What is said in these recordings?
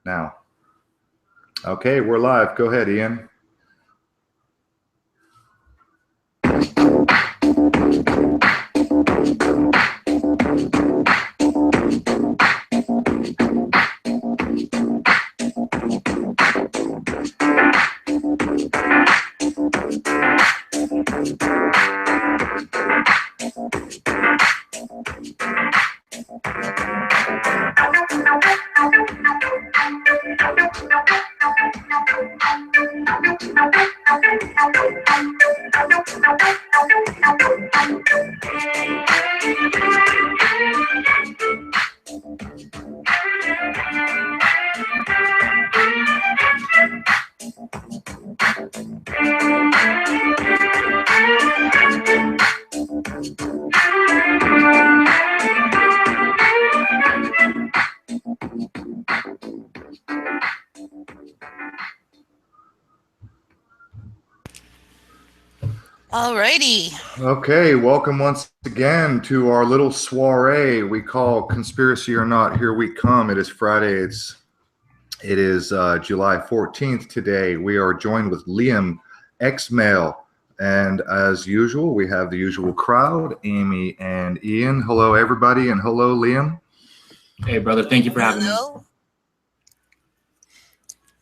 Now. Okay, we're live. Go ahead, Ian. Alrighty. Okay, welcome once again to our little soiree we call Conspiracy or Not. Here we come. It is Friday. It is July 14th today. We are joined with LiamXmaiL, and as usual, we have the usual crowd, Amy and Ian. Hello, everybody, and hello, Liam. Hey, brother. Thank you for having me.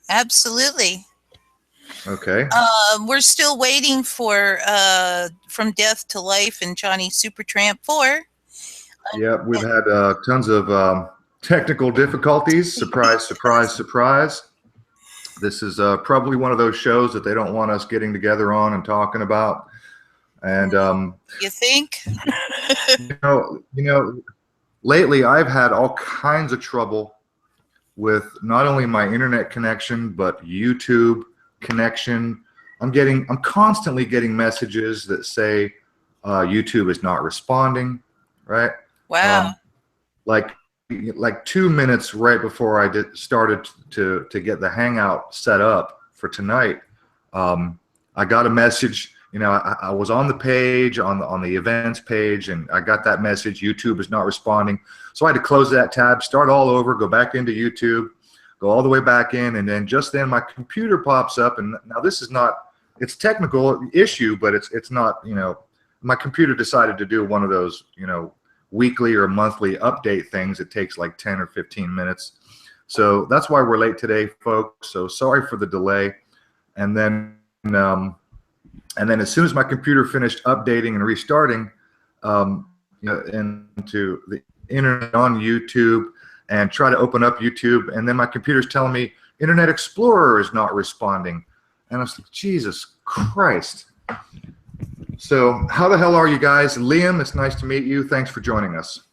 Absolutely. Okay. We're still waiting for From Death to Life and Johnny Supertramp 4. Yeah, we've had tons of technical difficulties. Surprise, surprise, surprise. This is probably one of those shows that they don't want us getting together on and talking about. And you think? you know, lately I've had all kinds of trouble with not only my internet connection but YouTube connection. I'm constantly getting messages that say YouTube is not responding, right? Wow. Like 2 minutes right before I started to get the Hangout set up for tonight, I got a message. You know, I was on the page, on the events page, and I got that message, YouTube is not responding. So I had to close that tab, start all over, go back into YouTube, go all the way back in, and then just then my computer pops up. And now this is not, it's a technical issue, but it's not, you know, my computer decided to do one of those, you know, weekly or monthly update things. It takes like 10 or 15 minutes. So that's why we're late today, folks. So sorry for the delay. And then as soon as my computer finished updating and restarting, you know, into the internet on YouTube, and try to open up YouTube, and then my computer's telling me Internet Explorer is not responding. And I was like, Jesus Christ. So how the hell are you guys? Liam, it's nice to meet you. Thanks for joining us.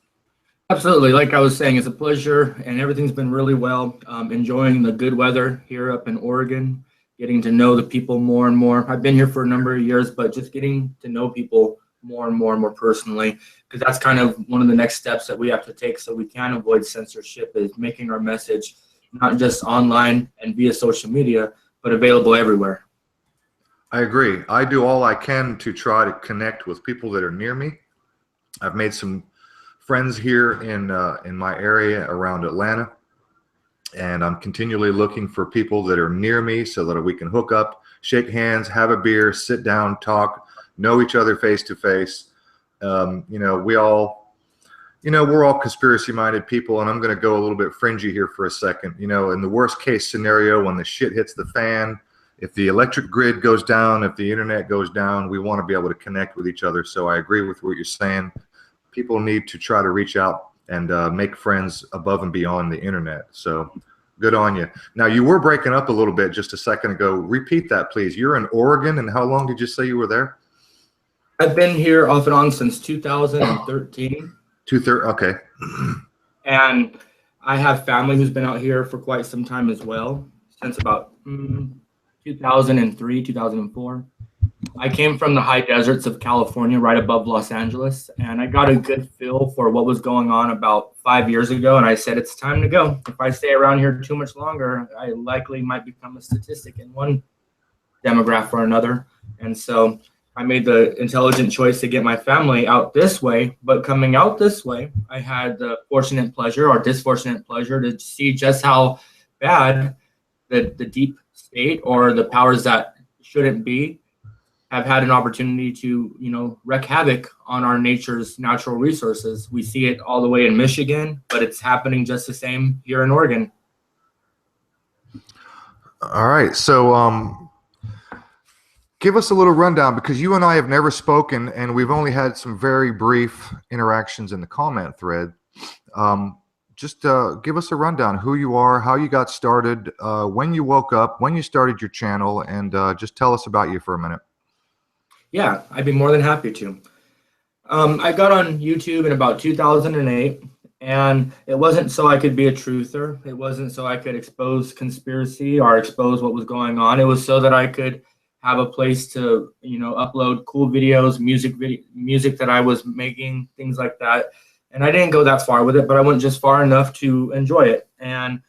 Absolutely. Like I was saying, it's a pleasure, and everything's been really well. Enjoying the good weather here up in Oregon, getting to know the people more and more. I've been here for a number of years, but just getting to know people more and more personally, because that's kind of one of the next steps that we have to take so we can avoid censorship, is making our message not just online and via social media, but available everywhere. I agree. I do all I can to try to connect with people that are near me. I've made some friends here in my area around Atlanta, and I'm continually looking for people that are near me so that we can hook up, shake hands, have a beer, sit down, talk, know each other face to face. You know, we're all conspiracy-minded people, and I'm going to go a little bit fringy here for a second. You know, in the worst case scenario, when the shit hits the fan, if the electric grid goes down, if the internet goes down, we want to be able to connect with each other. So I agree with what you're saying. People need to try to reach out and make friends above and beyond the internet. So good on you. Now, you were breaking up a little bit just a second ago. Repeat that, please. You're in Oregon, and how long did you say you were there? I've been here off and on since 2013. Okay. And I have family who's been out here for quite some time as well, since about 2003, 2004. I came from the high deserts of California, right above Los Angeles, and I got a good feel for what was going on about 5 years ago, and I said, it's time to go. If I stay around here too much longer, I likely might become a statistic in one demographic or another. And so I made the intelligent choice to get my family out this way. But coming out this way, I had the fortunate pleasure or disfortunate pleasure to see just how bad, the deep state or the powers that shouldn't be have had an opportunity to, you know, wreak havoc on our nature's natural resources. We see it all the way in Michigan, but it's happening just the same here in Oregon. All right. So give us a little rundown, because you and I have never spoken and we've only had some very brief interactions in the comment thread. Just give us a rundown, who you are, how you got started, when you woke up, when you started your channel, and just tell us about you for a minute. Yeah, I'd be more than happy to. I got on YouTube in about 2008, and it wasn't so I could be a truther. It wasn't so I could expose conspiracy or expose what was going on. It was so that I could have a place to, you know, upload cool videos, music that I was making, things like that. And I didn't go that far with it, but I went just far enough to enjoy it. And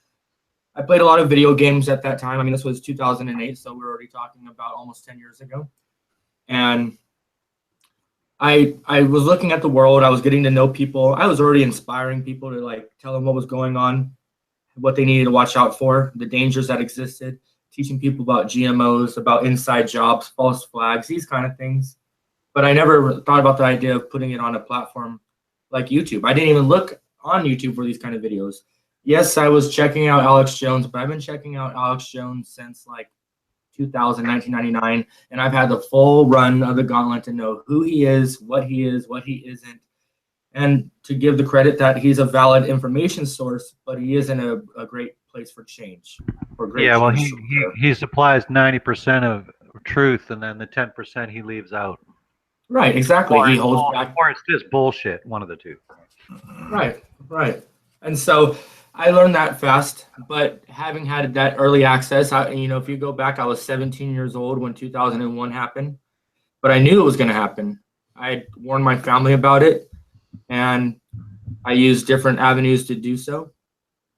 I played a lot of video games at that time. I mean, this was 2008, so we're already talking about almost 10 years ago. And I was looking at the world. I was getting to know people. I was already inspiring people to, like, tell them what was going on, what they needed to watch out for, the dangers that existed, teaching people about GMOs, about inside jobs, false flags, these kind of things. But I never thought about the idea of putting it on a platform like YouTube. I didn't even look on YouTube for these kind of videos. Yes, I was checking out Alex Jones, but I've been checking out Alex Jones since like 1999, and I've had the full run of the gauntlet to know who he is, what he isn't, and to give the credit that he's a valid information source, but he isn't a great place for change. Yeah, well, he supplies 90% of truth, and then the 10% he leaves out. Right, exactly. He holds back. Or it's just bullshit, one of the two. Right, right. And so I learned that fast, but having had that early access, you know, if you go back, I was 17 years old when 2001 happened, but I knew it was going to happen. I had warned my family about it, and I used different avenues to do so.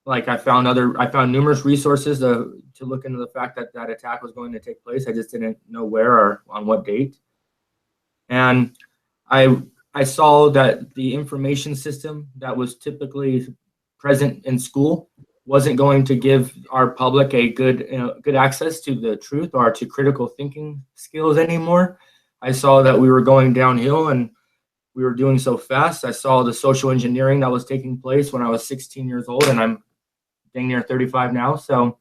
Like I found numerous resources to look into the fact that that attack was going to take place. I just didn't know where or on what date. And I saw that the information system that was typically present in school wasn't going to give our public a good access to the truth or to critical thinking skills anymore. I saw that we were going downhill and we were doing so fast. I saw the social engineering that was taking place when I was 16 years old, and I'm dang near 35 now. So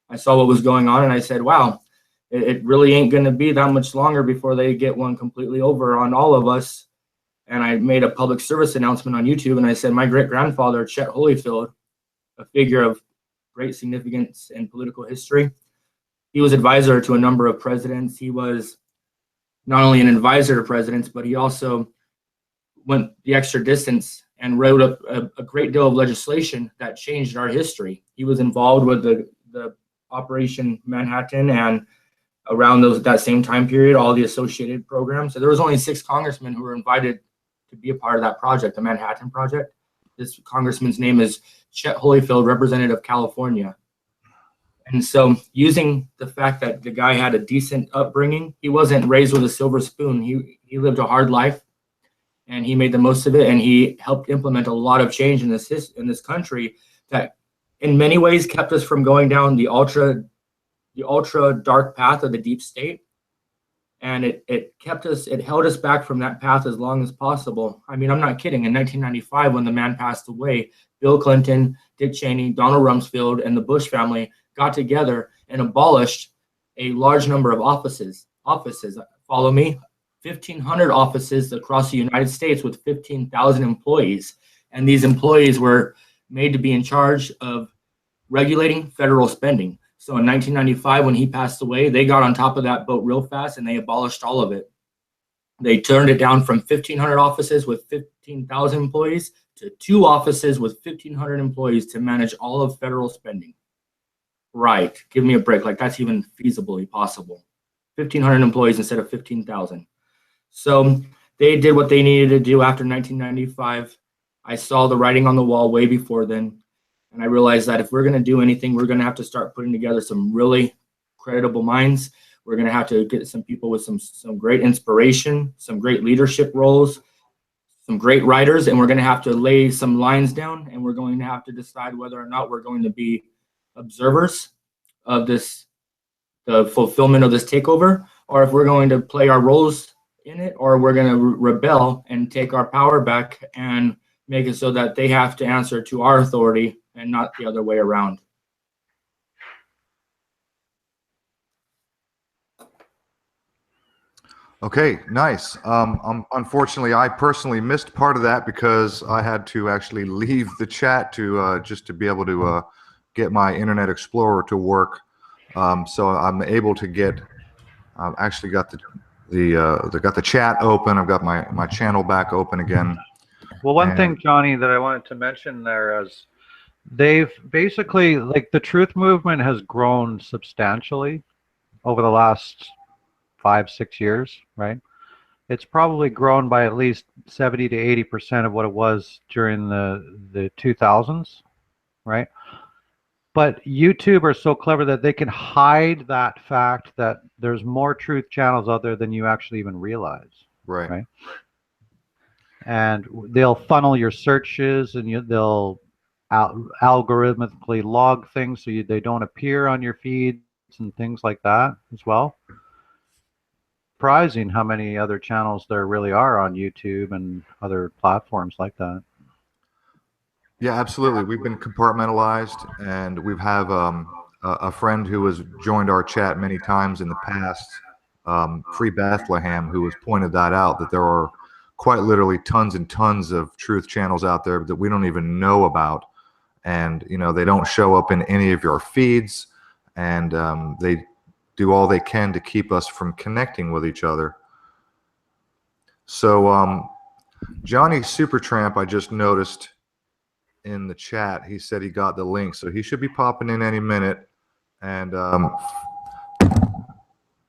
I saw what was going on, and I said, wow, it really ain't going to be that much longer before they get one completely over on all of us. And I made a public service announcement on YouTube, and I said, my great-grandfather, Chet Holyfield, a figure of great significance in political history, he was advisor to a number of presidents. He was not only an advisor to presidents, but he also went the extra distance and wrote up a great deal of legislation that changed our history. He was involved with the Operation Manhattan and around that same time period, all the associated programs. So there was only 6 congressmen who were invited to be a part of that project, the Manhattan Project. This congressman's name is Chet Holyfield, representative of California. And so using the fact that the guy had a decent upbringing, he wasn't raised with a silver spoon. He lived a hard life, and he made the most of it, and he helped implement a lot of change in this country that in many ways kept us from going down the ultra dark path of the deep state. And it held us back from that path as long as possible. I mean, I'm not kidding. In 1995, when the man passed away, Bill Clinton, Dick Cheney, Donald Rumsfeld, and the Bush family got together and abolished a large number of offices. Follow me. 1,500 offices across the United States with 15,000 employees. And these employees were made to be in charge of regulating federal spending. So in 1995, when he passed away, they got on top of that boat real fast and they abolished all of it. They turned it down from 1,500 offices with 15,000 employees to 2 offices with 1,500 employees to manage all of federal spending. Right, give me a break. Like, that's even feasibly possible. 1,500 employees instead of 15,000. So they did what they needed to do after 1995. I saw the writing on the wall way before then. And I realized that if we're going to do anything, we're going to have to start putting together some really credible minds. We're going to have to get some people with some great inspiration, some great leadership roles, some great writers, and we're going to have to lay some lines down, and we're going to have to decide whether or not we're going to be observers of this, the fulfillment of this takeover, or if we're going to play our roles in it, or we're going to rebel and take our power back and make it so that they have to answer to our authority and not the other way around. Okay, nice. Unfortunately, I personally missed part of that because I had to actually leave the chat to just to be able to get my Internet Explorer to work. So I'm able to get. I've actually got the chat open. I've got my channel back open again. Well, one thing, Johnny, that I wanted to mention there is they've basically, like, the truth movement has grown substantially over the last 5-6 years, right? It's probably grown by at least 70 to 80% of what it was during the 2000s, right? But YouTube are so clever that they can hide that fact that there's more truth channels out there than you actually even realize, right? And they'll funnel your searches, and they'll algorithmically log things so they don't appear on your feeds and things like that as well. Surprising how many other channels there really are on YouTube and other platforms like that. Yeah, absolutely. We've been compartmentalized, and we have a friend who has joined our chat many times in the past, Free Bethlehem, who has pointed that out, that there are quite literally tons and tons of truth channels out there that we don't even know about. And, you know, they don't show up in any of your feeds, and they do all they can to keep us from connecting with each other. So Johnny Supertramp, I just noticed in the chat, he said he got the link, so he should be popping in any minute. And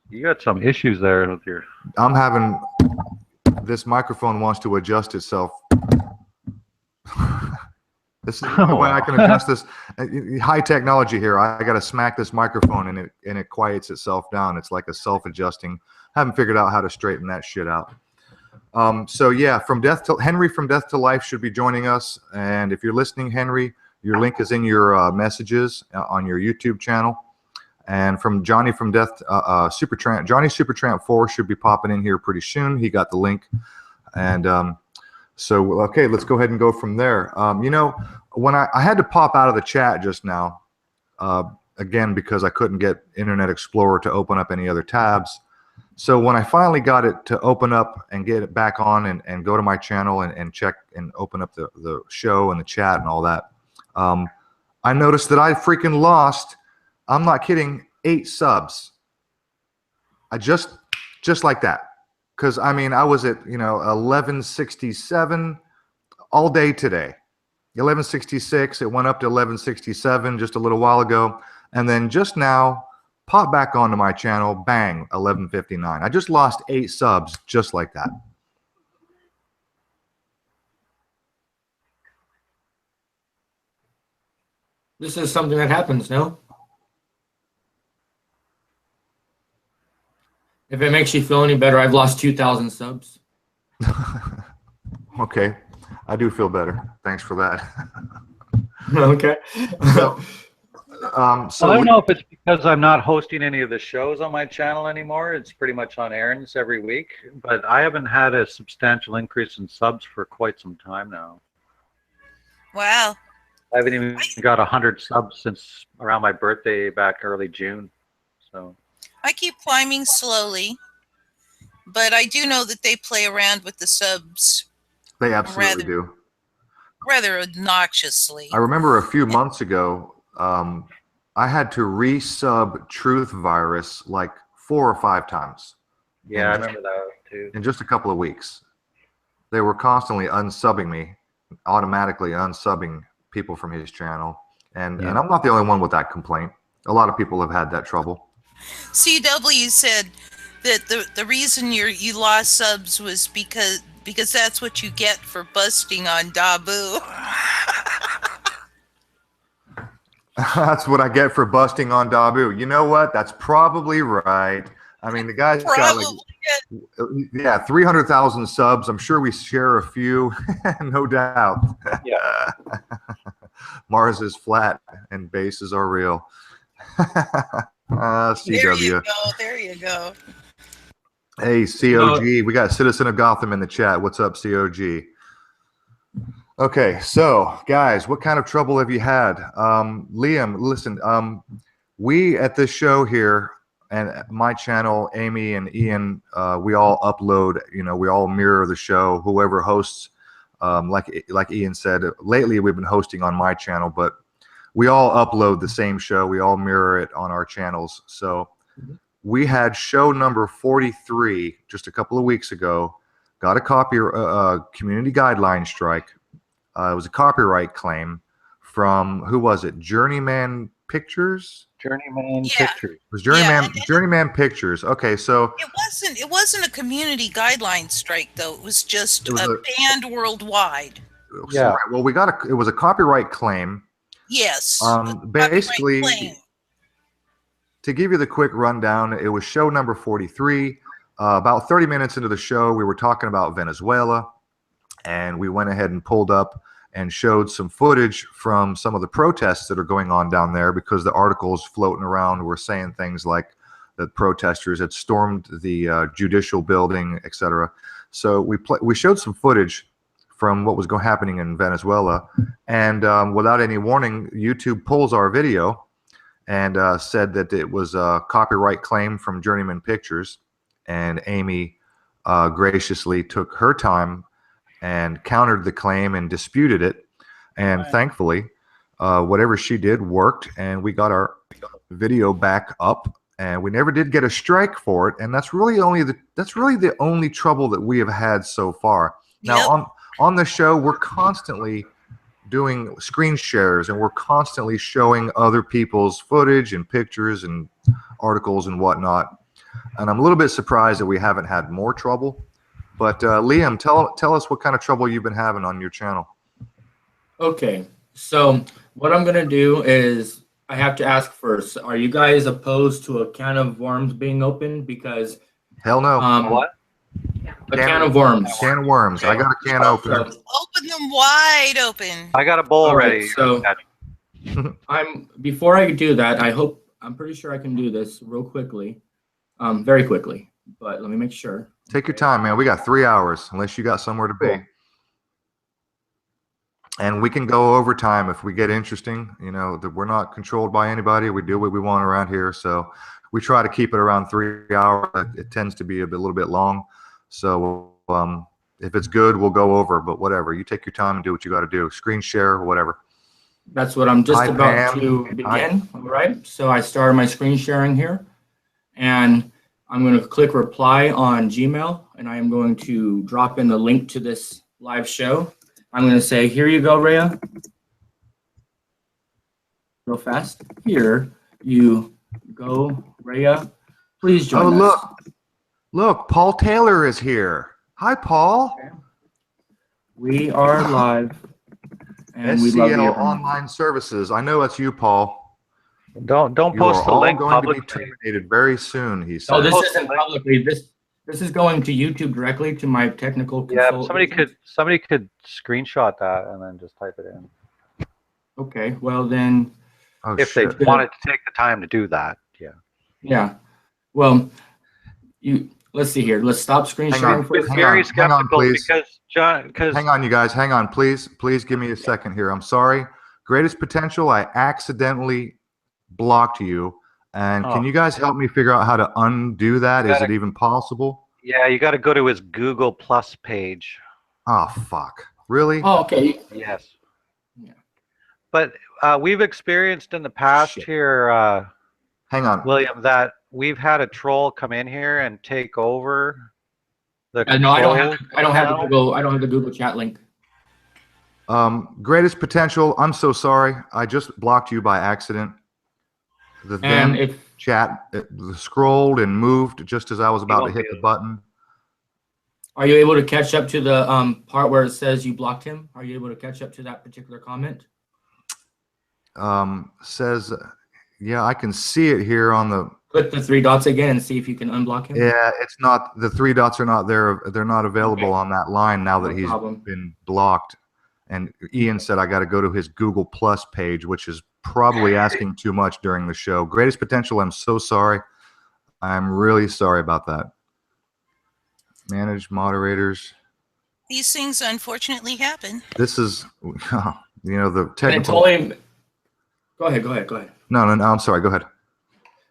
you got some issues there with your... I'm having... This microphone wants to adjust itself. This is the way I can adjust this. High technology here. I got to smack this microphone and it quiets itself down. It's like a self-adjusting. Haven't figured out how to straighten that shit out. So yeah, Henry from Death to Life should be joining us. And if you're listening, Henry, your link is in your messages on your YouTube channel. And from Johnny from Death Supertramp, Johnny Supertramp 4 should be popping in here pretty soon. He got the link. And so, okay, let's go ahead and go from there. You know, when I had to pop out of the chat just now, again, because I couldn't get Internet Explorer to open up any other tabs. So when I finally got it to open up and get it back on and go to my channel and check and open up the show and the chat and all that, I noticed that I freaking lost, I'm not kidding, 8 subs. I just like that. Because, I mean, I was at, you know, 1167 all day today. 1166, it went up to 1167 just a little while ago. And then just now, pop back onto my channel, bang, 1159. I just lost 8 subs just like that. This is something that happens, no? If it makes you feel any better, I've lost 2,000 subs. Okay, I do feel better. Thanks for that. Okay. So I don't know if it's because I'm not hosting any of the shows on my channel anymore. It's pretty much on errands every week. But I haven't had a substantial increase in subs for quite some time now. Wow. I haven't even got 100 subs since around my birthday back early June. So I keep climbing slowly, but I do know that they play around with the subs. They absolutely do. Rather obnoxiously. I remember a few months ago, I had to resub Truth Virus like 4 or 5 times. Yeah, I remember that too. In just a couple of weeks. They were constantly unsubbing me, automatically unsubbing people from his channel. And I'm not the only one with that complaint. A lot of people have had that trouble. CW said that the reason you lost subs was because that's what you get for busting on Dabu. That's what I get for busting on Dabu. You know what? That's probably right. I mean, the guy's got like, 300,000 subs. I'm sure we share a few, no doubt. Yeah. Mars is flat and bases are real. There you CW. go. There you go. Hey, COG. We got Citizen of Gotham in the chat. What's up, COG? Okay, so guys, what kind of trouble have you had? Liam, listen, we at this show here and my channel, Amy and Ian, we all upload, we all mirror the show. Whoever hosts, like Ian said, lately we've been hosting on my channel, but we all upload the same show. We all mirror it on our channels. So we had show number 43 just a couple of weeks ago, got a community guideline strike. It was a copyright claim from, who was it? Journeyman Pictures? Journeyman Yeah. Pictures. It was Journeyman Pictures. Okay, so It wasn't a community guideline strike though. It was just banned worldwide. Yeah. Right, well, it was a copyright claim. Yes. Basically, claim. to give you the quick rundown, it was show number 43. About 30 minutes into the show, we were talking about Venezuela, and we went ahead and pulled up and showed some footage from some of the protests that are going on down there, because the articles floating around were saying things like that protesters had stormed the judicial building, etc. So we showed some footage from what was happening in Venezuela, and without any warning, YouTube pulls our video and said that it was a copyright claim from Journeyman Pictures, and Amy graciously took her time and countered the claim and disputed it, and thankfully whatever she did worked, and we got our video back up, and we never did get a strike for it, and that's really the only trouble that we have had so far. Now on the show, we're constantly doing screen shares, and we're constantly showing other people's footage and pictures and articles and whatnot, and I'm a little bit surprised that we haven't had more trouble. But Liam, tell us what kind of trouble you've been having on your channel. Okay, so what I'm gonna do is I have to ask first, are you guys opposed to a can of worms being opened? Because Hell no. What? A can of worms. Can of worms. I got a can opener. Open them wide open. I got a bowl All ready. right, so before I do that, I'm pretty sure I can do this real quickly, very quickly, but let me make sure. Take your time, man. We got 3 hours, unless you got somewhere to be. Cool. And we can go over time if we get interesting. We're not controlled by anybody. We do what we want around here. So we try to keep it around 3 hours. It tends to be a little bit long. So if it's good, we'll go over. But whatever. You take your time and do what you got to do. Screen share or whatever. That's what I'm just about to begin. All right. So I started my screen sharing here. And I'm going to click reply on Gmail, and I am going to drop in the link to this live show. I'm going to say, here you go, Rhea. Real fast. Here you go, Rhea. Please join us. Look, Paul Taylor is here. Hi, Paul. Okay. We are live, and we love you. SCL Online Services. I know that's you, Paul. Don't post the link going publicly. to be terminated very soon, he said. Oh, this isn't publicly. This is going to YouTube directly to my technical consultant. Yeah, somebody could screenshot that and then just type it in. Okay, well then. Oh, if they wanted to take the time to do that, yeah. Yeah, well, let's see here. Let's stop screen sharing. Very skeptical because hang on, you guys. Hang on, please. Please give me a second here. I'm sorry. Greatest Potential, I accidentally blocked you, and can you guys help me figure out how to undo that? Is it even possible? Yeah, you got to go to his Google Plus page. Oh fuck, really? Oh, okay. Yes. Yeah. But we've experienced in the past here, hang on, William, that we've had a troll come in here and take over the no, I don't have the Google chat link. Greatest Potential, I'm so sorry. I just blocked you by accident. The chat scrolled and moved just as I was about to hit the button. Are you able to catch up to the part where it says you blocked him? Are you able to catch up to that particular comment? Says, yeah, I can see it here on the. Click the 3 dots again and see if you can unblock him. Yeah, it's not. The 3 dots are not there. They're not available on that line now that he's been blocked. And Ian said I got to go to his Google Plus page, which is probably asking too much during the show. Greatest Potential, I'm so sorry. I'm really sorry about that. Manage moderators. These things unfortunately happen. This is, you know, the technical. And it totally. Go ahead. No, I'm sorry. Go ahead.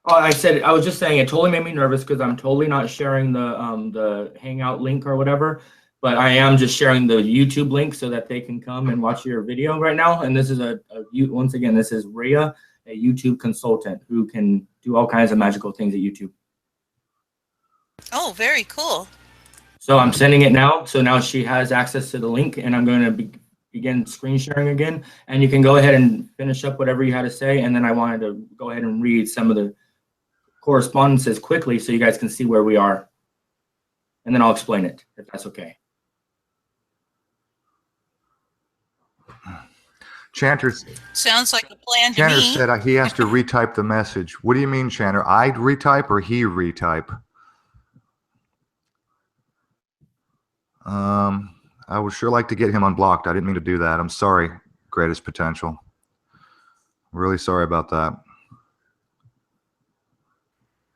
Oh, I was just saying it totally made me nervous because I'm totally not sharing the Hangout link or whatever, but I am just sharing the YouTube link so that they can come and watch your video right now. And this is once again, this is Rhea, a YouTube consultant who can do all kinds of magical things at YouTube. Oh, very cool. So I'm sending it now. So now she has access to the link, and I'm going to begin screen sharing again. And you can go ahead and finish up whatever you had to say. And then I wanted to go ahead and read some of the correspondences quickly so you guys can see where we are. And then I'll explain it, if that's okay. Chanter sounds like a plan to Chanter me. said he has to retype the message. What do you mean, Chanter? I retype or he retype? I would sure like to get him unblocked. I didn't mean to do that. I'm sorry, Greatest Potential. Really sorry about that.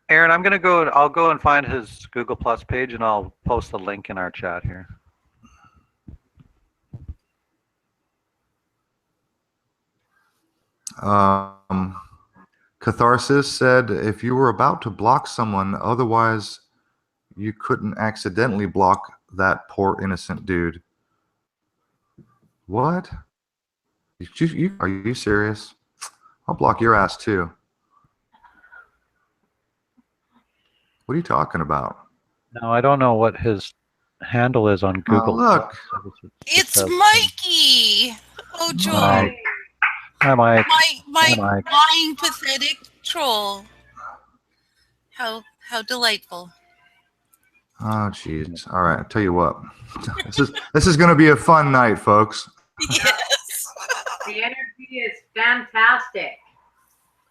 Aaron, I'll go and find his Google Plus page, and I'll post the link in our chat here. Catharsis said, if you were about to block someone, otherwise you couldn't accidentally block that poor innocent dude. What? Are you serious? I'll block your ass too. What are you talking about? No, I don't know what his handle is on Google. Look. It's Mikey. Oh, joy. Hi, Mike. My lying, pathetic troll. How delightful. Oh, jeez. All right. I'll tell you what. This is going to be a fun night, folks. Yes. The energy is fantastic.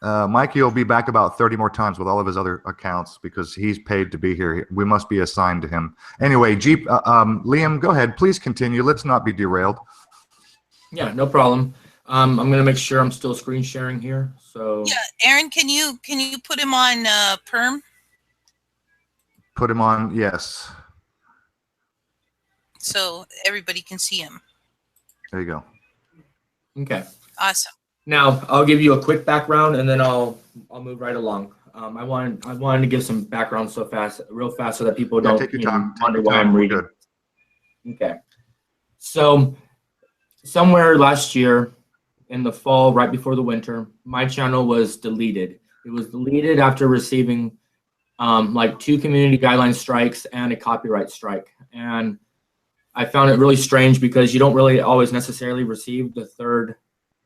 Mikey will be back about 30 more times with all of his other accounts because he's paid to be here. We must be assigned to him. Anyway, Liam, go ahead. Please continue. Let's not be derailed. Yeah, no problem. I'm going to make sure I'm still screen sharing here. So yeah, Aaron, can you put him on perm? Put him on, yes. So everybody can see him. There you go. Okay. Awesome. Now I'll give you a quick background, and then I'll move right along. I wanted to give some background real fast, so that people don't take your time. wonder why I'm reading. Good. Okay. So somewhere last year in the fall, right before the winter, my channel was deleted. It was deleted after receiving like 2 community guideline strikes and a copyright strike. And I found it really strange because you don't really always necessarily receive the 3rd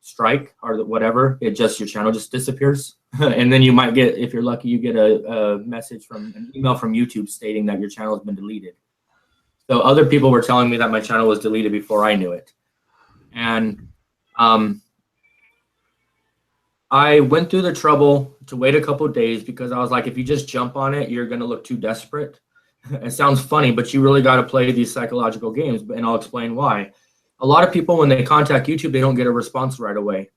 strike or whatever. Your channel just disappears. And then you might get, if you're lucky, you get a message an email from YouTube stating that your channel has been deleted. So other people were telling me that my channel was deleted before I knew it. And I went through the trouble to wait a couple of days because I was like, if you just jump on it, you're going to look too desperate. It sounds funny, but you really got to play these psychological games, and I'll explain why. A lot of people, when they contact YouTube, they don't get a response right away,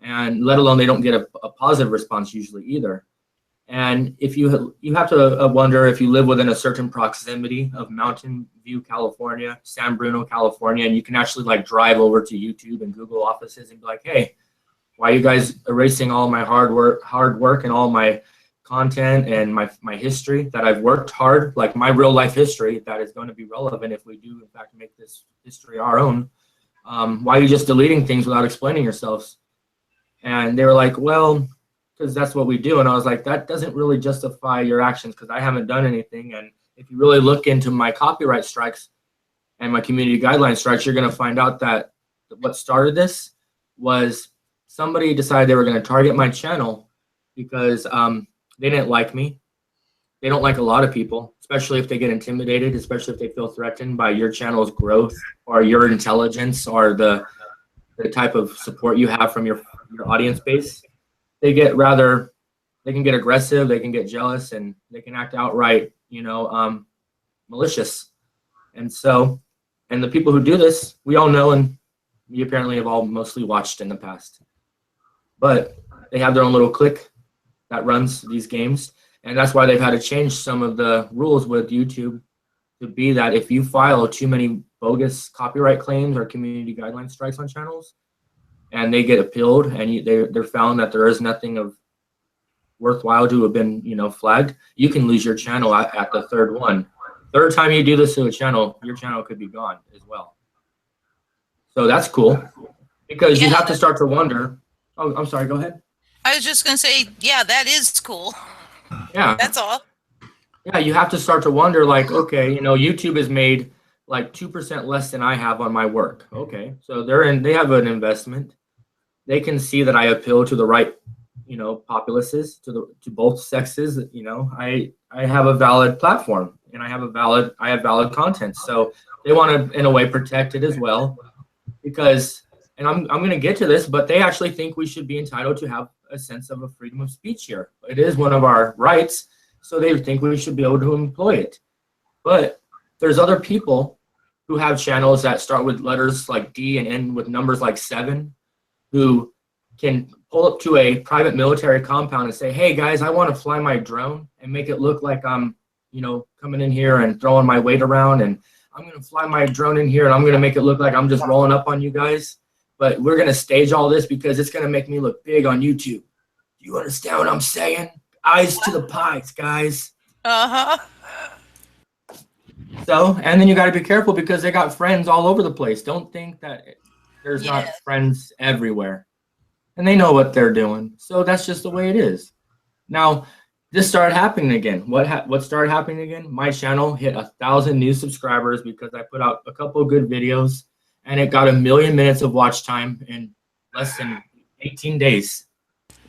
and let alone they don't get a positive response usually either. And if you have to wonder if you live within a certain proximity of Mountain View, California, San Bruno, California, and you can actually like drive over to YouTube and Google offices and be like, hey, why are you guys erasing all my hard work and all my content and my history that I've worked hard, like my real life history that is going to be relevant if we do in fact make this history our own. Why are you just deleting things without explaining yourselves? And they were like, well, because that's what we do. And I was like, that doesn't really justify your actions because I haven't done anything. And if you really look into my copyright strikes and my community guideline strikes, you're going to find out that what started this was somebody decided they were going to target my channel because they didn't like me. They don't like a lot of people, especially if they get intimidated, especially if they feel threatened by your channel's growth or your intelligence or the type of support you have from your audience base. They can get aggressive, they can get jealous, and they can act outright, malicious. And the people who do this, we all know, and we apparently have all mostly watched in the past. But they have their own little clique that runs these games, and that's why they've had to change some of the rules with YouTube to be that if you file too many bogus copyright claims or community guideline strikes on channels, and they get appealed, and they're found that there is nothing of worthwhile to have been, you know, flagged, you can lose your channel at the third one. Third time you do this to a channel, your channel could be gone as well. So that's cool, because you have to start to wonder. Oh, I'm sorry, go ahead. I was just going to say, yeah, that is cool. Yeah. That's all. Yeah, you have to start to wonder, like, okay, you know, YouTube has made like 2% less than I have on my work. Okay, so they have an investment. They can see that I appeal to the right, you know, populaces, to both sexes. You know, I have a valid platform, and I have valid content. So they want to, in a way, protect it as well, because, and I'm going to get to this, but they actually think we should be entitled to have a sense of a freedom of speech here. It is one of our rights, so they think we should be able to employ it. But there's other people who have channels that start with letters like D and end with numbers like 7, who can pull up to a private military compound and say, hey guys, I want to fly my drone and make it look like I'm, you know, coming in here and throwing my weight around, and I'm going to fly my drone in here and I'm going to make it look like I'm just rolling up on you guys. But we're going to stage all this because it's going to make me look big on YouTube. Do you understand what I'm saying? Eyes to the pies, guys. Uh-huh. So, and then you got to be careful because they got friends all over the place. Don't think that there's not friends everywhere. And they know what they're doing. So that's just the way it is. Now, this started happening again. What started happening again? My channel hit 1,000 new subscribers because I put out a couple of good videos, and it got 1 million minutes of watch time in less than 18 days.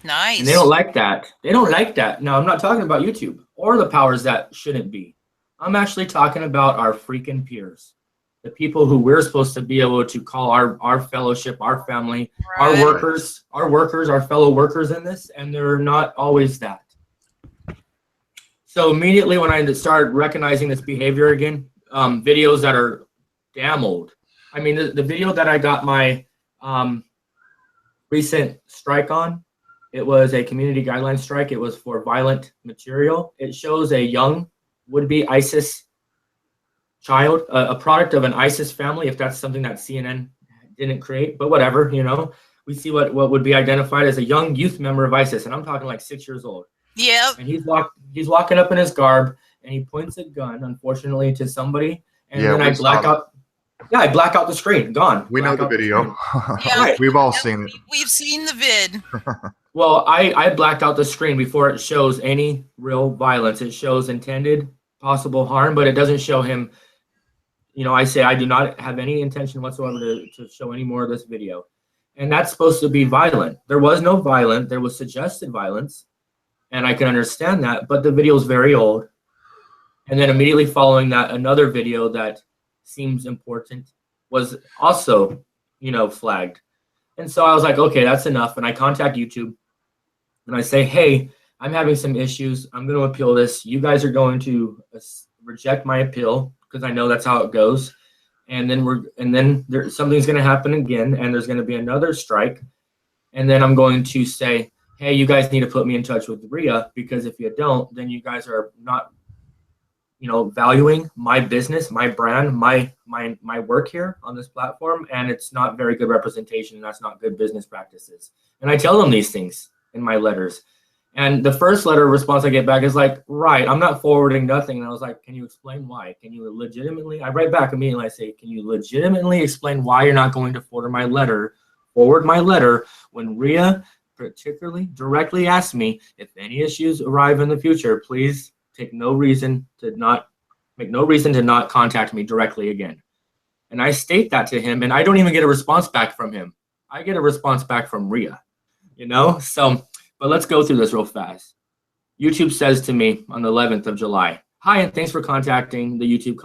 Nice. And they don't like that. They don't like that. Now, I'm not talking about YouTube or the powers that shouldn't be. I'm actually talking about our freaking peers, the people who we're supposed to be able to call our fellowship, our family, Right. our workers, our fellow workers in this, and they're not always that. So immediately when I started recognizing this behavior again, videos that are damn old. I mean, the video that I got my recent strike on, it was a community guideline strike. It was for violent material. It shows a young would-be ISIS child, a product of an ISIS family, if that's something that CNN didn't create, but whatever, you know. We see what would be identified as a young youth member of ISIS, and I'm talking like 6 years old. Yep. And he's walking up in his garb, and he points a gun, unfortunately, to somebody, and then I black out. Yeah, I black out the screen. Gone. We know the video. Yeah. We've all seen it. We've seen the vid. Well, I blacked out the screen before it shows any real violence. It shows intended possible harm, but it doesn't show him. You know, I say I do not have any intention whatsoever to show any more of this video. And that's supposed to be violent. There was no violence. There was suggested violence. And I can understand that, but the video is very old. And then immediately following that, another video that seems important was also, you know, flagged. And so I was like, okay, that's enough. And I contact YouTube and I say, hey, I'm having some issues. I'm going to appeal this. You guys are going to reject my appeal because I know that's how it goes. And then something's going to happen again, and there's going to be another strike. And then I'm going to say, hey, you guys need to put me in touch with Rhea, because if you don't, then you guys are not, you know, valuing my business, my brand, my work here on this platform, and it's not very good representation, and that's not good business practices. And I tell them these things in my letters. And the first letter response I get back is like, right, I'm not forwarding nothing. And I was like, can you explain why? Can you legitimately, I write back immediately, I say, can you legitimately explain why you're not going to forward my letter when Rhea particularly directly asked me if any issues arrive in the future, please make no reason to not contact me directly again. And I state that to him, and I don't even get a response back from him. I get a response back from Rhea, you know? So, but let's go through this real fast. YouTube says to me on the 11th of July, hi, and thanks for contacting the YouTube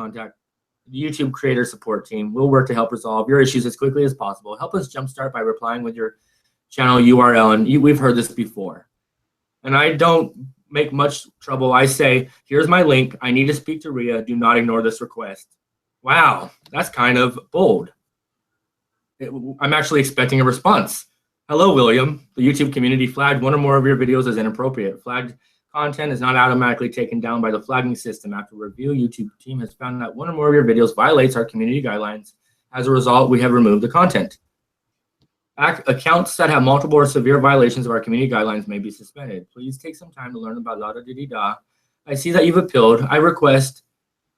creator support team. We'll work to help resolve your issues as quickly as possible. Help us jumpstart by replying with your channel URL. And we've heard this before. And I don't make much trouble. I say, here's my link. I need to speak to Rhea. Do not ignore this request. Wow, that's kind of bold. I'm actually expecting a response. Hello, William. The YouTube community flagged one or more of your videos as inappropriate. Flagged content is not automatically taken down by the flagging system. After review, YouTube team has found that one or more of your videos violates our community guidelines. As a result, we have removed the content. Accounts that have multiple or severe violations of our community guidelines may be suspended. Please take some time to learn about la-da-dee-dee-da. I see that you've appealed. I request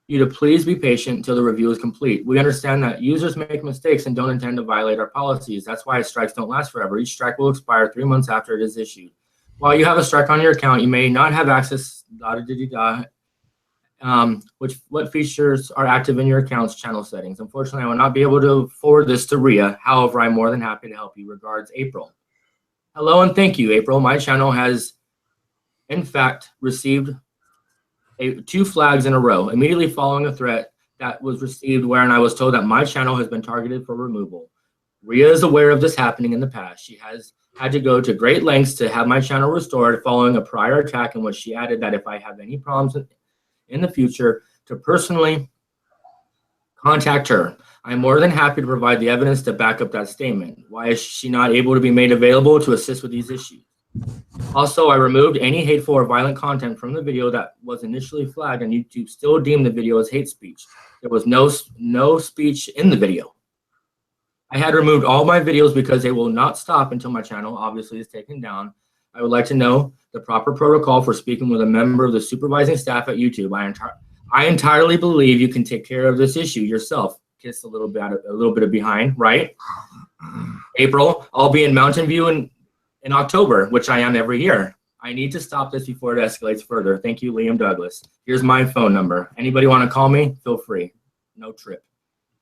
you to please be patient until the review is complete. We understand that users make mistakes and don't intend to violate our policies. That's why strikes don't last forever. Each strike will expire 3 months after it is issued. While you have a strike on your account, you may not have access what features are active in your account's channel settings. Unfortunately, I will not be able to forward this to Ria. However, I'm more than happy to help you. Regards, April. Hello and thank you, April. My channel has, in fact, received 2 flags in a row, immediately following a threat that was received wherein I was told that my channel has been targeted for removal. Ria is aware of this happening in the past. She has had to go to great lengths to have my channel restored following a prior attack in which she added that if I have any problems in the future, to personally contact her. I'm more than happy to provide the evidence to back up that statement. Why is she not able to be made available to assist with these issues? Also, I removed any hateful or violent content from the video that was initially flagged, and YouTube still deemed the video as hate speech. There was no speech in the video. I had removed all my videos because they will not stop until my channel obviously is taken down. I would like to know the proper protocol for speaking with a member of the supervising staff at YouTube. I entirely believe you can take care of this issue yourself. Kiss a little bit of behind, right? April, I'll be in Mountain View in October, which I am every year. I need to stop this before it escalates further. Thank you, Liam Douglas. Here's my phone number. Anybody want to call me? Feel free. No trip.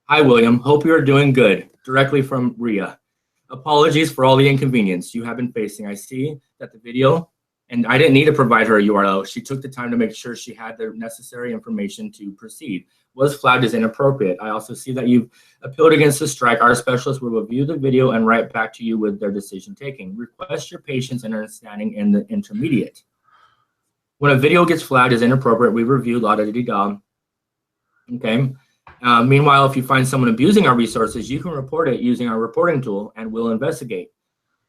Hi, William. Hope you are doing good. Directly from Ria. Apologies for all the inconvenience you have been facing. I see that the video, and I didn't need to provide her a URL. She took the time to make sure she had the necessary information to proceed. Was flagged as inappropriate. I also see that you've appealed against the strike. Our specialist will review the video and write back to you with their decision taking. Request your patience and understanding in the intermediate. When a video gets flagged as inappropriate, we review la-da-dee-da. Okay. Meanwhile, if you find someone abusing our resources, you can report it using our reporting tool and we'll investigate.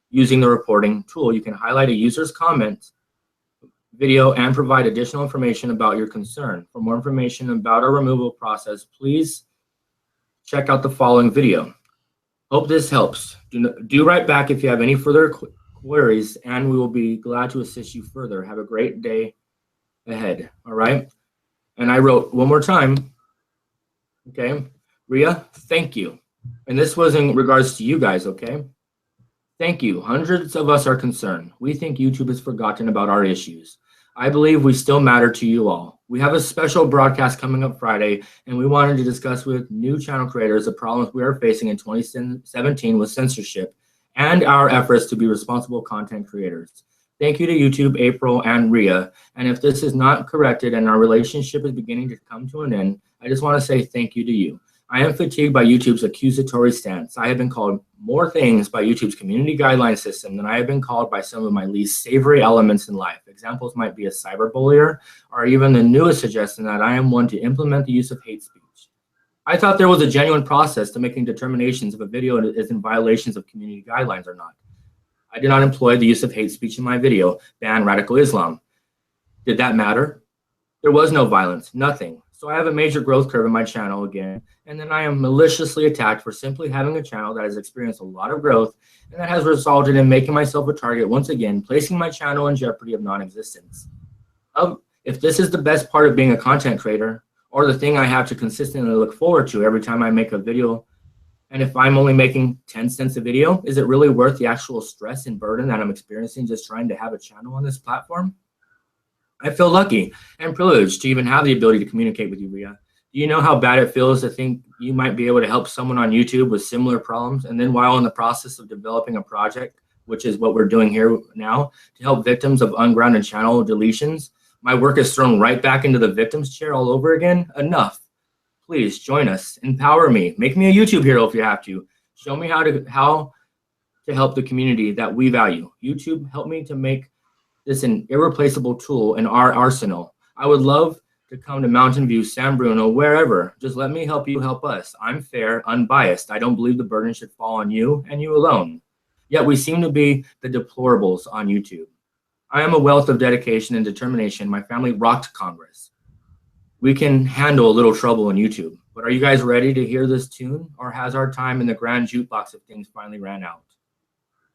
Using the reporting tool, you can highlight a user's comment video and provide additional information about your concern. For more information about our removal process, please check out the following video. Hope this helps. Do write back if you have any further queries, and we will be glad to assist you further. Have a great day ahead. All right. And I wrote one more time. Okay. Ria, thank you. And this was in regards to you guys. Okay. Thank you. Hundreds of us are concerned. We think YouTube has forgotten about our issues. I believe we still matter to you all. We have a special broadcast coming up Friday, and we wanted to discuss with new channel creators the problems we are facing in 2017 with censorship and our efforts to be responsible content creators. Thank you to YouTube, April, and Ria. And if this is not corrected and our relationship is beginning to come to an end, I just want to say thank you to you. I am fatigued by YouTube's accusatory stance. I have been called more things by YouTube's community guideline system than I have been called by some of my least savory elements in life. Examples might be a cyberbullier, or even the newest suggestion that I am one to implement the use of hate speech. I thought there was a genuine process to making determinations if a video is in violations of community guidelines or not. I did not employ the use of hate speech in my video, ban radical Islam. Did that matter? There was no violence, nothing. So I have a major growth curve in my channel again, and then I am maliciously attacked for simply having a channel that has experienced a lot of growth, and that has resulted in making myself a target once again, placing my channel in jeopardy of non-existence. If this is the best part of being a content creator, or the thing I have to consistently look forward to every time I make a video, and if I'm only making 10 cents a video, is it really worth the actual stress and burden that I'm experiencing just trying to have a channel on this platform? I feel lucky and privileged to even have the ability to communicate with you, Ria. Do you know how bad it feels to think you might be able to help someone on YouTube with similar problems, and then while in the process of developing a project, which is what we're doing here now, to help victims of ungrounded channel deletions, my work is thrown right back into the victim's chair all over again? Enough. Please join us. Empower me. Make me a YouTube hero if you have to. Show me how to help the community that we value. YouTube, help me to make this an irreplaceable tool in our arsenal. I would love to come to Mountain View, San Bruno, wherever. Just let me help you help us. I'm fair, unbiased. I don't believe the burden should fall on you and you alone. Yet we seem to be the deplorables on YouTube. I am a wealth of dedication and determination. My family rocked Congress. We can handle a little trouble on YouTube. But are you guys ready to hear this tune? Or has our time in the grand jukebox of things finally ran out?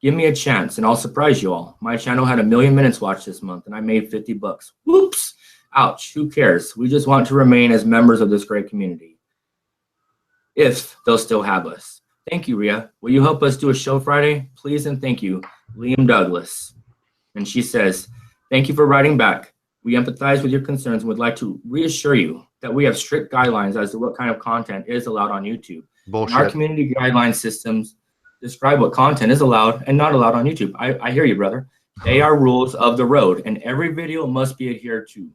Give me a chance and I'll surprise you all. My channel had 1 million minutes watched this month and I made $50. Whoops. Ouch. Who cares? We just want to remain as members of this great community. If they'll still have us. Thank you, Rhea. Will you help us do a show Friday? Please and thank you, Liam Douglas. And she says, thank you for writing back. We empathize with your concerns and would like to reassure you that we have strict guidelines as to what kind of content is allowed on YouTube. Bullshit. And our community guideline systems describe what content is allowed and not allowed on YouTube. I hear you, brother. They are rules of the road, and every video must be adhered to.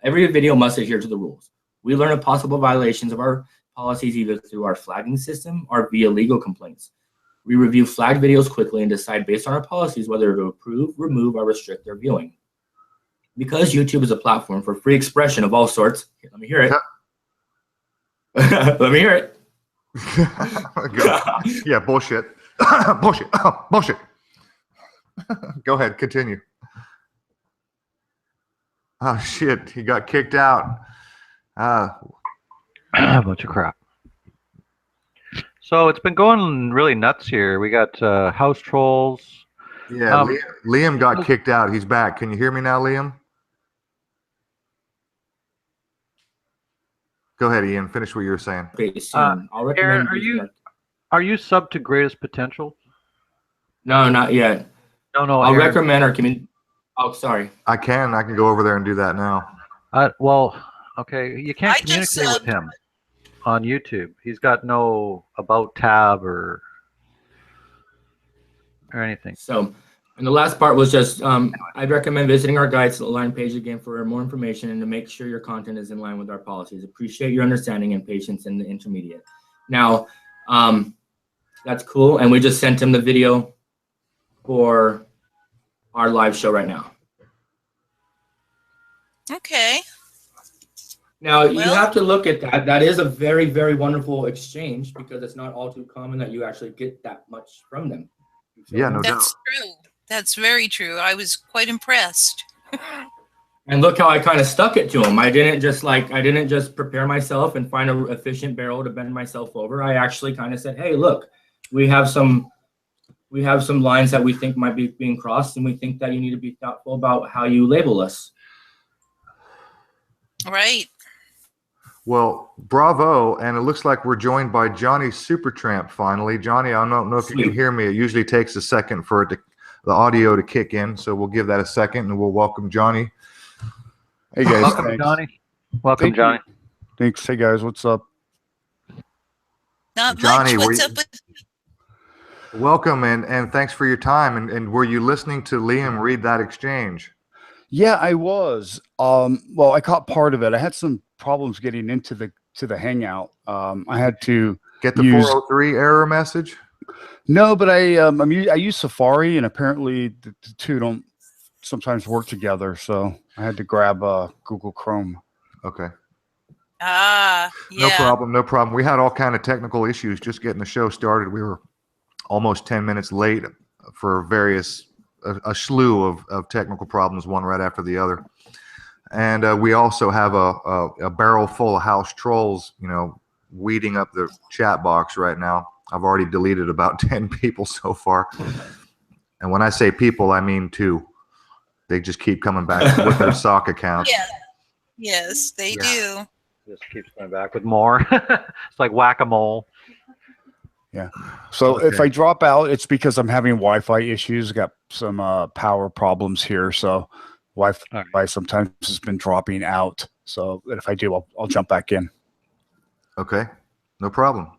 Every video must adhere to the rules. We learn of possible violations of our policies either through our flagging system or via legal complaints. We review flagged videos quickly and decide based on our policies whether to approve, remove, or restrict their viewing. Because YouTube is a platform for free expression of all sorts, here, let me hear it. Let me hear it. Yeah, bullshit. Bullshit. Bullshit. Go ahead, continue. Oh shit, he got kicked out. A bunch of crap. So it's been going really nuts here. We got house trolls. Yeah, Liam got kicked out. He's back. Can you hear me now, Liam? Go ahead, Ian. Finish what you were saying. I'll recommend Aaron, are you sub to Greatest Potential? No, not yet. No. I'll Aaron, recommend our community. Oh, sorry. I can go over there and do that now. Well, okay. You can't I just communicate with him on YouTube. He's got no about tab or anything. So, and the last part was just, I'd recommend visiting our guides line page again for more information and to make sure your content is in line with our policies. Appreciate your understanding and patience in the intermediate. Now, that's cool. And we just sent him the video for our live show right now. Okay. Now, you have to look at that. That is a very, very wonderful exchange because it's not all too common that you actually get that much from them. Yeah, no doubt. That's true. That's very true. I was quite impressed. And look how I kind of stuck it to him. I didn't just prepare myself and find an efficient barrel to bend myself over. I actually kind of said, hey, look, we have some lines that we think might be being crossed, and we think that you need to be thoughtful about how you label us. Right. Well, bravo, and it looks like we're joined by Johnny Supertramp finally. Johnny, I don't know if you can hear me. It usually takes a second for it the audio to kick in, so we'll give that a second, and we'll welcome Johnny. Hey, guys. Welcome, thanks. Johnny. Welcome, Thank you. Johnny. Thanks. Hey, guys. What's up? Not Johnny, much. What's up with Welcome, and thanks for your time. And were you listening to Liam read that exchange? Yeah, I was. Well, I caught part of it. I had some problems getting into the Hangout. I had to Get the use 403 error message? No, but I use Safari, and apparently the two don't sometimes work together. So I had to grab Google Chrome. Okay. yeah. No problem. We had all kind of technical issues just getting the show started. We were almost 10 minutes late for a slew of technical problems, one right after the other. And we also have a barrel full of house trolls, weeding up the chat box right now. I've already deleted about 10 people so far. And when I say people, I mean 2. They just keep coming back with their sock accounts. Yeah. Yes, they do. Just keeps coming back with more. It's like whack-a-mole. Yeah. So if I drop out, it's because I'm having Wi-Fi issues. Got some power problems here. So Wi-Fi sometimes has been dropping out. So if I do, I'll jump back in. Okay. No problem.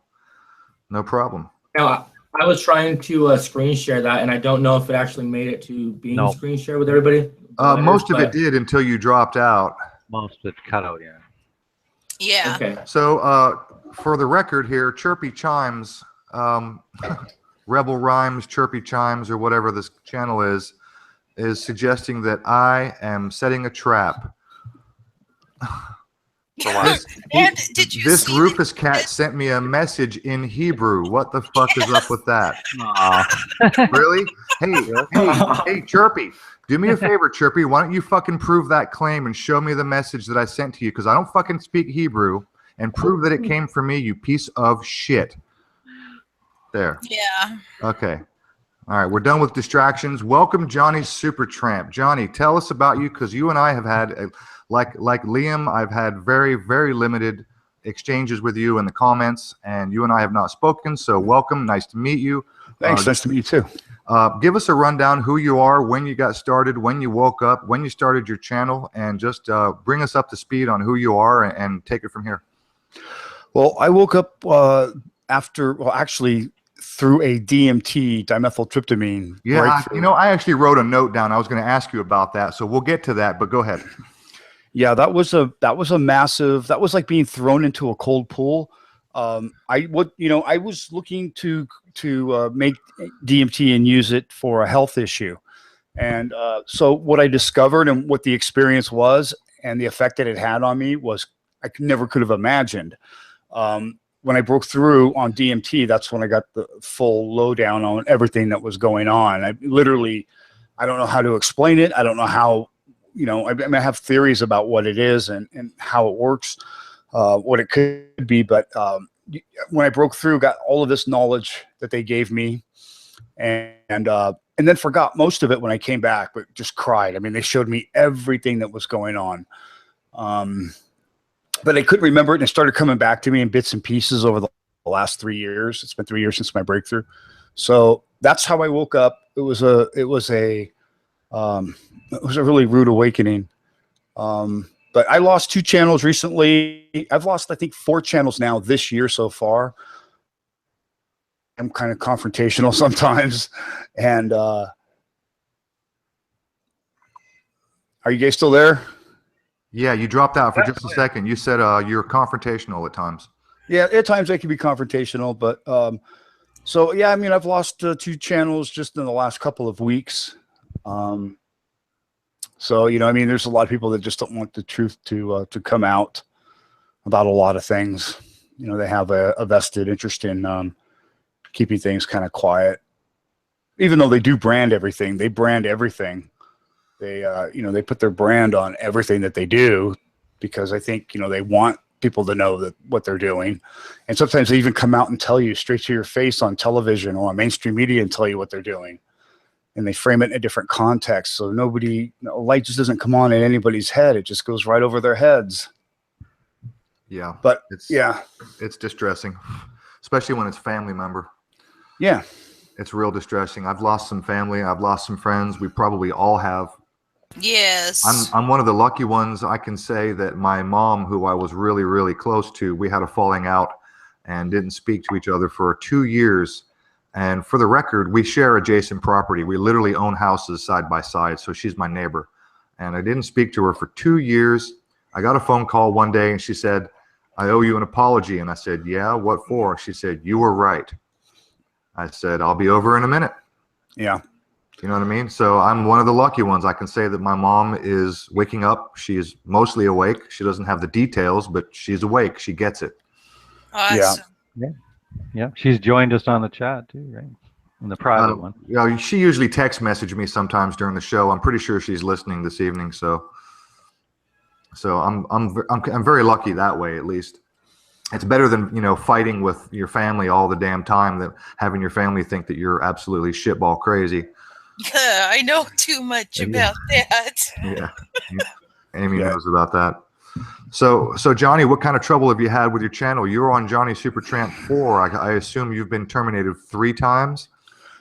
Now, I was trying to screen share that, and I don't know if it actually made it to being screen share with everybody. Most of it did until you dropped out. Most of it cut out, yeah. Yeah. Okay. So for the record here, Chirpy Chimes, Rebel Rhymes, Chirpy Chimes, or whatever this channel is suggesting that I am setting a trap. And did you This see Rufus cat sent me a message in Hebrew. What the fuck is up with that? Really? Hey, Chirpy. Do me a favor, Chirpy. Why don't you fucking prove that claim and show me the message that I sent to you? Because I don't fucking speak Hebrew. And prove that it came from me, you piece of shit. There. Yeah. Okay. All right, we're done with distractions. Welcome, Johnny Supertramp. Johnny, tell us about you, because you and I have had, like Liam, I've had very, very limited exchanges with you in the comments, and you and I have not spoken. So welcome, nice to meet you. Thanks, nice to meet you too. Give us a rundown who you are, when you got started, when you woke up, when you started your channel, and just bring us up to speed on who you are and take it from here. Well, I woke up actually through a DMT, dimethyltryptamine. Yeah, I actually wrote a note down. I was going to ask you about that, so we'll get to that, but go ahead. Yeah, that was a massive, that was like being thrown into a cold pool. I was looking to make DMT and use it for a health issue. And so what I discovered and what the experience was and the effect that it had on me was I never could have imagined. When I broke through on DMT, that's when I got the full lowdown on everything that was going on. I don't know how to explain it. I don't know how, I have theories about what it is and how it works, what it could be. But when I broke through, got all of this knowledge that they gave me and then forgot most of it when I came back, but just cried. I mean, they showed me everything that was going on. But I couldn't remember it, and it started coming back to me in bits and pieces over the last 3 years. It's been 3 years since my breakthrough. So that's how I woke up. It was a really rude awakening. But I lost 2 channels recently. I've lost, I think, 4 channels now this year so far. I'm kind of confrontational sometimes. And are you guys still there? Yeah, you dropped out for just a second. You said you're confrontational at times. Yeah, at times I can be confrontational, but so yeah, I mean, I've lost 2 channels just in the last couple of weeks. So I mean, there's a lot of people that just don't want the truth to come out about a lot of things. They have a vested interest in keeping things kind of quiet, even though they do brand everything. They brand everything. They, they put their brand on everything that they do because I think, they want people to know that what they're doing. And sometimes they even come out and tell you straight to your face on television or on mainstream media and tell you what they're doing. And they frame it in a different context. So light just doesn't come on in anybody's head. It just goes right over their heads. Yeah. But it's distressing, especially when it's a family member. Yeah. It's real distressing. I've lost some family. I've lost some friends. We probably all have. Yes. I'm one of the lucky ones. I can say that my mom, who I was really, really close to, we had a falling out and didn't speak to each other for 2 years. And for the record, we share adjacent property. We literally own houses side by side. So she's my neighbor. And I didn't speak to her for 2 years. I got a phone call one day and she said, "I owe you an apology." And I said, "Yeah, what for?" She said, "You were right." I said, "I'll be over in a minute." Yeah. You know what I mean? So I'm one of the lucky ones. I can say that my mom is waking up. She is mostly awake. She doesn't have the details, but she's awake. She gets it. Awesome. Yeah. She's joined us on the chat too, right? In the private one. Yeah, she usually text message me sometimes during the show. I'm pretty sure she's listening this evening. So I'm very lucky that way, at least. It's better than, fighting with your family all the damn time, that having your family think that you're absolutely shitball crazy. Yeah, I know too much about that. Yeah. Amy knows about that. So Johnny, what kind of trouble have you had with your channel? You're on Johnny Supertramp 4. I assume you've been terminated 3 times?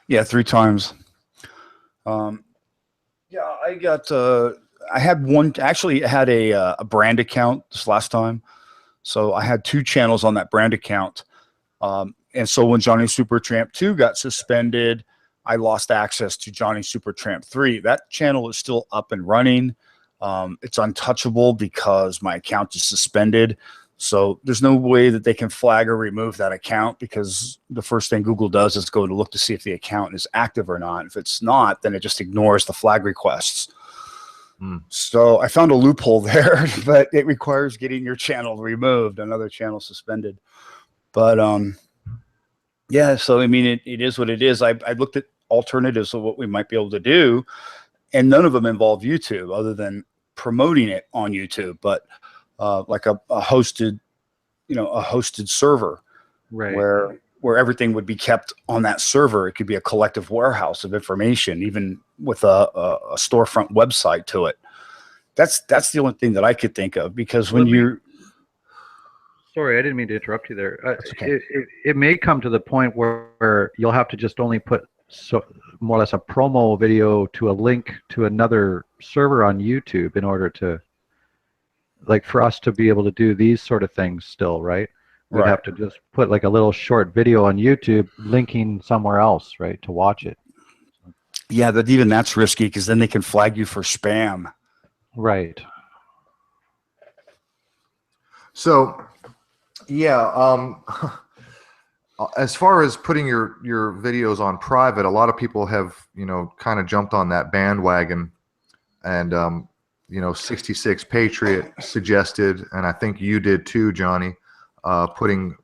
Yeah, 3 times. Yeah, I had one, actually I had a brand account this last time. So I had 2 channels on that brand account. And so when Johnny Supertramp 2 got suspended, I lost access to Johnny Supertramp 3. That channel is still up and running. It's untouchable because my account is suspended. So there's no way that they can flag or remove that account, because the first thing Google does is go to look to see if the account is active or not. If it's not, then it just ignores the flag requests. So I found a loophole there, but it requires getting your channel removed, another channel suspended. But yeah, so I mean, it is what it is. I looked at alternatives of what we might be able to do, and none of them involve YouTube other than promoting it on YouTube, but like a hosted, a hosted server, Right. where everything would be kept on that server. It could be a collective warehouse of information, even with a storefront website to it. That's the only thing that I could think of, because when you're Sorry, I didn't mean to interrupt you there. okay. It may come to the point where you'll have to just only put more or less a promo video to a link to another server on YouTube in order to, like, for us to be able to do these sort of things still, right? We'd have to just put like a little short video on YouTube linking somewhere else, right, to watch it. Yeah, even that's risky, because then they can flag you for spam. Right. So, yeah, as far as putting your videos on private, a lot of people have, kind of jumped on that bandwagon, and 66 Patriot suggested, and I think you did too, Johnny, putting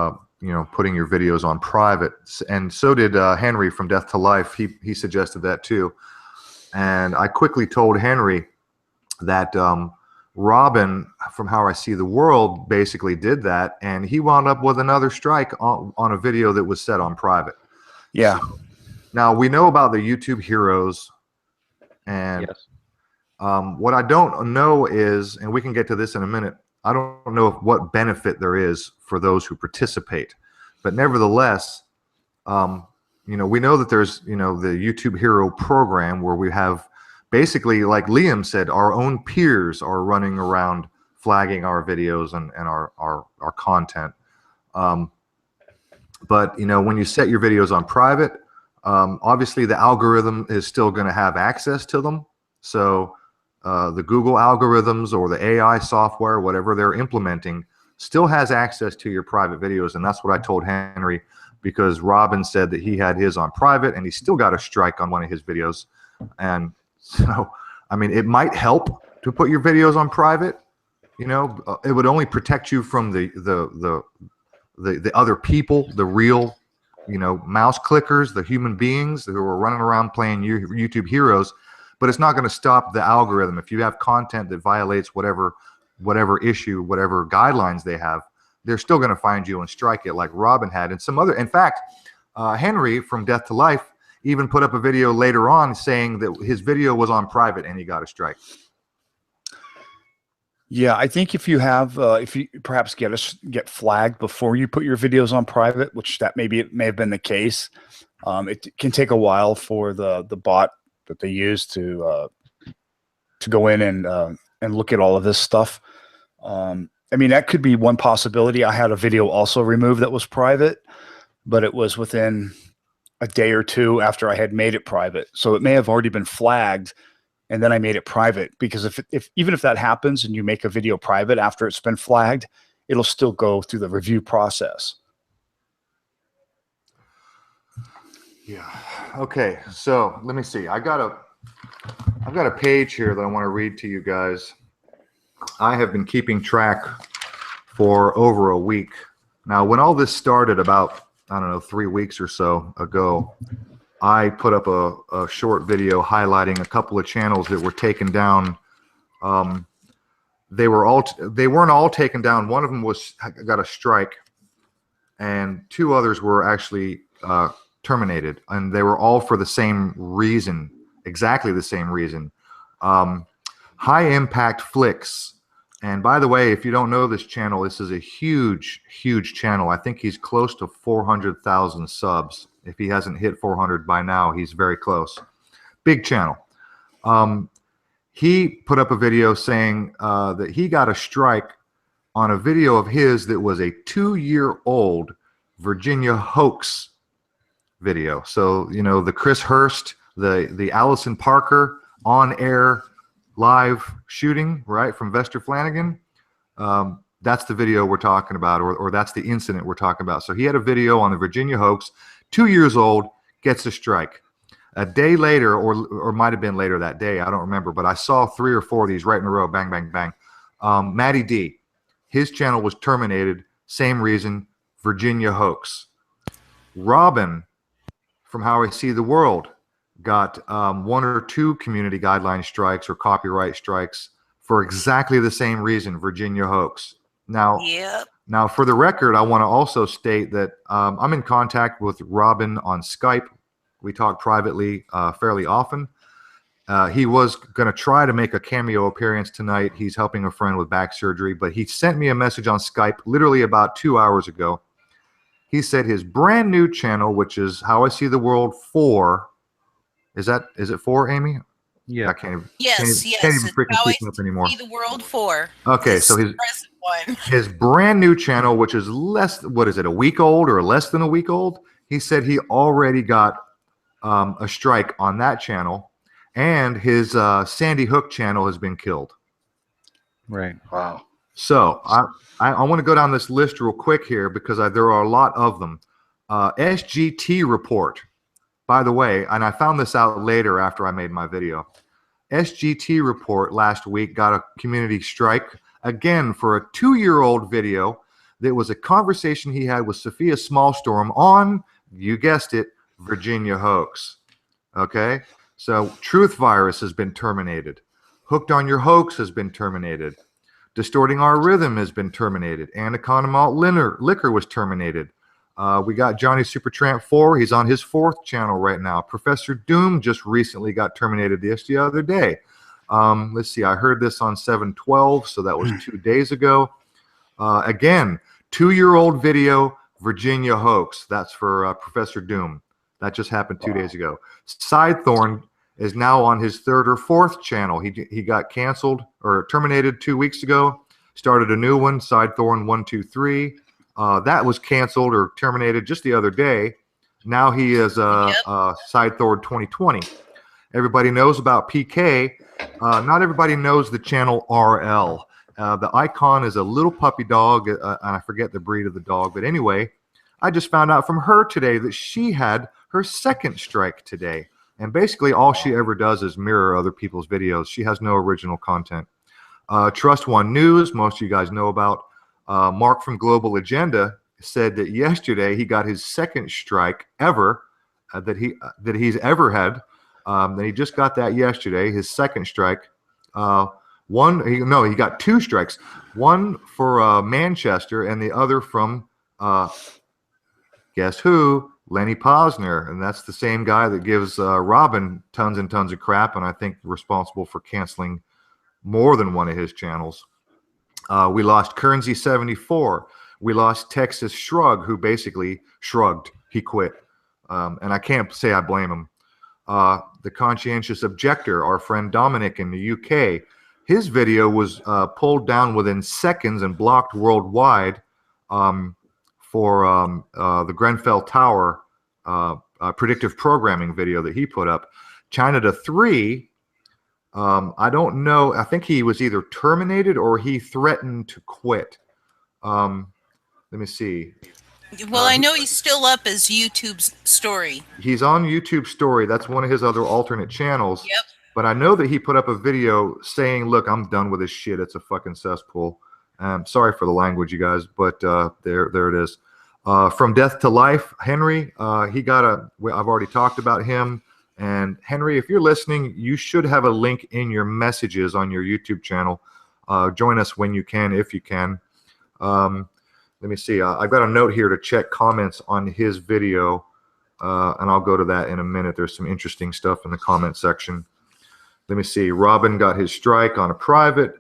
your videos on private, and so did Henry from Death to Life. He suggested that too, and I quickly told Henry that Robin from How I See the World basically did that, and he wound up with another strike on a video that was set on private. Yeah. So, now we know about the YouTube heroes, and yes. What I don't know is, and we can get to this in a minute, I don't know what benefit there is for those who participate, but nevertheless, we know that there's, the YouTube Hero program where we have basically, like Liam said, our own peers are running around flagging our videos and our content. But, when you set your videos on private, obviously the algorithm is still going to have access to them. So the Google algorithms or the AI software, whatever they're implementing, still has access to your private videos. And that's what I told Henry, because Robin said that he had his on private and he still got a strike on one of his videos. And so, I mean, it might help to put your videos on private. It would only protect you from the other people, the real, mouse clickers, the human beings who are running around playing YouTube heroes. But it's not going to stop the algorithm. If you have content that violates whatever issue, whatever guidelines they have, they're still going to find you and strike it, like Robin had. And some other, in fact, Henry from Death to Life even put up a video later on saying that his video was on private and he got a strike. Yeah, I think if you have, if you perhaps get flagged before you put your videos on private, which it may have been the case, it can take a while for the bot that they use to go in and look at all of this stuff. I mean, that could be one possibility. I had a video also removed that was private, but it was within a day or two after I had made it private. So it may have already been flagged, and then I made it private, because even if that happens and you make a video private after it's been flagged, it'll still go through the review process. Yeah. Okay. So let me see. I've got a page here that I want to read to you guys. I have been keeping track for over a week now. When all this started about, I don't know, 3 weeks or so ago, I put up a short video highlighting a couple of channels that were taken down. They weren't all taken down. One of them got a strike, and 2 others were actually terminated, and they were all for the same reason, exactly the same reason. High Impact Flicks. And by the way, if you don't know this channel, this is a huge channel. I think he's close to 400,000 subs. If he hasn't hit 400 by now, he's very close. Big channel. He put up a video saying that he got a strike on a video of his that was a 2-year-old Virginia hoax video. So, the Chris Hurst, the Allison Parker on-air live shooting, right, from Vester Flanagan. That's the video we're talking about, or that's the incident we're talking about. So he had a video on the Virginia hoax, 2 years old, gets a strike. A day later, or might have been later that day, I don't remember, but I saw 3 or 4 of these right in a row, bang, bang, bang. Matty D, his channel was terminated, same reason, Virginia hoax. Robin from How I See the World got 1 or 2 community guideline strikes or copyright strikes for exactly the same reason, Virginia hoax. Now, Yep. Now, for the record, I want to also state that I'm in contact with Robin on Skype. We talk privately fairly often. He was going to try to make a cameo appearance tonight. He's helping a friend with back surgery, but he sent me a message on Skype literally about 2 hours ago. He said his brand new channel, which is How I See the World 4, is it 4, Amy? Yeah. I can't even, Yes, can't even it's freaking How I keep up anymore. See the World 4. Okay, This so present one. his brand new channel, which is what is it, a week old or less than a week old? He said he already got a strike on that channel, and his Sandy Hook channel has been killed. Right. Wow. So I want to go down this list real quick here because there are a lot of them. SGT report, by the way, and I found this out later after I made my video. SGT report last week got a community strike again for a 2-year-old video that was a conversation he had with Sophia Smallstorm on, you guessed it, Virginia hoax. Okay, so Truth Virus has been terminated. Hooked on Your Hoax has been terminated. Distorting Our Rhythm has been terminated. Anaconda Malt Liquor was terminated. We got Johnny Supertramp 4. He's on his 4th channel right now. Professor Doom just recently got terminated the other day. Let's see. I heard this on 7/12, so that was 2 days ago. Again, 2-year-old video, Virginia hoax. That's for Professor Doom. That just happened 2 days ago. Sidethorn is now on his 3rd or 4th channel. He got canceled or terminated 2 weeks ago. Started a new one, Sidethorn 123. That was canceled or terminated just the other day. Now he is Sidethorn 2020. Everybody knows about PK. Not everybody knows the channel RL. The icon is a little puppy dog, and I forget the breed of the dog. But anyway, I just found out from her today that she had her 2nd strike today. And basically all she ever does is mirror other people's videos. She has no original content. Trust One News, most of you guys know about. Mark from Global Agenda said that yesterday he got his 2nd strike ever that he's ever had. That he just got that yesterday, his 2nd strike. He got 2 strikes. One for Manchester and the other from guess who? Lenny Posner, and that's the same guy that gives Robin tons and tons of crap, and I think responsible for canceling more than one of his channels. We lost Kernsey 74. We lost Texas Shrug, who basically shrugged. He quit, and I can't say I blame him. The Conscientious Objector, our friend Dominic in the UK, his video was pulled down within seconds and blocked worldwide. For the Grenfell Tower predictive programming video that he put up. China to 3, I don't know. I think he was either terminated or he threatened to quit. Let me see. Well, I know he's still up as YouTube's story. He's on YouTube story. That's one of his other alternate channels. Yep. But I know that he put up a video saying, look, I'm done with this shit. It's a fucking cesspool. Sorry for the language, you guys, but there it is. From Death to Life, Henry, he got I've already talked about him. And Henry, if you're listening, you should have a link in your messages on your YouTube channel. Join us when you can, if you can. Let me see. I've got a note here to check comments on his video, and I'll go to that in a minute. There's some interesting stuff in the comment section. Let me see. Robin got his strike on a private.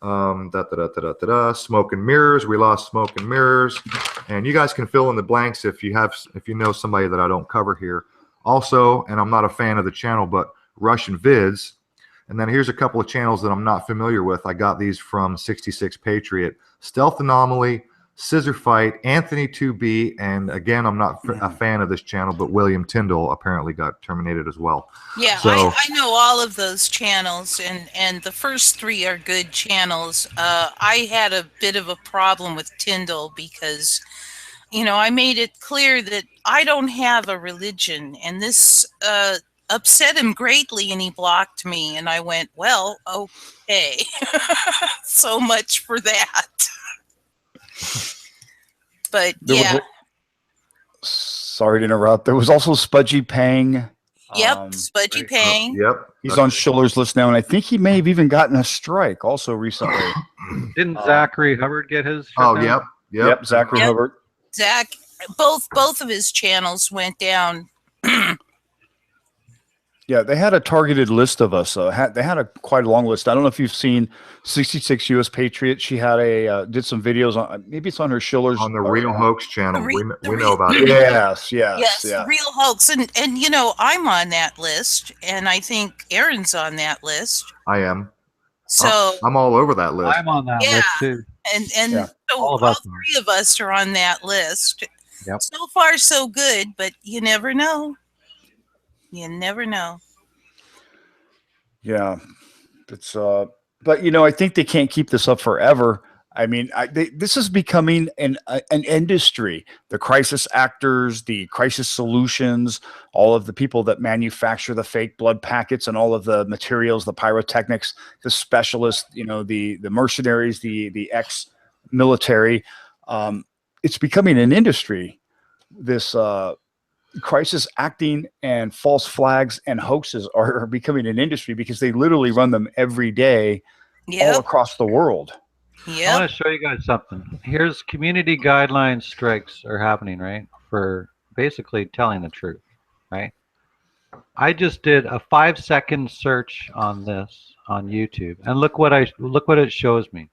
Smoke and Mirrors. We lost Smoke and Mirrors, and you guys can fill in the blanks if you know somebody that I don't cover here. Also, and I'm not a fan of the channel, but Russian Vids. And then here's a couple of channels that I'm not familiar with. I got these from 66 Patriot, Stealth Anomaly, Scissor Fight, Anthony 2B, and again, I'm not a fan of this channel, but William Tyndall apparently got terminated as well. Yeah, so, I know all of those channels, and the first 3 are good channels. I had a bit of a problem with Tyndall because, I made it clear that I don't have a religion, and this upset him greatly, and he blocked me. And I went, well, okay. So much for that. But yeah. Sorry to interrupt. There was also Spudgy Pang. Yep, Spudgy Pang. Yep. He's on Schiller's list now, and I think he may have even gotten a strike also recently. Didn't Zachary Hubbard get his? Oh, shut down? Yep. Zachary Hubbard. Zach, both of his channels went down. Yeah, they had a targeted list of us. They had quite a long list. I don't know if you've seen 66 U.S. Patriot. She had did some videos on. Maybe it's on her Schiller's on the Real Hoax channel. We know about it. Yes, The Real Hoax, and you know, I'm on that list, and I think Aaron's on that list. I am. So I'm all over that list. I'm on that list too. And so all three of us are on that list. Yep. So far, so good, but you never know. You never know. Yeah, it's but you know, I think they can't keep this up forever. I mean, this is becoming an industry. The crisis actors, the crisis solutions, all of the people that manufacture the fake blood packets and all of the materials, the pyrotechnics, the specialists, you know, the mercenaries, the ex-military. It's becoming an industry. This crisis acting and false flags and hoaxes are becoming an industry because they literally run them every day all across the world. Yeah. I want to show you guys something. Here's community guidelines strikes are happening, right? For basically telling the truth, right? I just did a 5-second search on this on YouTube, and look what it shows me.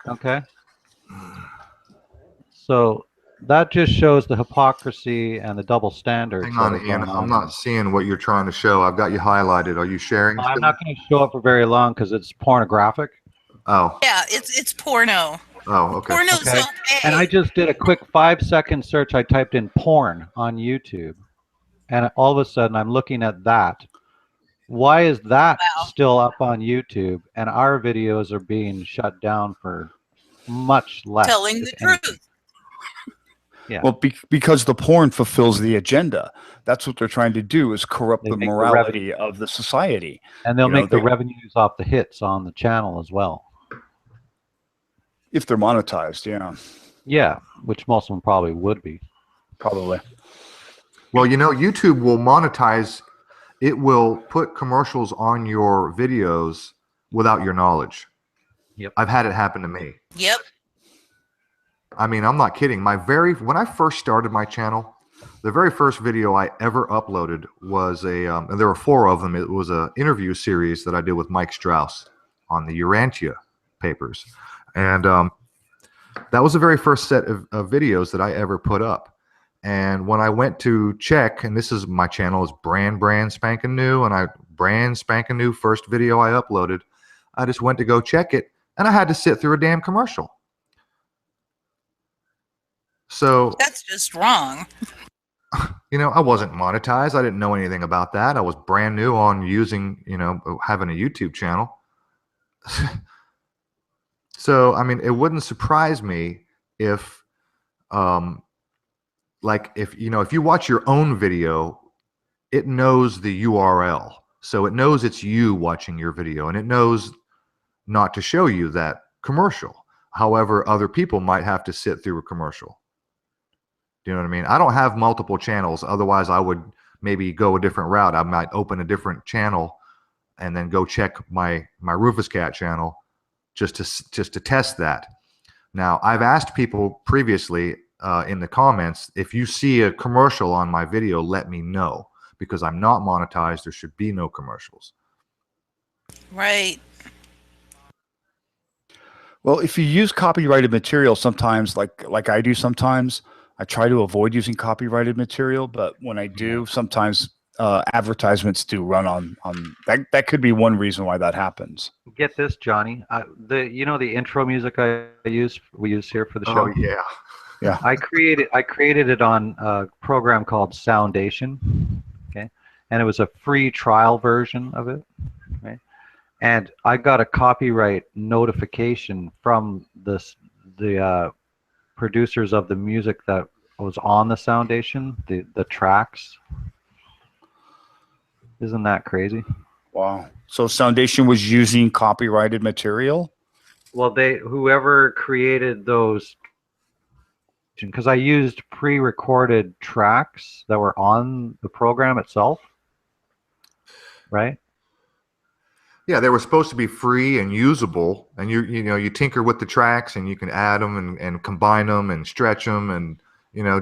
Okay. So that just shows the hypocrisy and the double standards. Hang on, Ian. I'm not seeing what you're trying to show. I've got you highlighted. Are you sharing? I'm not going to show it for very long because it's pornographic. Oh. Yeah, it's porno. Oh, okay. Porno's okay. And I just did a quick 5-second search. I typed in porn on YouTube, and all of a sudden I'm looking at that. Why is that still up on YouTube and our videos are being shut down for much less? Telling the truth. Yeah. Well, because the porn fulfills the agenda. That's what they're trying to do, is corrupt the morality of the society. And they'll make the revenues off the hits on the channel as well. If they're monetized, yeah. Yeah, which most of them probably would be. Probably. Well, you know, YouTube will monetize. It will put commercials on your videos without your knowledge. Yep. I've had it happen to me. Yep. I mean, I'm not kidding. When I first started my channel, the very first video I ever uploaded was and there were 4 of them. It was an interview series that I did with Mike Strauss on the Urantia papers. And that was the very first set of videos that I ever put up. And when I went to check, and my channel is brand spanking new, and brand spanking new first video I uploaded, I just went to go check it, and I had to sit through a damn commercial. So that's just wrong. You know, I wasn't monetized. I didn't know anything about that. I was brand new on using, you know, having a YouTube channel. So, I mean, it wouldn't surprise me if, if you watch your own video, it knows the URL. So it knows it's you watching your video, and it knows not to show you that commercial. However, other people might have to sit through a commercial. Do you know what I mean? I don't have multiple channels. Otherwise, I would maybe go a different route. I might open a different channel and then go check my Rufus Cat channel just to test that. Now, I've asked people previously in the comments, if you see a commercial on my video, let me know, because I'm not monetized. There should be no commercials. Right. Well, if you use copyrighted material, sometimes, like I do sometimes, I try to avoid using copyrighted material, but when I do, sometimes advertisements do run on that. That could be one reason why that happens. Get this, Johnny. The intro music we use here for the show. Oh yeah, yeah. I created it on a program called Soundation. Okay, and it was a free trial version of it. Right, and I got a copyright notification from the producers of the music that was on the Soundation, the tracks. Isn't that crazy? Wow. So Soundation was using copyrighted material? Well, whoever created those, because I used pre-recorded tracks that were on the program itself, right? Yeah, they were supposed to be free and usable, and you tinker with the tracks, and you can add them and combine them and stretch them, and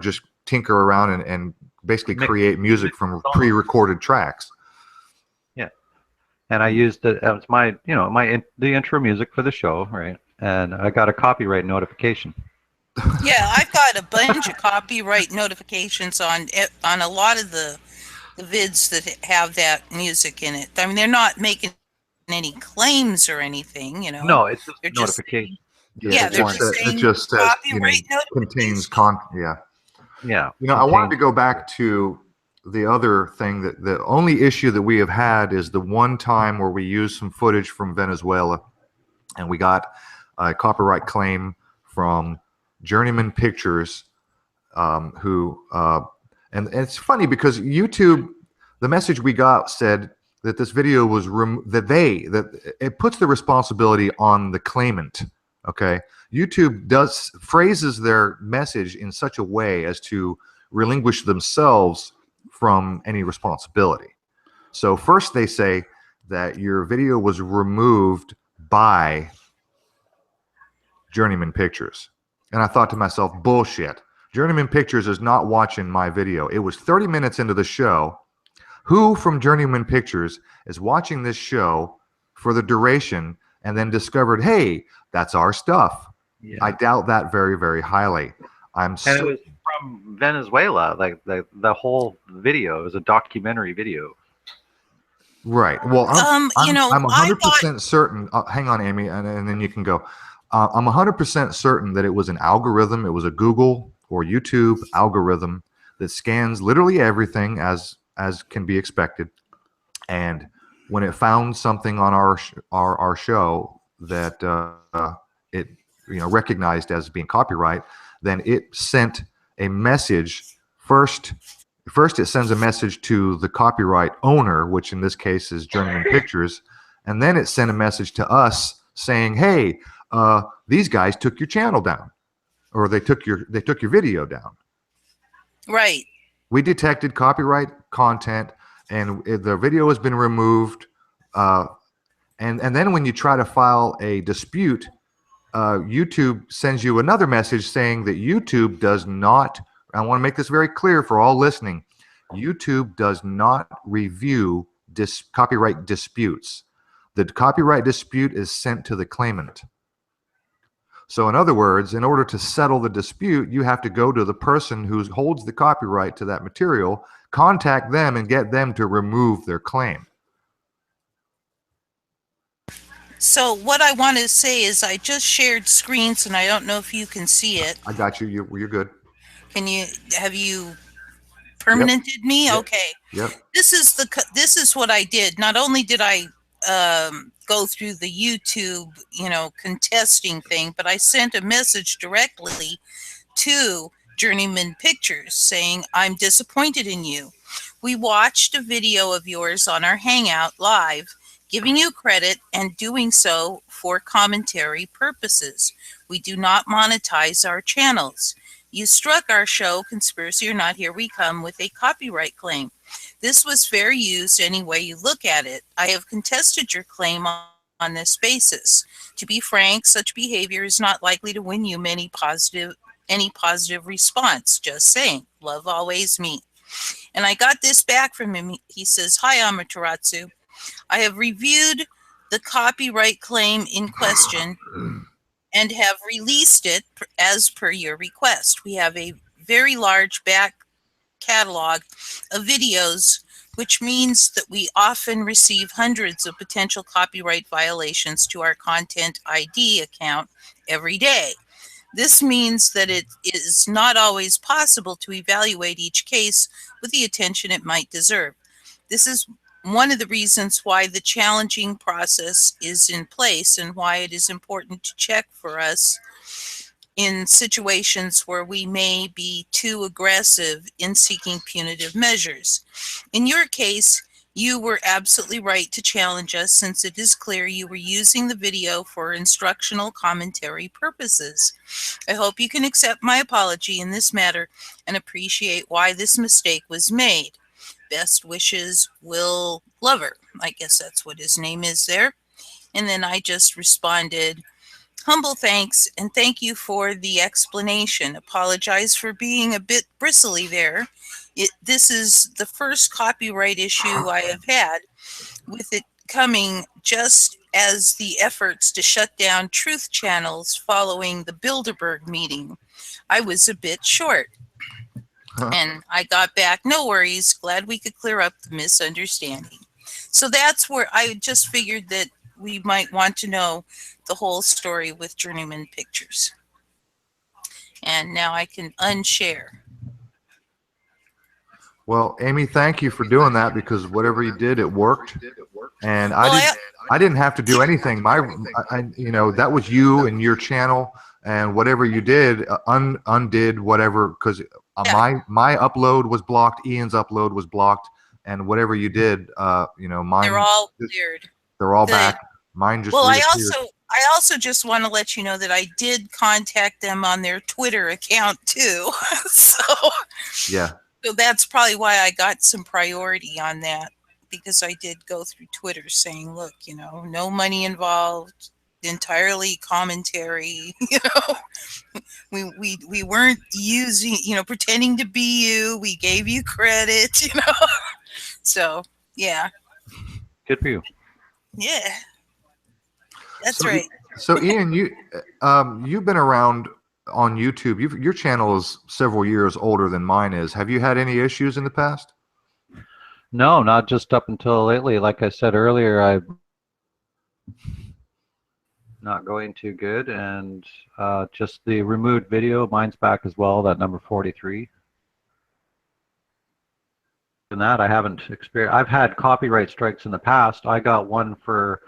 just tinker around and basically create music from pre-recorded tracks. Yeah, and I used it as my the intro music for the show, right? And I got a copyright notification. Yeah, I've got a bunch of copyright notifications on a lot of the vids that have that music in it. I mean, they're not making any claims or anything, No, it's just they're notification. Yeah, they're just saying it just says copyright contains notification. Yeah. I wanted to go back to the other thing that the only issue that we have had is the one time where we used some footage from Venezuela, and we got a copyright claim from Journeyman Pictures, and it's funny because YouTube, the message we got said that this video was that it puts the responsibility on the claimant. Okay, YouTube phrases their message in such a way as to relinquish themselves from any responsibility. So first they say that your video was removed by Journeyman Pictures, and I thought to myself, bullshit. Journeyman Pictures is not watching my video. It was 30 minutes into the show. Who from Journeyman Pictures is watching this show for the duration and then discovered, hey, that's our stuff? Yeah. I doubt that very, very highly. And it was from Venezuela. Like the whole video is a documentary video. Right. Well, I'm 100% certain. Hang on, Amy, and then you can go. I'm 100% certain that it was an algorithm. It was a Google or YouTube algorithm that scans literally everything as can be expected, and when it found something on our show that it recognized as being copyright, then it sent a message first. First, it sends a message to the copyright owner, which in this case is Journeyman Pictures, and then it sent a message to us saying, "Hey, these guys took your channel down, or they took your video down." Right. We detected copyright content, and the video has been removed. And then when you try to file a dispute, YouTube sends you another message saying that YouTube does not. I want to make this very clear for all listening. YouTube does not review copyright disputes. The copyright dispute is sent to the claimant. So in other words, in order to settle the dispute, you have to go to the person who holds the copyright to that material, contact them, and get them to remove their claim. So what I want to say is I just shared screens, and I don't know if you can see it. I got you. You're good. Have you permanented me? Yep. Okay. Yep. This is what I did. Not only did I go through the YouTube, contesting thing, but I sent a message directly to Journeyman Pictures saying, "I'm disappointed in you. We watched a video of yours on our Hangout live, giving you credit and doing so for commentary purposes. We do not monetize our channels. You struck our show, Conspiracy or Not, Here We Come, with a copyright claim. This was fair use any way you look at it. I have contested your claim on this basis. To be frank, such behavior is not likely to win you any positive response. Just saying. Love always, me." And I got this back from him. He says, "Hi, Amaterasu. I have reviewed the copyright claim in question and have released it as per your request. We have a very large back catalog of videos, which means that we often receive hundreds of potential copyright violations to our Content ID account every day. This means that it is not always possible to evaluate each case with the attention it might deserve. This is one of the reasons why the challenging process is in place and why it is important to check for us in situations where we may be too aggressive in seeking punitive measures. In your case, you were absolutely right to challenge us, since it is clear you were using the video for instructional commentary purposes. I hope you can accept my apology in this matter and appreciate why this mistake was made. Best wishes, Will Glover. I guess that's what his name is there. And then I just responded, humble thanks, and thank you for the explanation. Apologize for being a bit bristly there. This is the first copyright issue I have had, with it coming just as the efforts to shut down truth channels following the Bilderberg meeting. I was a bit short. And I got back, no worries, glad we could clear up the misunderstanding. So that's where I just figured that we might want to know the whole story with Journeyman Pictures. And now I can unshare. Well, Amy, thank you for doing that, because whatever you did, it worked. And I didn't have to do anything. You know, that was you and your channel, and whatever you did undid whatever, because my upload was blocked, Ian's upload was blocked, and whatever you did, you know, mine. They're all cleared. They're all back. Mine just. Well, I also just want to let you know that I did contact them on their Twitter account too. So yeah. So that's probably why I got some priority on that, because I did go through Twitter saying, look, you know, no money involved, entirely commentary, you know, we weren't using, you know, pretending to be you. We gave you credit, you know. So, yeah. Good for you. Yeah. That's right. So Ian, you've been around on YouTube. Your channel is several years older than mine is. Have you had any issues in the past? No, not just up until lately. Like I said earlier, I'm not going too good, and just the removed video, mine's back as well, that number 43. And that I haven't experienced. I've had copyright strikes in the past. I got one for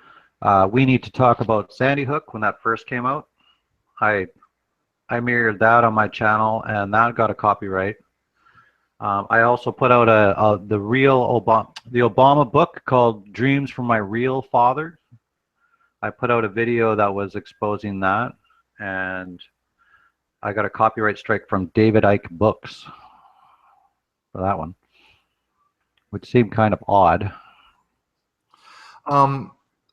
We Need to Talk About Sandy Hook when that first came out. I mirrored that on my channel, and that got a copyright. I also put out the Obama book called Dreams from My Real Father. I put out a video that was exposing that, and I got a copyright strike from David Icke Books for that one, which seemed kind of odd.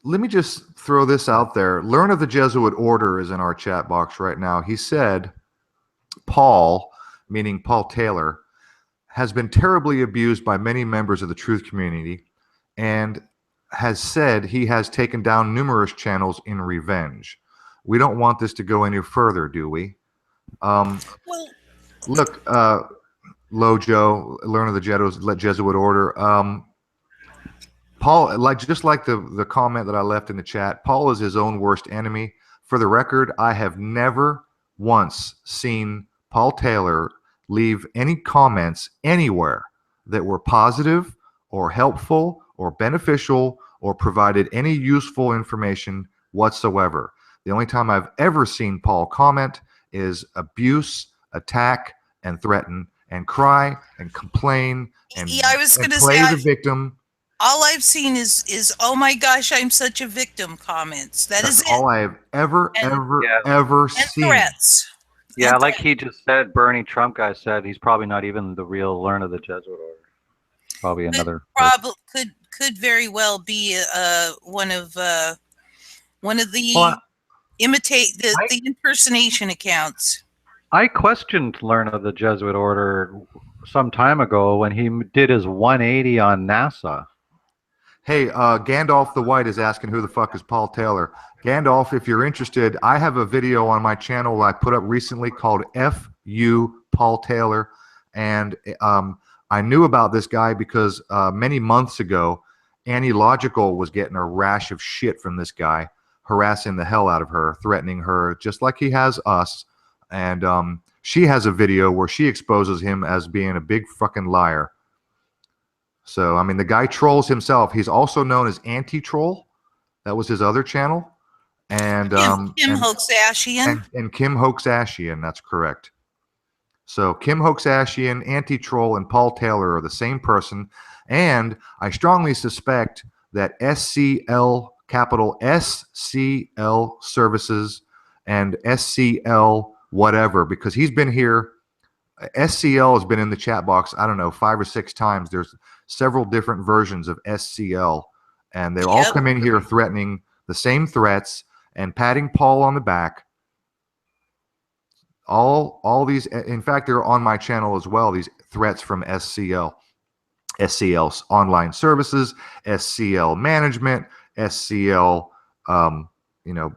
Let me just throw this out there. Learn of the Jesuit Order is in our chat box right now. He said, Paul, meaning Paul Taylor, has been terribly abused by many members of the truth community, and has said he has taken down numerous channels in revenge. We don't want this to go any further, do we? Look, Lojo, Learn of the Jesuit Order. Paul, just like the comment that I left in the chat, Paul is his own worst enemy. For the record, I have never once seen Paul Taylor leave any comments anywhere that were positive or helpful or beneficial or provided any useful information whatsoever. The only time I've ever seen Paul comment is abuse, attack, and threaten, and cry, and complain, and, I was and gonna play say, the victim. All I've seen is oh my gosh, I'm such a victim comments. That's all I have ever seen. Threats. Yeah, like he just said, Bernie Trump guy said, he's probably not even the real Learn of the Jesuit Order. Probably another. Could very well be one of the the impersonation accounts. I questioned Learn of the Jesuit Order some time ago when he did his 180 on NASA. Hey, Gandalf the White is asking who the fuck is Paul Taylor. Gandalf, if you're interested, I have a video on my channel I put up recently called F.U. Paul Taylor. And I knew about this guy because many months ago, Annie Logical was getting a rash of shit from this guy, harassing the hell out of her, threatening her, just like he has us. And she has a video where she exposes him as being a big fucking liar. So, I mean, the guy trolls himself. He's also known as Anti-Troll. That was his other channel. and Kim Hoaxashian. And Kim Hoaxashian. That's correct. So Kim Hoaxashian, Anti-Troll, and Paul Taylor are the same person, and I strongly suspect that SCL, capital SCL Services, and SCL whatever, because he's been here. SCL has been in the chat box, I don't know, 5 or 6 times. There's several different versions of SCL, and they all come in here threatening the same threats and patting Paul on the back. All these, in fact, they're on my channel as well, these threats from SCL. SCL's online services, SCL management, SCL, you know,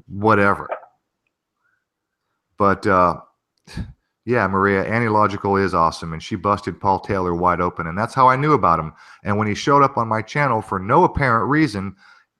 whatever. But yeah, Maria, Anti-Logical is awesome, and she busted Paul Taylor wide open, and that's how I knew about him. And when he showed up on my channel for no apparent reason,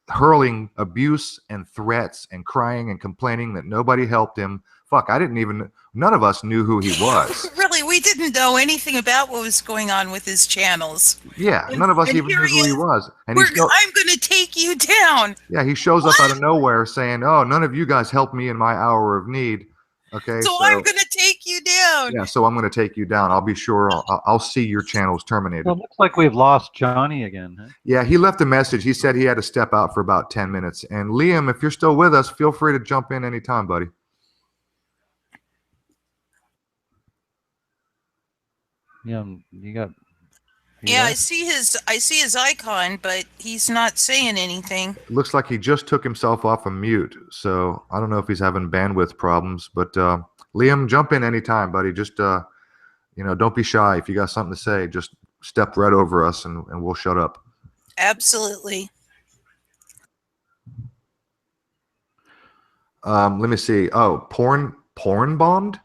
hurling abuse and threats and crying and complaining that nobody helped him, fuck, I didn't even, none of us knew who he was. Really, we didn't know anything about what was going on with his channels. Yeah, none of us even knew who he was. And I'm going to take you down. Yeah, he shows up out of nowhere saying, oh, none of you guys helped me in my hour of need. Okay, so I'm going to take you down. Yeah, so I'm going to take you down. I'll be sure I'll see your channels terminated. Well, it looks like we've lost Johnny again. Huh? Yeah, he left a message. He said he had to step out for about 10 minutes. And Liam, if you're still with us, feel free to jump in anytime, buddy. Yeah, you got. Yeah, I see his icon, but he's not saying anything. It looks like he just took himself off of mute. So I don't know if he's having bandwidth problems, but Liam, jump in anytime, buddy. Just you know, don't be shy. If you got something to say, just step right over us and we'll shut up. Absolutely. Let me see. Oh, porn bombed.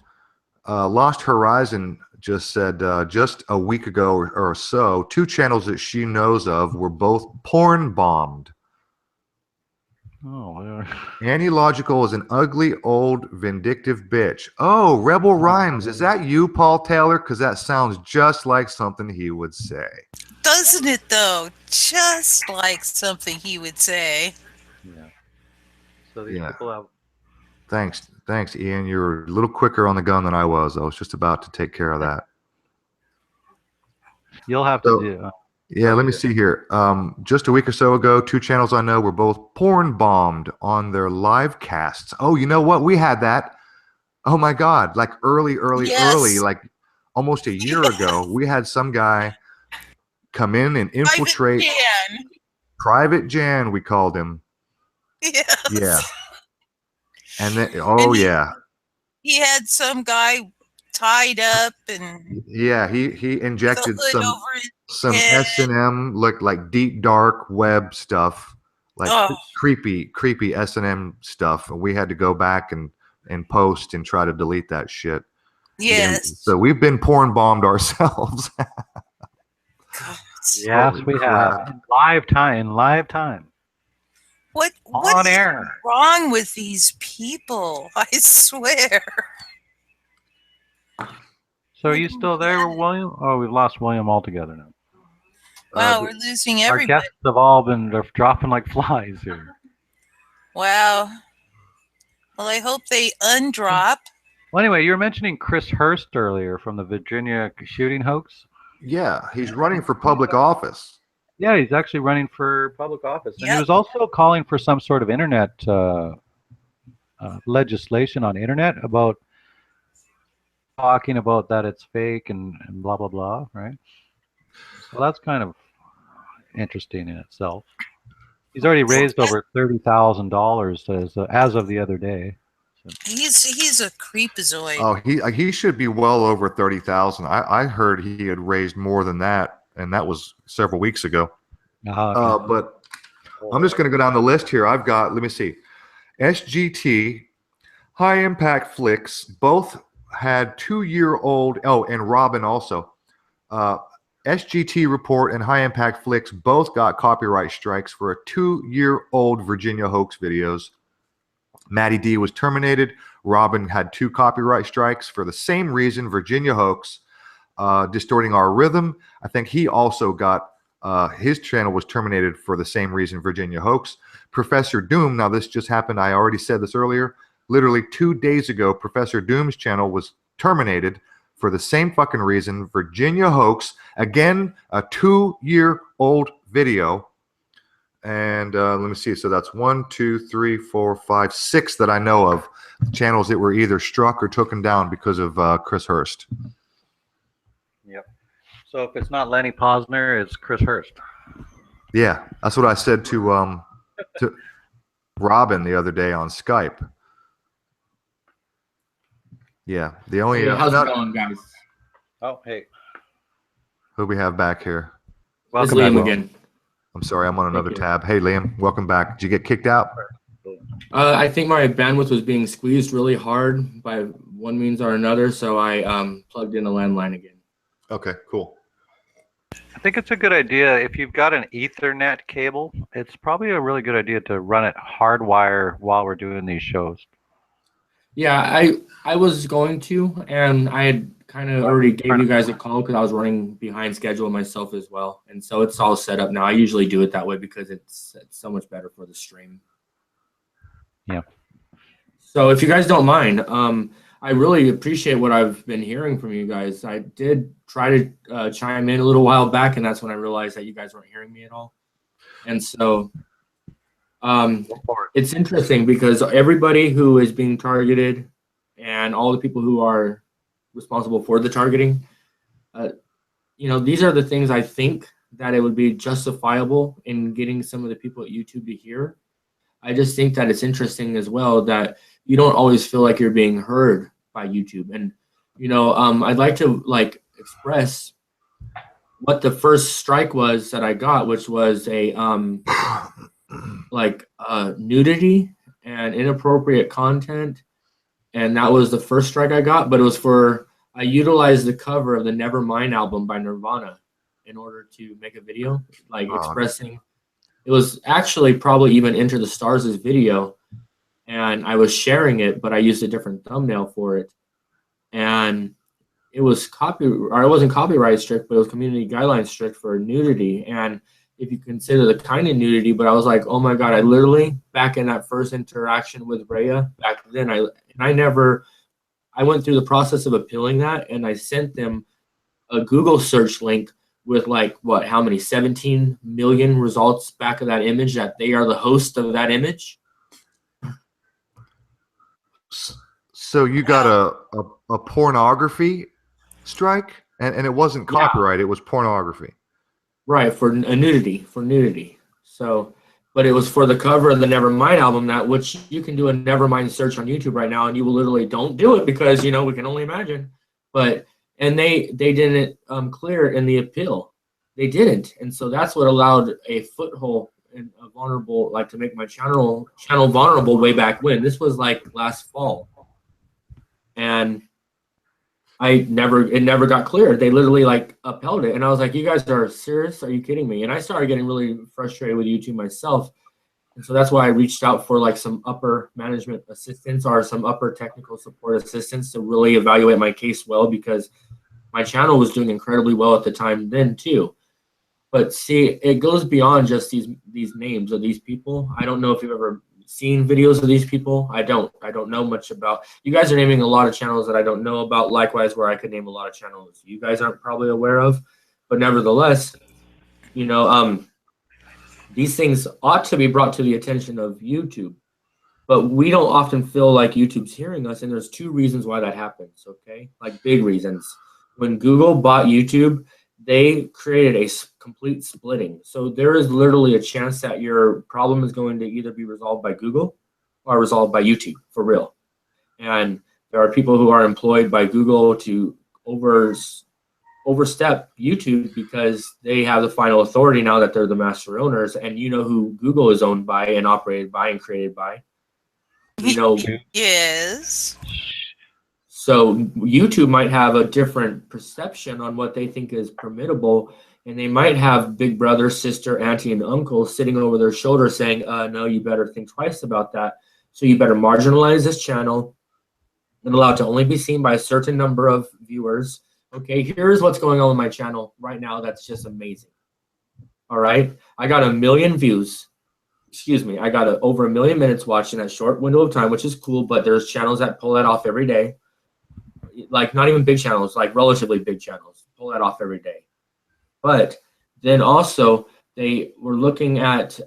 Lost Horizon just said just a week ago or so, 2 channels that she knows of were both porn bombed. Oh, Anti-Logical is an ugly, old, vindictive bitch. Oh, Rebel Rhymes. Is that you, Paul Taylor? Because that sounds just like something he would say. Doesn't it, though? Just like something he would say. Yeah. So these people have... Thanks, Ian. You're a little quicker on the gun than I was. I was just about to take care of that. You'll have to do... Yeah, let me see here. Just a week or so ago, 2 channels I know were both porn bombed on their live casts. Oh, you know what? We had that. Oh my God! Like early, like almost a year ago, we had some guy come in and infiltrate. Private Jan, we called him. Yes. Yeah. And then, oh yeah. He had some guy tied up and he injected some S&M, looked like deep dark web stuff, like creepy S&M stuff, and we had to go back and post and try to delete that shit. Yes. And so we've been porn bombed ourselves. Yes, we have. In live time. What on is air. Wrong with these people? I swear. So are you still there, William? Oh, we've lost William altogether now. Wow, we're losing everybody. Our guests have all been dropping like flies here. Wow. Well, I hope they undrop. Well, anyway, you were mentioning Chris Hurst earlier from the Virginia shooting hoax. Yeah, he's running for public office. Yeah, he's actually running for public office. And he was also calling for some sort of internet legislation on internet about talking about that it's fake and blah, blah, blah, right? So that's kind of interesting in itself. He's already raised over $30,000 as of the other day. So. He's a creepazoid. Oh, he should be well over 30,000. I heard he had raised more than that, and that was several weeks ago. But I'm just going to go down the list here. I've got, let me see, SGT, High Impact Flicks, both had 2-year-old. Oh, and Robin also. SGT Report and High Impact Flicks both got copyright strikes for a 2-year-old Virginia hoax videos. Matty D was terminated. Robin had 2 copyright strikes for the same reason, Virginia hoax, distorting our rhythm. I think he also got his channel was terminated for the same reason, Virginia hoax. Professor Doom, now this just happened, I already said this earlier, literally 2 days ago, Professor Doom's channel was terminated for the same fucking reason, Virginia hoax. Again, a 2-year-old video. And let me see. So that's 1, 2, 3, 4, 5, 6 that I know of channels that were either struck or taken down because of Chris Hurst. Yep. So if it's not Lenny Posner, it's Chris Hurst. Yeah, that's what I said to Robin the other day on Skype. Yeah, the only Hey, how's it going, guys? Oh, hey. Who we have back here? It's Welcome Liam back. again. I'm sorry, I'm on another Thank you. tab. Hey, Liam, welcome back. Did you get kicked out? I think my bandwidth was being squeezed really hard by one means or another, so I plugged in a landline again. Okay, cool. I think it's a good idea. If you've got an Ethernet cable, it's probably a really good idea to run it hardwire while we're doing these shows. Yeah, I was going to, and I had kind of already gave you guys a call because I was running behind schedule myself as well, and so it's all set up now. I usually do it that way because it's so much better for the stream. Yeah. So if you guys don't mind, I really appreciate what I've been hearing from you guys. I did try to chime in a little while back, and that's when I realized that you guys weren't hearing me at all. And so it's interesting because everybody who is being targeted and all the people who are responsible for the targeting, you know, these are the things I think that it would be justifiable in getting some of the people at YouTube to hear. I just think that it's interesting as well that you don't always feel like you're being heard by YouTube. And, you know, I'd like to express what the first strike was that I got, which was a nudity and inappropriate content. And that was the first strike I got, but it was for, I utilized the cover of the Nevermind album by Nirvana in order to make a video, expressing. It was actually probably even Enter the Stars' video, and I was sharing it, but I used a different thumbnail for it. And it was it wasn't copyright strict, but it was community guidelines strict for nudity. And if you consider the kind of nudity, but I was like, oh my God, I literally, back in that first interaction with Rhea, back then, I went through the process of appealing that, and I sent them a Google search link with how many 17 million results back of that image that they are the host of that image. So you got a pornography strike, and it wasn't copyright, it was pornography. Right, for nudity. So, but it was for the cover of the Nevermind album, which you can do a Nevermind search on YouTube right now, and you will literally don't do it because, you know, we can only imagine. And they didn't clear in the appeal. They didn't. And so that's what allowed a foothold and a vulnerable, to make my channel vulnerable way back when. This was last fall. And it never got cleared. They literally upheld it. And I was like, you guys are serious? Are you kidding me? And I started getting really frustrated with YouTube myself. And so that's why I reached out for some upper management assistance or some upper technical support assistance to really evaluate my case well, because my channel was doing incredibly well at the time then too. But see, it goes beyond just these names of these people. I don't know if you've ever seen videos of these people. I don't know much about. You guys are naming a lot of channels that I don't know about. Likewise, where I could name a lot of channels you guys aren't probably aware of. But nevertheless, you know, these things ought to be brought to the attention of YouTube, but we don't often feel like YouTube's hearing us, and there's 2 reasons why that happens, okay? Big reasons. When Google bought YouTube, they created a complete splitting. So there is literally a chance that your problem is going to either be resolved by Google or resolved by YouTube, for real. And there are people who are employed by Google to overstep YouTube because they have the final authority now that they're the master owners. And you know who Google is owned by and operated by and created by? You know. Yes. So YouTube might have a different perception on what they think is permittable, and they might have big brother, sister, auntie, and uncle sitting over their shoulder saying, no, you better think twice about that. So you better marginalize this channel and allow it to only be seen by a certain number of viewers. Okay, here's what's going on with my channel right now that's just amazing. All right. I got 1 million views. Excuse me. I got over 1 million minutes watched in that short window of time, which is cool, but there's channels that pull that off every day. Like not even big channels, like relatively big channels pull that off every day. But then also they were looking at,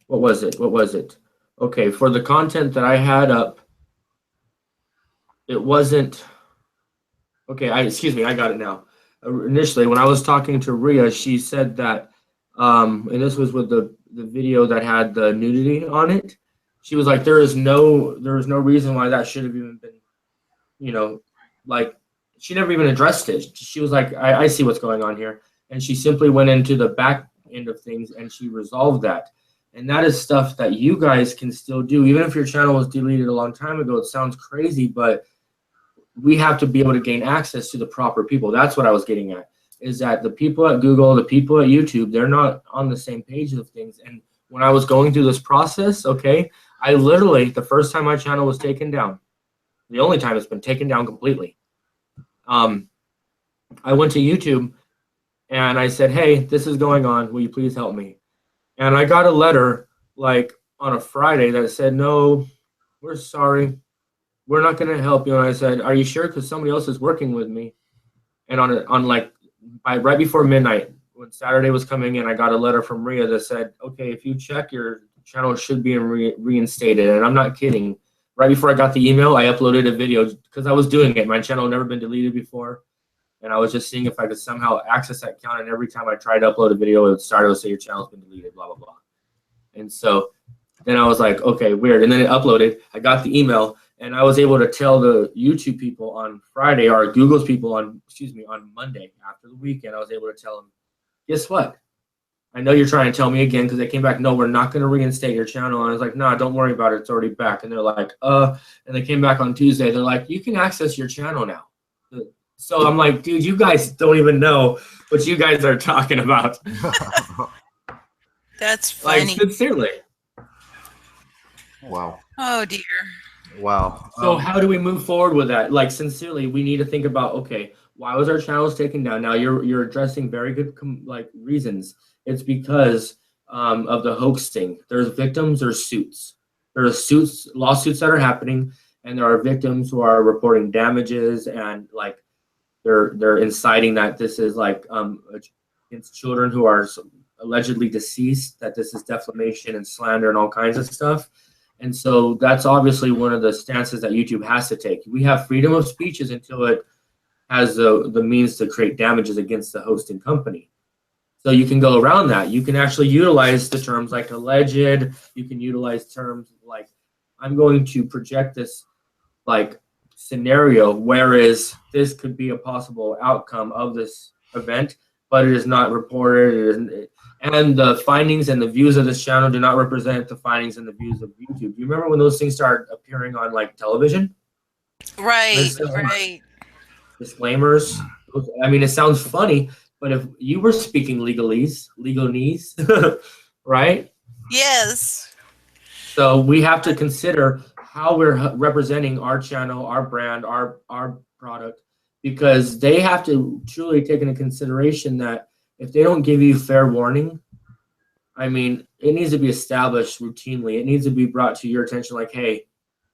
what was it? Okay, for the content that I had up, it wasn't, okay, excuse me, I got it now. Initially, when I was talking to Rhea, she said that, and this was with the video that had the nudity on it. She was like, there is no reason why that should have even been, you know, like, she never even addressed it. She was like, I see what's going on here. And she simply went into the back end of things and she resolved that. And that is stuff that you guys can still do. Even if your channel was deleted a long time ago, it sounds crazy, but we have to be able to gain access to the proper people. That's what I was getting at, is that the people at Google, the people at YouTube, they're not on the same page of things. And when I was going through this process, okay, I literally, the first time my channel was taken down, the only time it's been taken down completely, I went to YouTube and I said, hey, this is going on. Will you please help me? And I got a letter like on a Friday that said, no, we're sorry. We're not going to help you. And I said, are you sure? Because somebody else is working with me. And right before midnight, when Saturday was coming in, I got a letter from Rhea that said, okay, if you check, your channel should be reinstated. And I'm not kidding. Right before I got the email, I uploaded a video because I was doing it. My channel had never been deleted before. And I was just seeing if I could somehow access that account. And every time I tried to upload a video, it would say your channel's been deleted, blah, blah, blah. And so then I was like, okay, weird. And then it uploaded. I got the email. And I was able to tell the YouTube people on Friday, or Google's people on Monday after the weekend, I was able to tell them, guess what? I know you're trying to tell me again, because they came back, no, we're not going to reinstate your channel. And I was like, no, don't worry about it. It's already back. And they're like, and they came back on Tuesday. They're like, you can access your channel now. So I'm like, dude, you guys don't even know what you guys are talking about. That's funny. Like, sincerely. Wow. Oh, dear. Wow. So how do we move forward with that? Like, sincerely, we need to think about, okay, why was our channels taken down? Now you're addressing very good reasons. It's because of the hoaxing. There's victims, there's suits. There's lawsuits that are happening, and there are victims who are reporting damages, and like they're inciting that this is like against children who are allegedly deceased, that this is defamation and slander and all kinds of stuff. And so that's obviously one of the stances that YouTube has to take. We have freedom of speeches until it has the means to create damages against the hosting company. So you can go around that. You can actually utilize the terms like alleged. You can utilize terms like, I'm going to project this like scenario, whereas this could be a possible outcome of this event, but it is not reported. And the findings and the views of this channel do not represent the findings and the views of YouTube. Do you remember when those things started appearing on like television? Right, right. Disclaimers. I mean, it sounds funny, but if you were speaking legalese, right? Yes. So we have to consider how we're representing our channel, our brand, our product, because they have to truly take into consideration that if they don't give you fair warning, I mean, it needs to be established routinely. It needs to be brought to your attention like, hey,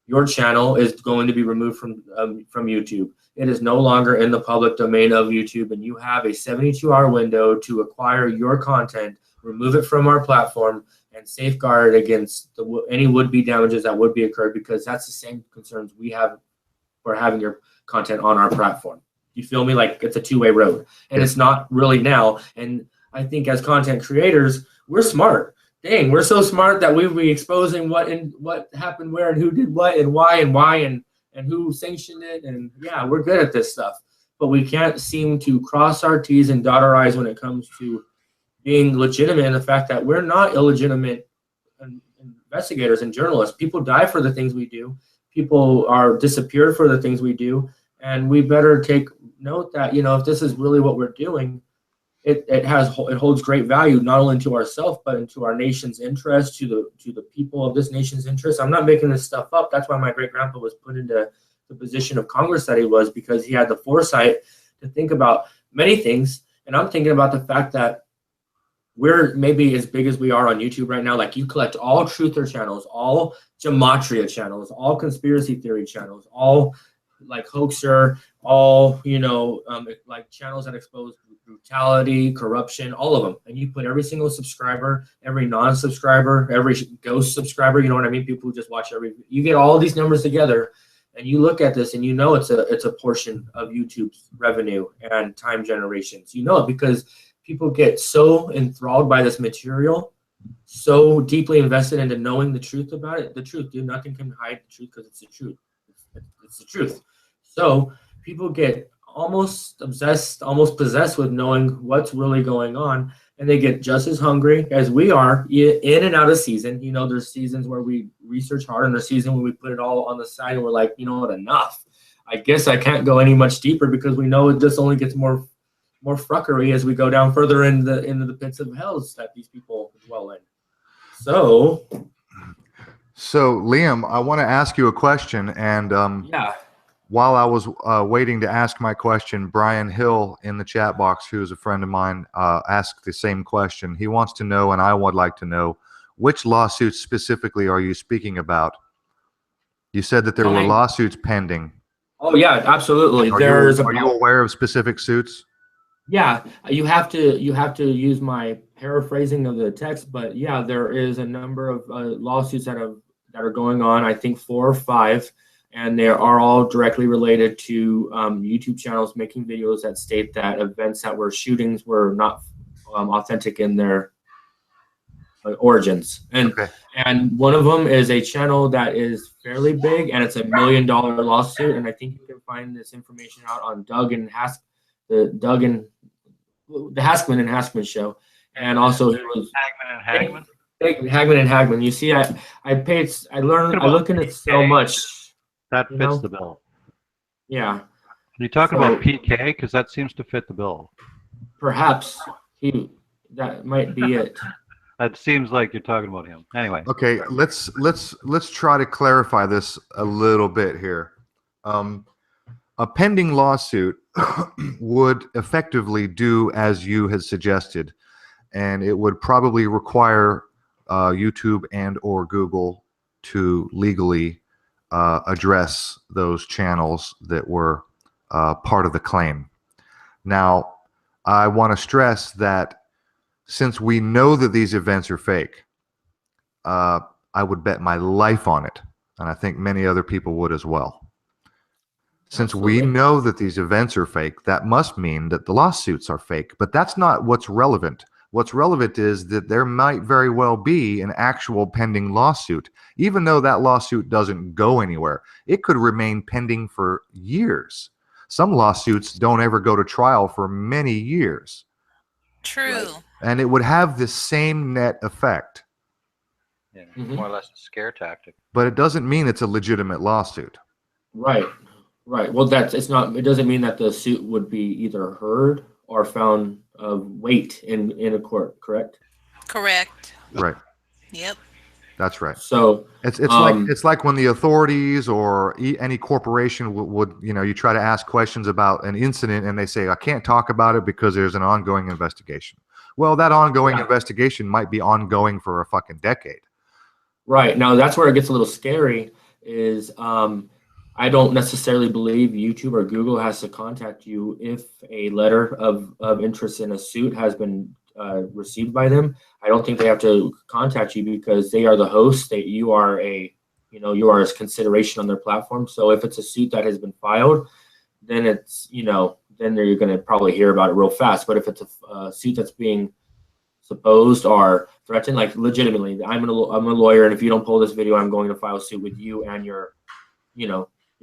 your channel is going to be removed from YouTube. It is no longer in the public domain of YouTube, and you have a 72-hour window to acquire your content, remove it from our platform, and safeguard it against any would-be damages that would be occurred, because that's the same concerns we have for having your content on our platform. You feel me? Like, it's a two-way road, and it's not really now. And I think as content creators, we're smart. Dang, we're so smart that we'll be exposing what happened where and who did what and why and who sanctioned it. And yeah, we're good at this stuff, but we can't seem to cross our T's and dot our I's when it comes to being legitimate, and the fact that we're not illegitimate investigators and journalists. People die for the things we do. People are disappeared for the things we do. And we better take note that, you know, if this is really what we're doing, it holds great value, not only to ourselves, but into our nation's interest, to the people of this nation's interest. I'm not making this stuff up. That's why my great-grandpa was put into the position of Congress that he was, because he had the foresight to think about many things. And I'm thinking about the fact that we're maybe as big as we are on YouTube right now. Like, you collect all truther channels, all gematria channels, all conspiracy theory channels, all like hoaxer, all, you know, like channels that expose brutality, corruption, all of them. And you put every single subscriber, every non-subscriber, every ghost subscriber, you know what I mean? People who just watch you get all these numbers together, and you look at this and you know it's a portion of YouTube's revenue and time generations. You know it because people get so enthralled by this material, so deeply invested into knowing the truth about it. The truth, dude, nothing can hide the truth because it's the truth. It's the truth. So people get almost obsessed, almost possessed with knowing what's really going on, and they get just as hungry as we are in and out of season. You know, there's seasons where we research hard, and there's seasons where we put it all on the side and we're like, you know what, enough. I guess I can't go any much deeper because we know it just only gets more fuckery as we go down further into the pits of hells that these people dwell in. So Liam, I want to ask you a question, and yeah. While I was waiting to ask my question, Brian Hill in the chat box, who is a friend of mine, asked the same question. He wants to know, and I would like to know, which lawsuits specifically are you speaking about? You said that there were lawsuits pending. Oh yeah, absolutely. Are you aware of specific suits? Yeah, you have to use my paraphrasing of the text, but yeah, there is a number of lawsuits that are going on. I think 4 or 5. And they are all directly related to YouTube channels making videos that state that events that were shootings were not authentic in their origins. And one of them is a channel that is fairly big, and it's $1 million lawsuit. And I think you can find this information out on the Haskman and Haskman show. And also he was Hagman and Hagman. You see, I look into it so much. That fits the bill. Yeah. Are you talking about PK? Because that seems to fit the bill. Perhaps that might be it. That seems like you're talking about him. Anyway. Okay, let's try to clarify this a little bit here. A pending lawsuit would effectively do as you had suggested, and it would probably require YouTube and or Google to legally address those channels that were part of the claim. Now, I want to stress that since we know that these events are fake, I would bet my life on it, and I think many other people would as well. Since we know that these events are fake, that must mean that the lawsuits are fake, but that's not what's relevant. What's relevant is that there might very well be an actual pending lawsuit. Even though that lawsuit doesn't go anywhere, it could remain pending for years. Some lawsuits don't ever go to trial for many years. True. Right. And it would have the same net effect. Yeah, more or less a scare tactic. But it doesn't mean it's a legitimate lawsuit. Right. Well, it doesn't mean that the suit would be either heard or found of weight in a court, correct? Correct. Right. Yep. That's right. So it's like when the authorities or any corporation would you try to ask questions about an incident and they say, I can't talk about it because there's an ongoing investigation. Well, that ongoing investigation might be ongoing for a fucking decade. Right. Now that's where it gets a little scary is I don't necessarily believe YouTube or Google has to contact you if a letter of interest in a suit has been received by them. I don't think they have to contact you because they are the host. You are a consideration on their platform. So if it's a suit that has been filed, then then you're going to probably hear about it real fast. But if it's a suit that's being supposed or threatened, like legitimately, I'm a lawyer, and if you don't pull this video, I'm going to file a suit with you and your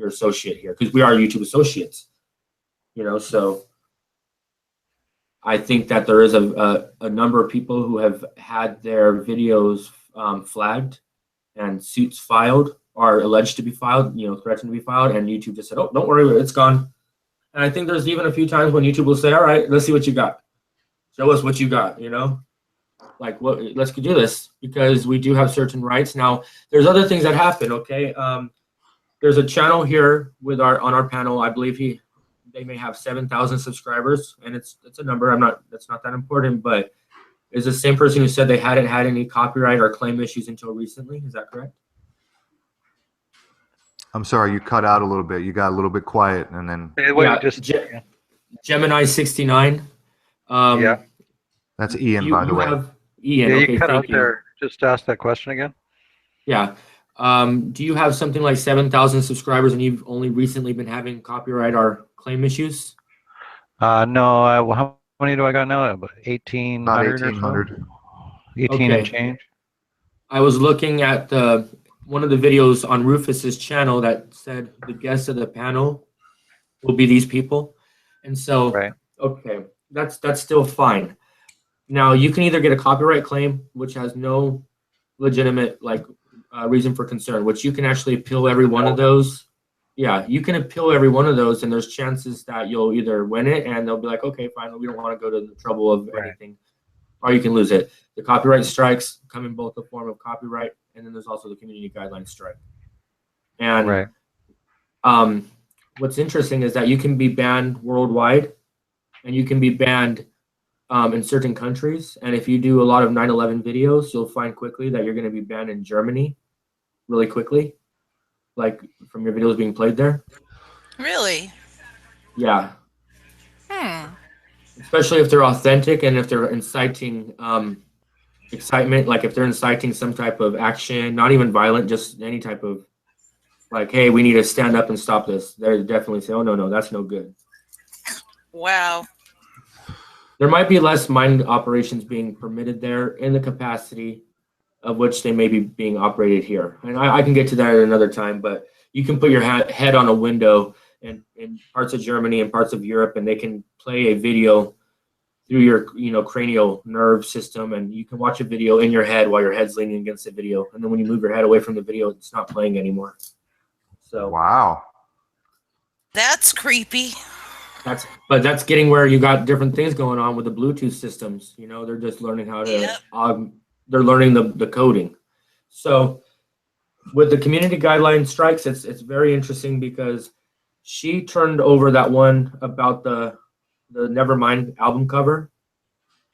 associate here, because we are YouTube associates, so I think that there is a number of people who have had their videos flagged and suits filed or alleged to be filed, threatened to be filed, and YouTube just said, oh, don't worry, it's gone. And I think there's even a few times when YouTube will say, all right, let's see what you got. Show us what you got, like let's do this, because we do have certain rights. Now, there's other things that happen, okay? There's a channel here on our panel. I believe they may have 7,000 subscribers, and it's a number. That's not that important, but is the same person who said they hadn't had any copyright or claim issues until recently. Is that correct? I'm sorry, you cut out a little bit. You got a little bit quiet, and then Gemini 69. Yeah, that's Ian, by the way. Ian, yeah, okay, you cut out thank you. there. Just ask that question again. Yeah. Do you have something like 7,000 subscribers and you've only recently been having copyright or claim issues? No, how many do I got now? About 1,800 About 1,800. or so? 18 and change. I was looking at one of the videos on Rufus's channel that said the guests of the panel will be these people. And so, right. Okay, that's still fine. Now, you can either get a copyright claim, which has no legitimate reason for concern, which you can actually appeal every one of those. Yeah, you can appeal every one of those, and there's chances that you'll either win it, and they'll be like, okay, fine, we don't want to go to the trouble of anything, or you can lose it. The copyright strikes come in both the form of copyright, and then there's also the community guidelines strike. And what's interesting is that you can be banned worldwide, and you can be banned in certain countries. And if you do a lot of 9/11 videos, you'll find quickly that you're going to be banned in Germany really quickly, like from your videos being played there. Really? Yeah. Especially if they're authentic and if they're inciting excitement, like if they're inciting some type of action, not even violent, just any type of like, hey, we need to stand up and stop this. They definitely say, oh, no, that's no good. Wow. There might be less mine operations being permitted there in the capacity of which they may be being operated here. And I can get to that at another time, but you can put your head on a window in parts of Germany and parts of Europe, and they can play a video through your cranial nerve system, and you can watch a video in your head while your head's leaning against the video. And then when you move your head away from the video, it's not playing anymore. So wow. That's creepy. But that's getting where you got different things going on with the Bluetooth systems. They're just learning how to they're learning the coding. So with the community guideline strikes, it's very interesting because she turned over that one about the Nevermind album cover,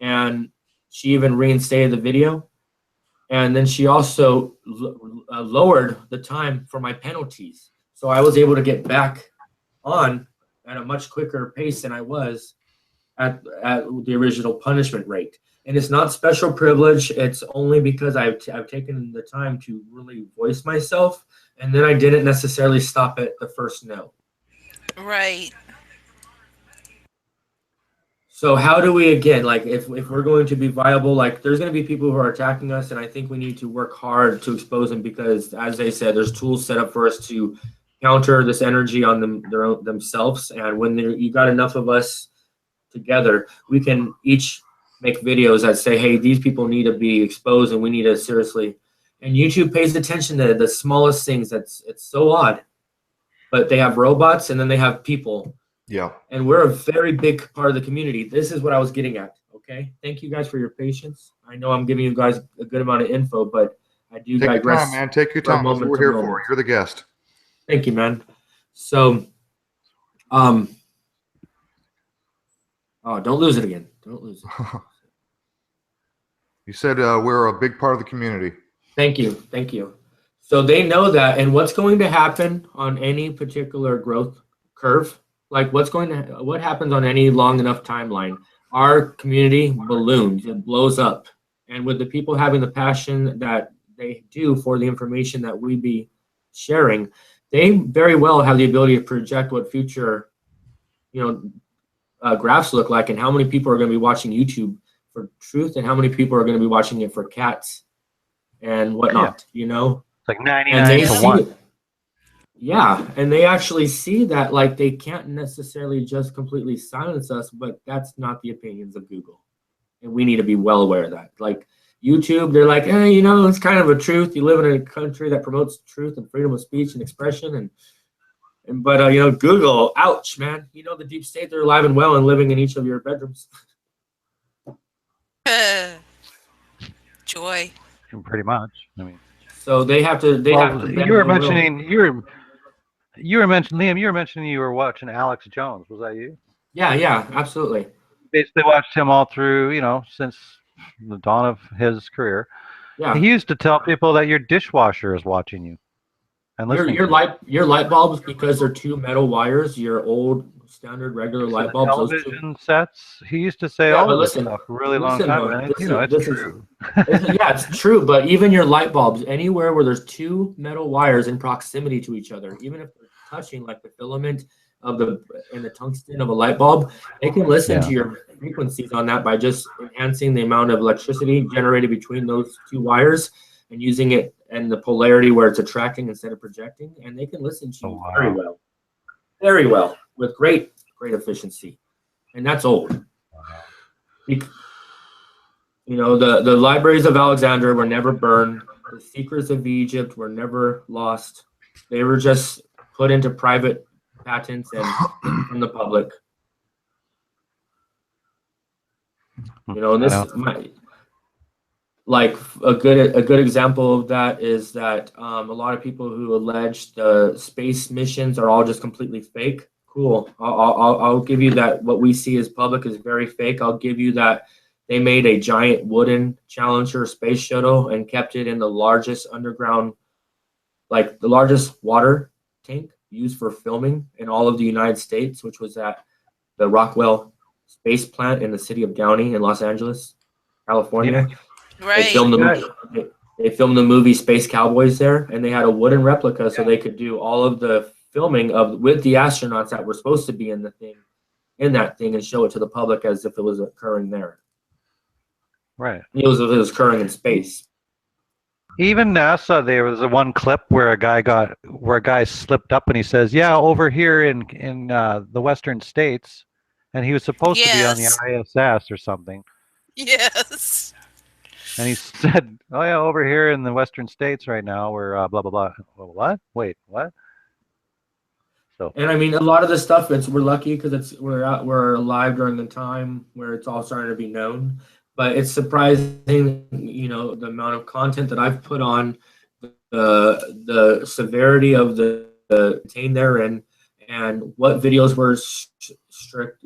and she even reinstated the video, and then she also lowered the time for my penalties, so I was able to get back on at a much quicker pace than I was at the original punishment rate. And it's not special privilege. It's only because I've taken the time to really voice myself, and then I didn't necessarily stop at the first no. Right. So how do we, again, like if we're going to be viable, like there's going to be people who are attacking us, and I think we need to work hard to expose them because, as they said, there's tools set up for us to counter this energy on themselves. And when you got enough of us together, we can each make videos that say, hey, these people need to be exposed and we need to seriously. And YouTube pays attention to the smallest things. It's so odd. But they have robots and then they have people. Yeah. And we're a very big part of the community. This is what I was getting at. Okay. Thank you guys for your patience. I know I'm giving you guys a good amount of info, but I do digress. Take your time, man. Take your time. That's what we're here for. You're the guest. Thank you, man. So, oh, don't lose it again. Don't lose it. You said we're a big part of the community. Thank you. Thank you. So they know that, and what's going to happen on any particular growth curve, like what happens on any long enough timeline, our community balloons, it blows up. And with the people having the passion that they do for the information that we be sharing, they very well have the ability to project what future, graphs look like and how many people are going to be watching YouTube for truth and how many people are going to be watching it for cats and whatnot, It's like 99 to 1. Yeah, and they actually see that like they can't necessarily just completely silence us, but that's not the opinions of Google. And we need to be well aware of that. Like YouTube, they're like, hey, it's kind of a truth. You live in a country that promotes truth and freedom of speech and expression. But Google, ouch, man. The deep state, they're alive and well and living in each of your bedrooms. Joy. Pretty much. I mean, so they have to. You were mentioning You were mentioning, Liam, you were mentioning you were watching Alex Jones. Was that you? Yeah, absolutely. Basically watched him all through, since the dawn of his career. Yeah. He used to tell people that your dishwasher is watching you and listening Your to you. light bulbs, because they're two metal wires, your old standard regular So light the bulbs, those two. television sets, he used to say Yeah, all but of this listen, stuff a really long time ago. It's true. Yeah, it's true. But even your light bulbs, anywhere where there's two metal wires in proximity to each other, even if they're touching, like the filament of the tungsten of a light bulb, they can listen to your frequencies on that by just enhancing the amount of electricity generated between those two wires and using it and the polarity where it's attracting instead of projecting, and they can listen to you very well with great efficiency. And that's old. The libraries of Alexander were never burned. The secrets of Egypt were never lost. They were just put into private patents and from the public. Like a good example of that is that a lot of people who allege the space missions are all just completely fake. Cool. I'll give you that. What we see as public is very fake. I'll give you that. They made a giant wooden Challenger space shuttle and kept it in the largest underground, like the largest water tank used for filming in all of the United States, which was at the Rockwell Space Plant in the city of Downey in Los Angeles, California. Yeah. Right. They filmed the movie Space Cowboys there, and they had a wooden replica so they could do all of the filming with the astronauts that were supposed to be in that thing and show it to the public as if it was occurring there. Right. It was occurring in space. Even NASA, there was one clip where a guy slipped up and he says, "Yeah, over here in the Western States," and he was supposed to be on the ISS or something. Yes. And he said, "Oh yeah, over here in the Western States right now, we're blah blah blah." What? Wait, what? So. And I mean, a lot of the stuff, we're lucky because we're alive during the time where it's all starting to be known. But it's surprising, the amount of content that I've put on, the severity of the contained therein, and what videos were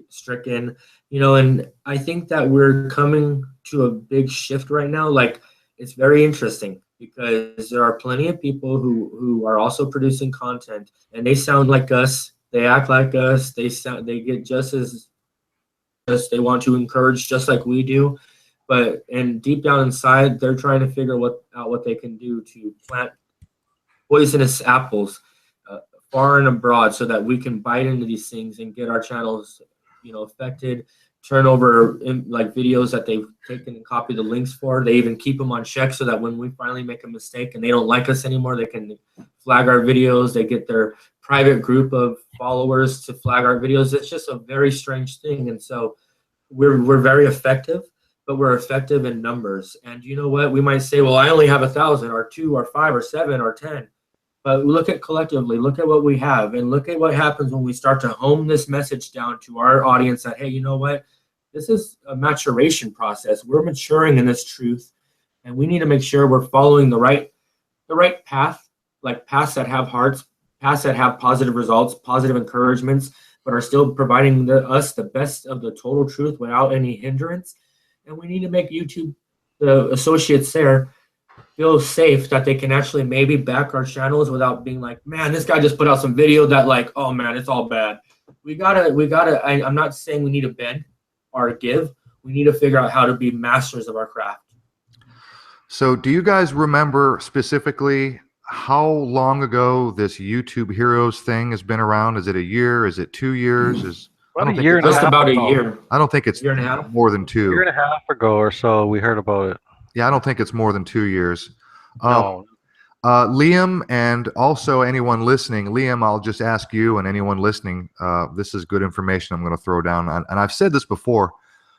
stricken, and I think that we're coming to a big shift right now. Like, it's very interesting because there are plenty of people who are also producing content, and they sound like us, they act like us, they get just as they want to encourage just like we do. And deep down inside, they're trying to figure out what they can do to plant poisonous apples far and abroad so that we can bite into these things and get our channels, affected, turn over like videos that they've taken and copied the links for. They even keep them on check so that when we finally make a mistake and they don't like us anymore, they can flag our videos. They get their private group of followers to flag our videos. It's just a very strange thing. And so we're very effective, but we're effective in numbers. And you know what? We might say, well, I only have 1,000 or 2 or 5 or 7 or 10. But look at collectively, look at what we have, and look at what happens when we start to hone this message down to our audience that, hey, you know what? This is a maturation process. We're maturing in this truth, and we need to make sure we're following the right path, like paths that have hearts, paths that have positive results, positive encouragements, but are still providing us the best of the total truth without any hindrance. And we need to make YouTube, the associates there, feel safe that they can actually maybe back our channels without being like, man, this guy just put out some video that like, oh man, it's all bad. We gotta, I'm not saying we need to bend or give. We need to figure out how to be masters of our craft. So do you guys remember specifically how long ago this YouTube Heroes thing has been around? Is it a year? Is it 2 years? About a year and a half. Just about a year. I don't think it's year and a half. More than 2. A year and a half ago or so, we heard about it. Yeah, I don't think it's more than 2 years. No. Liam, and also anyone listening, Liam, I'll just ask you and anyone listening, this is good information I'm going to throw down. And I've said this before.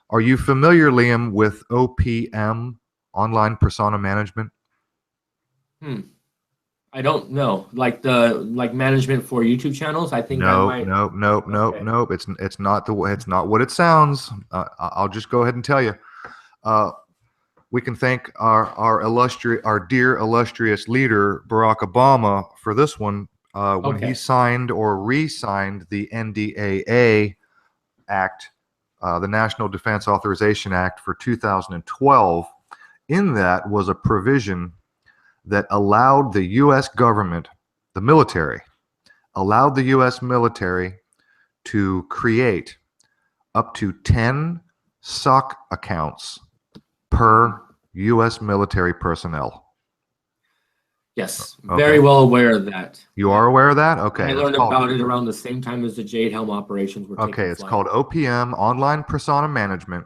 Are you familiar, Liam, with OPM, Online Persona Management? I don't know. Like management for YouTube channels? I think no. It's not the way. It's not what it sounds. I'll just go ahead and tell you. We can thank our dear illustrious leader Barack Obama for this one. when Okay. he signed or re-signed the NDAA Act, the National Defense Authorization Act for 2012. In that was a provision that allowed the U.S. government, the military, allowed the U.S. military to create up to 10 SOC accounts per U.S. military personnel. Yes, Okay. very well aware of that. You are aware of that? Okay. I learned about it around the same time as the Jade Helm operations were taking Okay, it's flight. called OPM, Online Persona Management.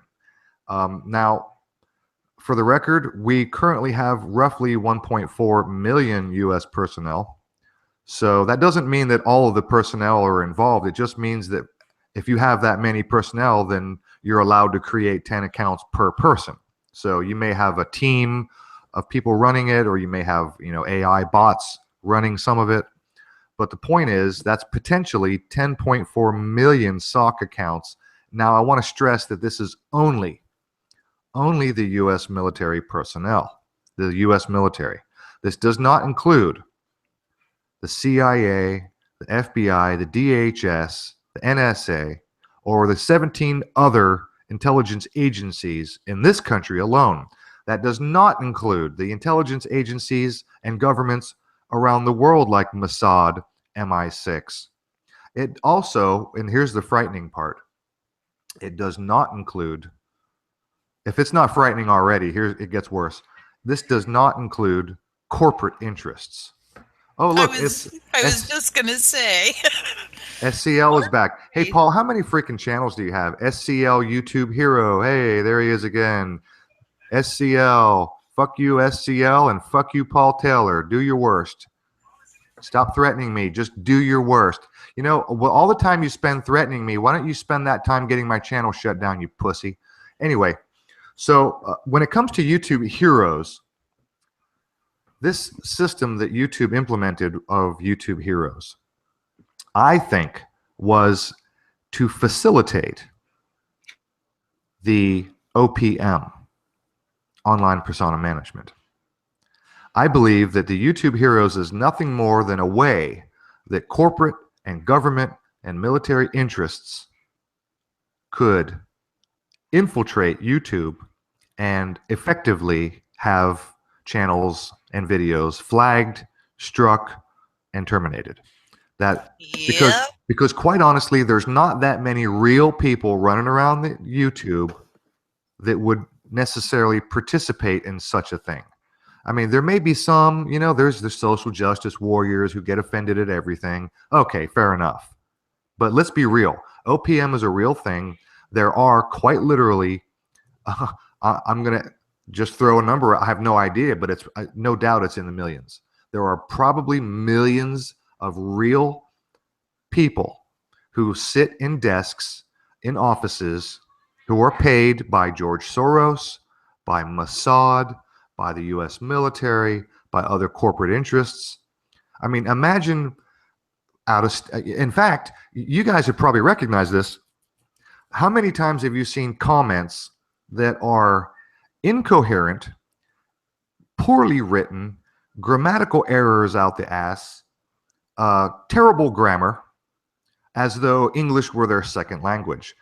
Now, for the record, we currently have roughly 1.4 million U.S. personnel. So that doesn't mean that all of the personnel are involved. It just means that if you have that many personnel, then you're allowed to create 10 accounts per person. So you may have a team of people running it, or you may have, AI bots running some of it. But the point is, that's potentially 10.4 million SOC accounts. Now, I want to stress that this is only the U.S. military personnel, the U.S. military. This does not include the CIA, the FBI, the DHS, the NSA, or the 17 other intelligence agencies in this country alone. That does not include the intelligence agencies and governments around the world like Mossad, MI6. It also, and here's the frightening part, it does not include, if it's not frightening already, here it gets worse. This does not include corporate interests. Oh, look, I was just going to say. SCL is back. Hey, Paul, how many freaking channels do you have? SCL YouTube Hero. Hey, there he is again. SCL. Fuck you, SCL, and fuck you, Paul Taylor. Do your worst. Stop threatening me. Just do your worst. All the time you spend threatening me, why don't you spend that time getting my channel shut down, you pussy? Anyway, so when it comes to YouTube Heroes, this system that YouTube implemented of YouTube Heroes, I think, was to facilitate the OPM, Online Persona Management. I believe that the YouTube Heroes is nothing more than a way that corporate and government and military interests could infiltrate YouTube and effectively have channels and videos flagged, struck, and terminated. That because quite honestly, there's not that many real people running around the YouTube that would necessarily participate in such a thing. I mean, there may be some, there's the social justice warriors who get offended at everything. Okay, fair enough. But let's be real. OPM is a real thing. There are quite literally, I'm going to just throw a number. I have no idea, but it's no doubt it's in the millions. There are probably millions of real people who sit in desks, in offices, who are paid by George Soros, by Mossad, by the U.S. military, by other corporate interests. I mean, imagine in fact, you guys have probably recognized this. How many times have you seen comments that are incoherent, poorly written, grammatical errors out the ass, terrible grammar, as though English were their second language,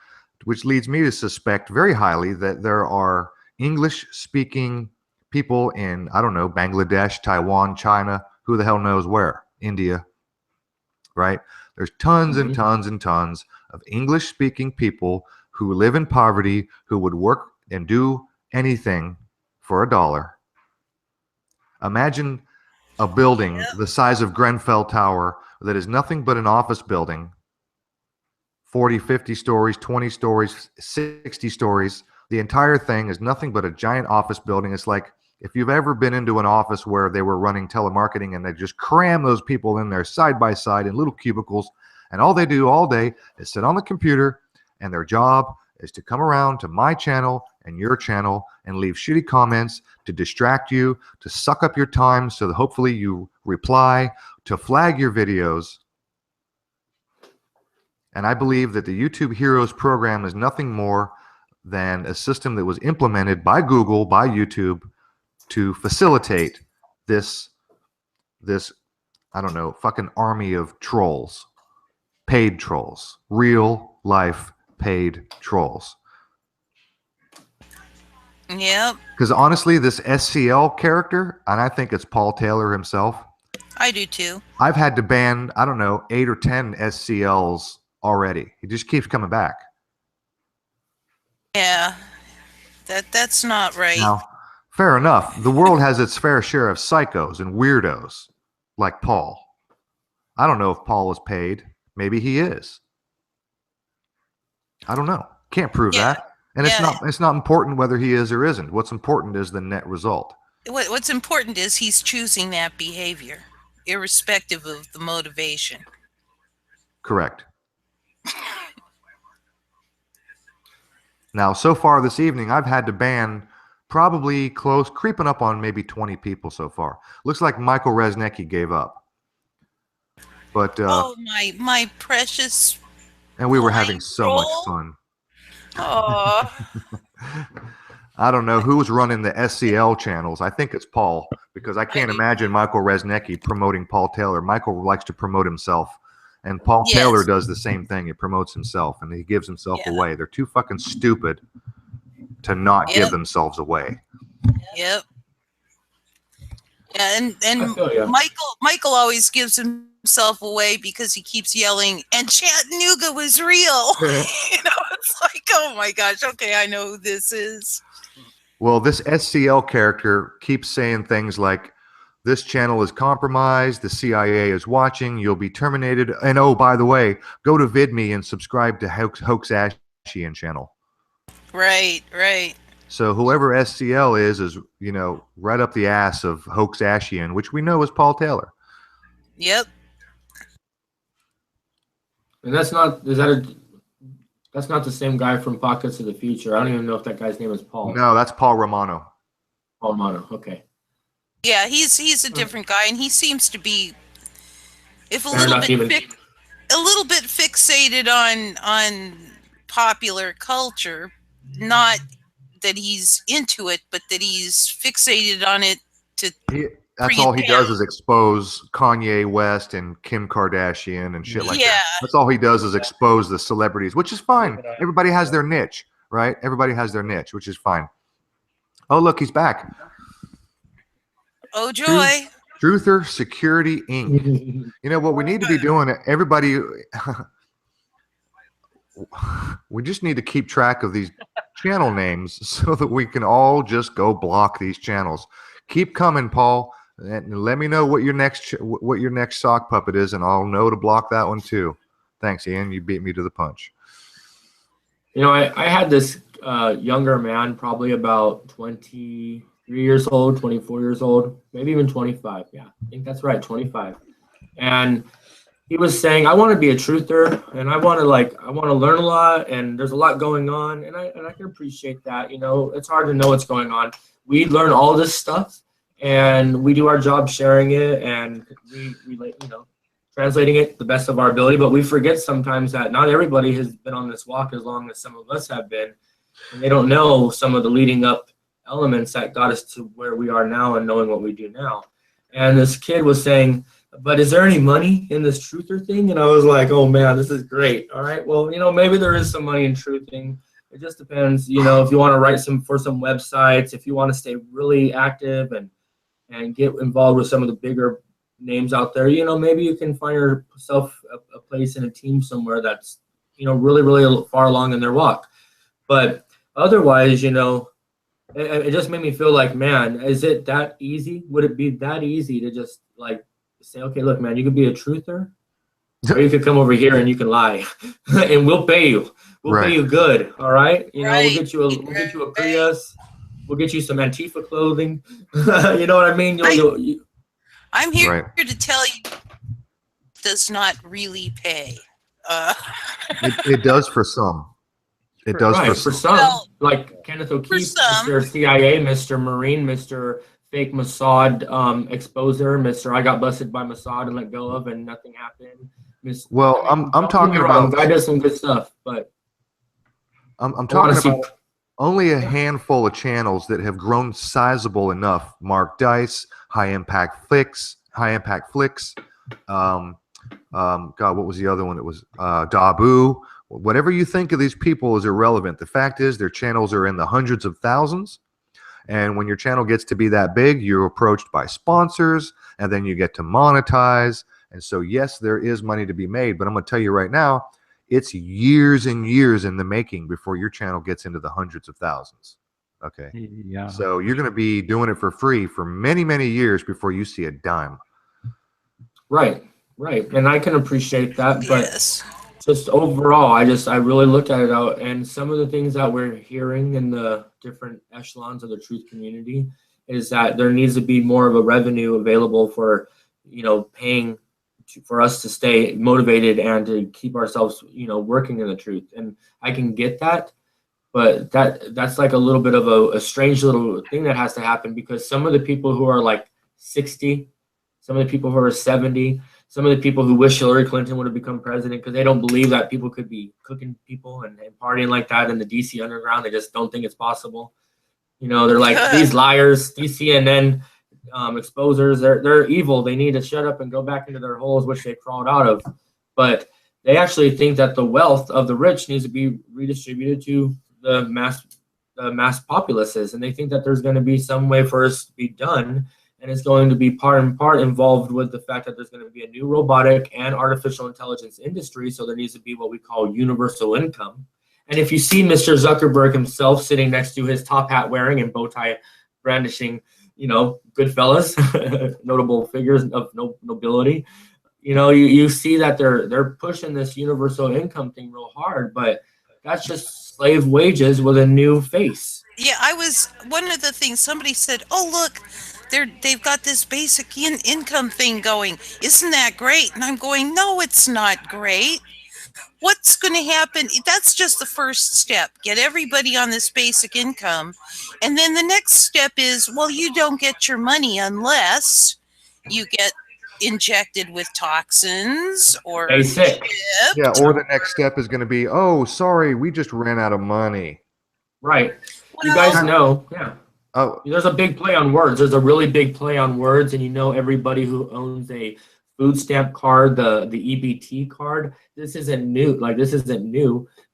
which leads me to suspect very highly that there are English-speaking people in, I don't know, Bangladesh, Taiwan, China, who the hell knows where, India, right? There's tons and tons and tons of English-speaking people who live in poverty, who would work and do anything for $1. Imagine a building the size of Grenfell Tower that is nothing but an office building, 40, 50 stories, 20 stories, 60 stories. The entire thing is nothing but a giant office building. It's like if you've ever been into an office where they were running telemarketing and they just cram those people in there side by side in little cubicles, and all they do all day is sit on the computer, and their job is to come around to my channel and your channel and leave shitty comments to distract you, to suck up your time so that hopefully you reply, to flag your videos. And I believe that the YouTube Heroes program is nothing more than a system that was implemented by Google, by YouTube, to facilitate this I don't know, fucking army of trolls, paid trolls, real life paid trolls. Yep. Because honestly, this SCL character, and I think it's Paul Taylor himself. I do too. I've had to ban, I don't know, 8 or 10 SCLs already. He just keeps coming back. Yeah. That's not right. Now, fair enough. The world has its fair share of psychos and weirdos like Paul. I don't know if Paul is paid. Maybe he is. I don't know. Can't prove that. And it's not important whether he is or isn't. What's important is the net result. What's important is he's choosing that behavior, irrespective of the motivation. Correct. Now, so far this evening, I've had to ban probably creeping up on maybe 20 people so far. Looks like Michael Resnicki gave up. But oh, my precious. And we were having so much fun. Oh. I don't know who's running the SCL channels. I think it's Paul, because I can't imagine Michael Resnicki promoting Paul Taylor. Michael likes to promote himself, and Paul Taylor does the same thing. He promotes himself, and he gives himself away. They're too fucking stupid to not give themselves away. Yep. Yeah, and Michael always gives himself away because he keeps yelling, and Chattanooga was real. It's like, oh my gosh, okay, I know who this is. Well, this SCL character keeps saying things like, this channel is compromised, the CIA is watching, you'll be terminated, and oh, by the way, go to VidMe and subscribe to Hoax Ashian channel. Right. So whoever SCL is, right up the ass of Hoax Ashian, which we know is Paul Taylor. Yep. And that's not the same guy from Pockets of the Future. I don't even know if that guy's name is Paul. No, that's Paul Romano. Paul Romano, okay. Yeah, he's a different guy, and he seems to be, if a little bit fixated on popular culture, not that he's into it, but that he's fixated on it that's all he does is expose Kanye West and Kim Kardashian and shit like that. That's all he does is expose the celebrities, which is fine. Everybody has their niche, right? Everybody has their niche, which is fine. Oh, look, he's back. Oh, joy. Truther Security Inc. What we need to be doing, everybody, we just need to keep track of these channel names so that we can all just go block these channels. Keep coming, Paul. And let me know what your next sock puppet is, and I'll know to block that one too. Thanks, Ian. You beat me to the punch. I had this younger man, probably about 23 years old, 24 years old, maybe even 25. Yeah, I think that's right, 25. And he was saying, I want to be a truther, and I want to learn a lot, and there's a lot going on, and I can appreciate that. It's hard to know what's going on. We learn all this stuff, and we do our job sharing it, and we translating it the best of our ability. But we forget sometimes that not everybody has been on this walk as long as some of us have been, and they don't know some of the leading up elements that got us to where we are now and knowing what we do now. And this kid was saying, but is there any money in this truther thing? And I was like, oh man, this is great. All right, well, maybe there is some money in truthing. It just depends, if you want to write for some websites, if you want to stay really active and get involved with some of the bigger names out there, maybe you can find yourself a place in a team somewhere that's, really, really far along in their walk. But otherwise, it just made me feel like, man, is it that easy? Would it be that easy to just say, okay, look, man, you could be a truther, or you could come over here and you can lie, and we'll pay you. We'll pay you good. All right, we'll get you a Prius. We'll get you some Antifa clothing. You know what I mean? I'm here to tell you, it does not really pay. It does for some. It does for some. Well, like Kenneth O'Keefe, Mr. CIA, Mr. Marine, Mr. Fake Mossad exposer, Mr. I got busted by Mossad and let go of, and nothing happened. I'm talking about. Guy does some good stuff, but I'm talking about only a handful of channels that have grown sizable enough. Mark Dice, High Impact Flicks, God, what was the other one? It was Dabu. Whatever you think of these people is irrelevant. The fact is their channels are in the hundreds of thousands. And when your channel gets to be that big, you're approached by sponsors, and then you get to monetize. And so, yes, there is money to be made, but I'm going to tell you right now, it's years and years in the making before your channel gets into the hundreds of thousands. Okay. Yeah. So you're going to be doing it for free for many, many years before you see a dime. Right. Right. And I can appreciate that. But Yes. just overall, I really looked at it out, and some of the things that we're hearing in the different echelons of the truth community is that there needs to be more of a revenue available for, paying for us to stay motivated and to keep ourselves, working in the truth. And I can get that, but that's like a little bit of a strange little thing that has to happen, because some of the people who are like 60, some of the people who are 70, some of the people who wish Hillary Clinton would have become president because they don't believe that people could be cooking people and partying like that in the DC underground. They just don't think it's possible. They're like, these liars, these CNN exposers, they're evil. They need to shut up and go back into their holes, which they crawled out of. But they actually think that the wealth of the rich needs to be redistributed to the mass populaces. And they think that there's going to be some way for us to be done. And it's going to be part and part involved with the fact that there's going to be a new robotic and artificial intelligence industry. So there needs to be what we call universal income. And if you see Mr. Zuckerberg himself sitting next to his top hat wearing and bow tie brandishing, good fellas, notable figures of nobility, you see that they're pushing this universal income thing real hard, but that's just slave wages with a new face. Yeah, one of the things somebody said, oh, look, they've got this basic income thing going. Isn't that great? And I'm going, no, it's not great. What's going to happen? That's just the first step. Get everybody on this basic income. And then the next step is, well, you don't get your money unless you get injected with toxins or basic. Yeah, or the next step is going to be, oh, sorry, we just ran out of money. Right. You guys know, yeah. Oh, there's a big play on words. There's a really big play on words, and everybody who owns a food stamp card, the EBT card, this isn't new.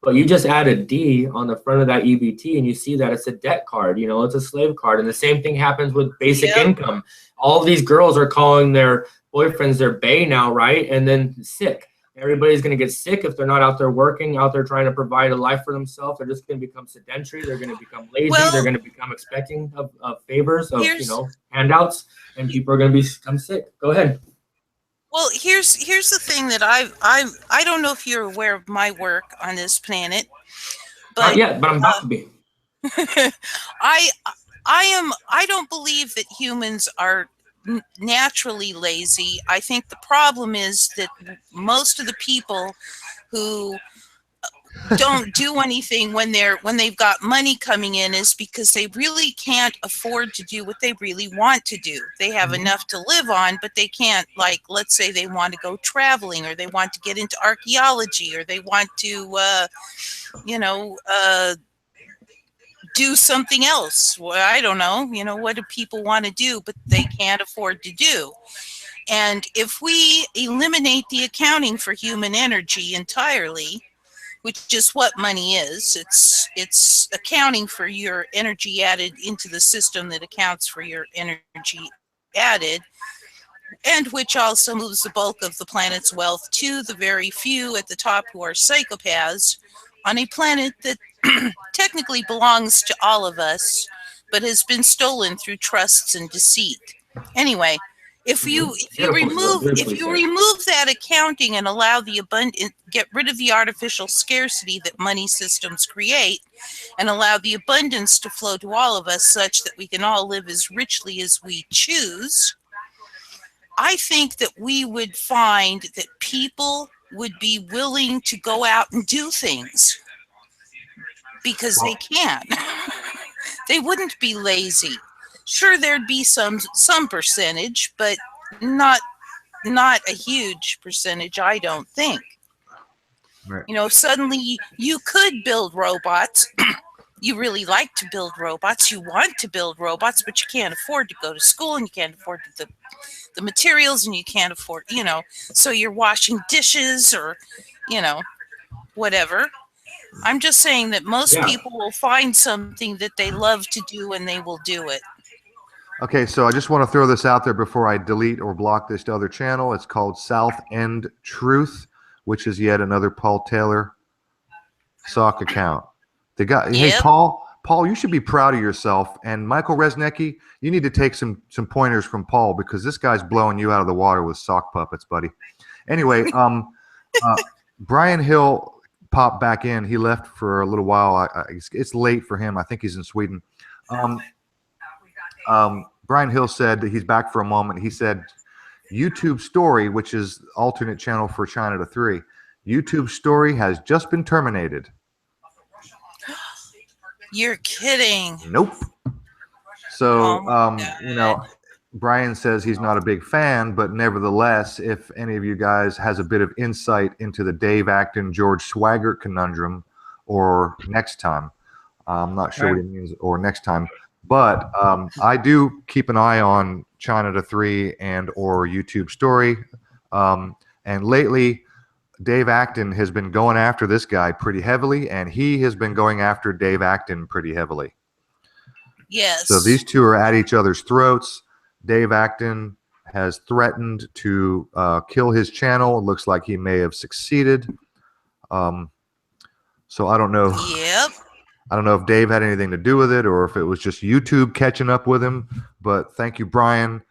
But you just add a D on the front of that EBT, and you see that it's a debt card. It's a slave card, and the same thing happens with basic income. All of these girls are calling their boyfriends their bae now, right? And then sick. Everybody's going to get sick if they're not out there working, out there trying to provide a life for themselves. They're just going to become sedentary. They're going to become lazy. They're going to become expecting of favors, of handouts, and people are going to become sick. Go ahead. Well, here's the thing that I don't know if you're aware of my work on this planet, but not yet, but I'm about to be. I don't believe that humans are naturally lazy. I think the problem is that most of the people who don't do anything when they've got money coming in is because they really can't afford to do what they really want to do. They have enough to live on, but they can't, like, let's say they want to go traveling, or they want to get into archaeology, or they want to do something else. Well, I don't know, what do people want to do, but they can't afford to do. And if we eliminate the accounting for human energy entirely, which is what money is, it's accounting for your energy added into the system that accounts for your energy added, and which also moves the bulk of the planet's wealth to the very few at the top who are psychopaths on a planet that technically belongs to all of us, but has been stolen through trusts and deceit. Anyway, if you remove that accounting and allow the get rid of the artificial scarcity that money systems create, and allow the abundance to flow to all of us such that we can all live as richly as we choose, I think that we would find that people would be willing to go out and do things because they can. They wouldn't be lazy. Sure, there'd be some percentage, but not a huge percentage, I don't think. Right. Suddenly you could build robots you really like to build robots. You want to build robots, but you can't afford to go to school, and you can't afford the materials, and you can't afford, so you're washing dishes or, whatever. I'm just saying that most people will find something that they love to do and they will do it. Okay, so I just want to throw this out there before I delete or block this other channel. It's called South End Truth, which is yet another Paul Taylor sock account. The guy, hey Paul, you should be proud of yourself. And Michael Resnicki, you need to take some pointers from Paul, because this guy's blowing you out of the water with sock puppets, buddy. Anyway, Brian Hill popped back in. He left for a little while. It's late for him. I think he's in Sweden. Brian Hill said that he's back for a moment. He said YouTube Story, which is alternate channel for China to 3, YouTube Story has just been terminated. You're kidding. Nope. So, Brian says he's not a big fan, but nevertheless, if any of you guys has a bit of insight into the Dave Acton, George Swaggart conundrum, or next time, I'm not sure what he means, or next time, but I do keep an eye on China to 3 and or YouTube Story. And lately, Dave Acton has been going after this guy pretty heavily, and he has been going after Dave Acton pretty heavily. Yes. So these two are at each other's throats. Dave Acton has threatened to kill his channel. It looks like he may have succeeded. So I don't know. Yep. I don't know if Dave had anything to do with it or if it was just YouTube catching up with him. But thank you, Brian.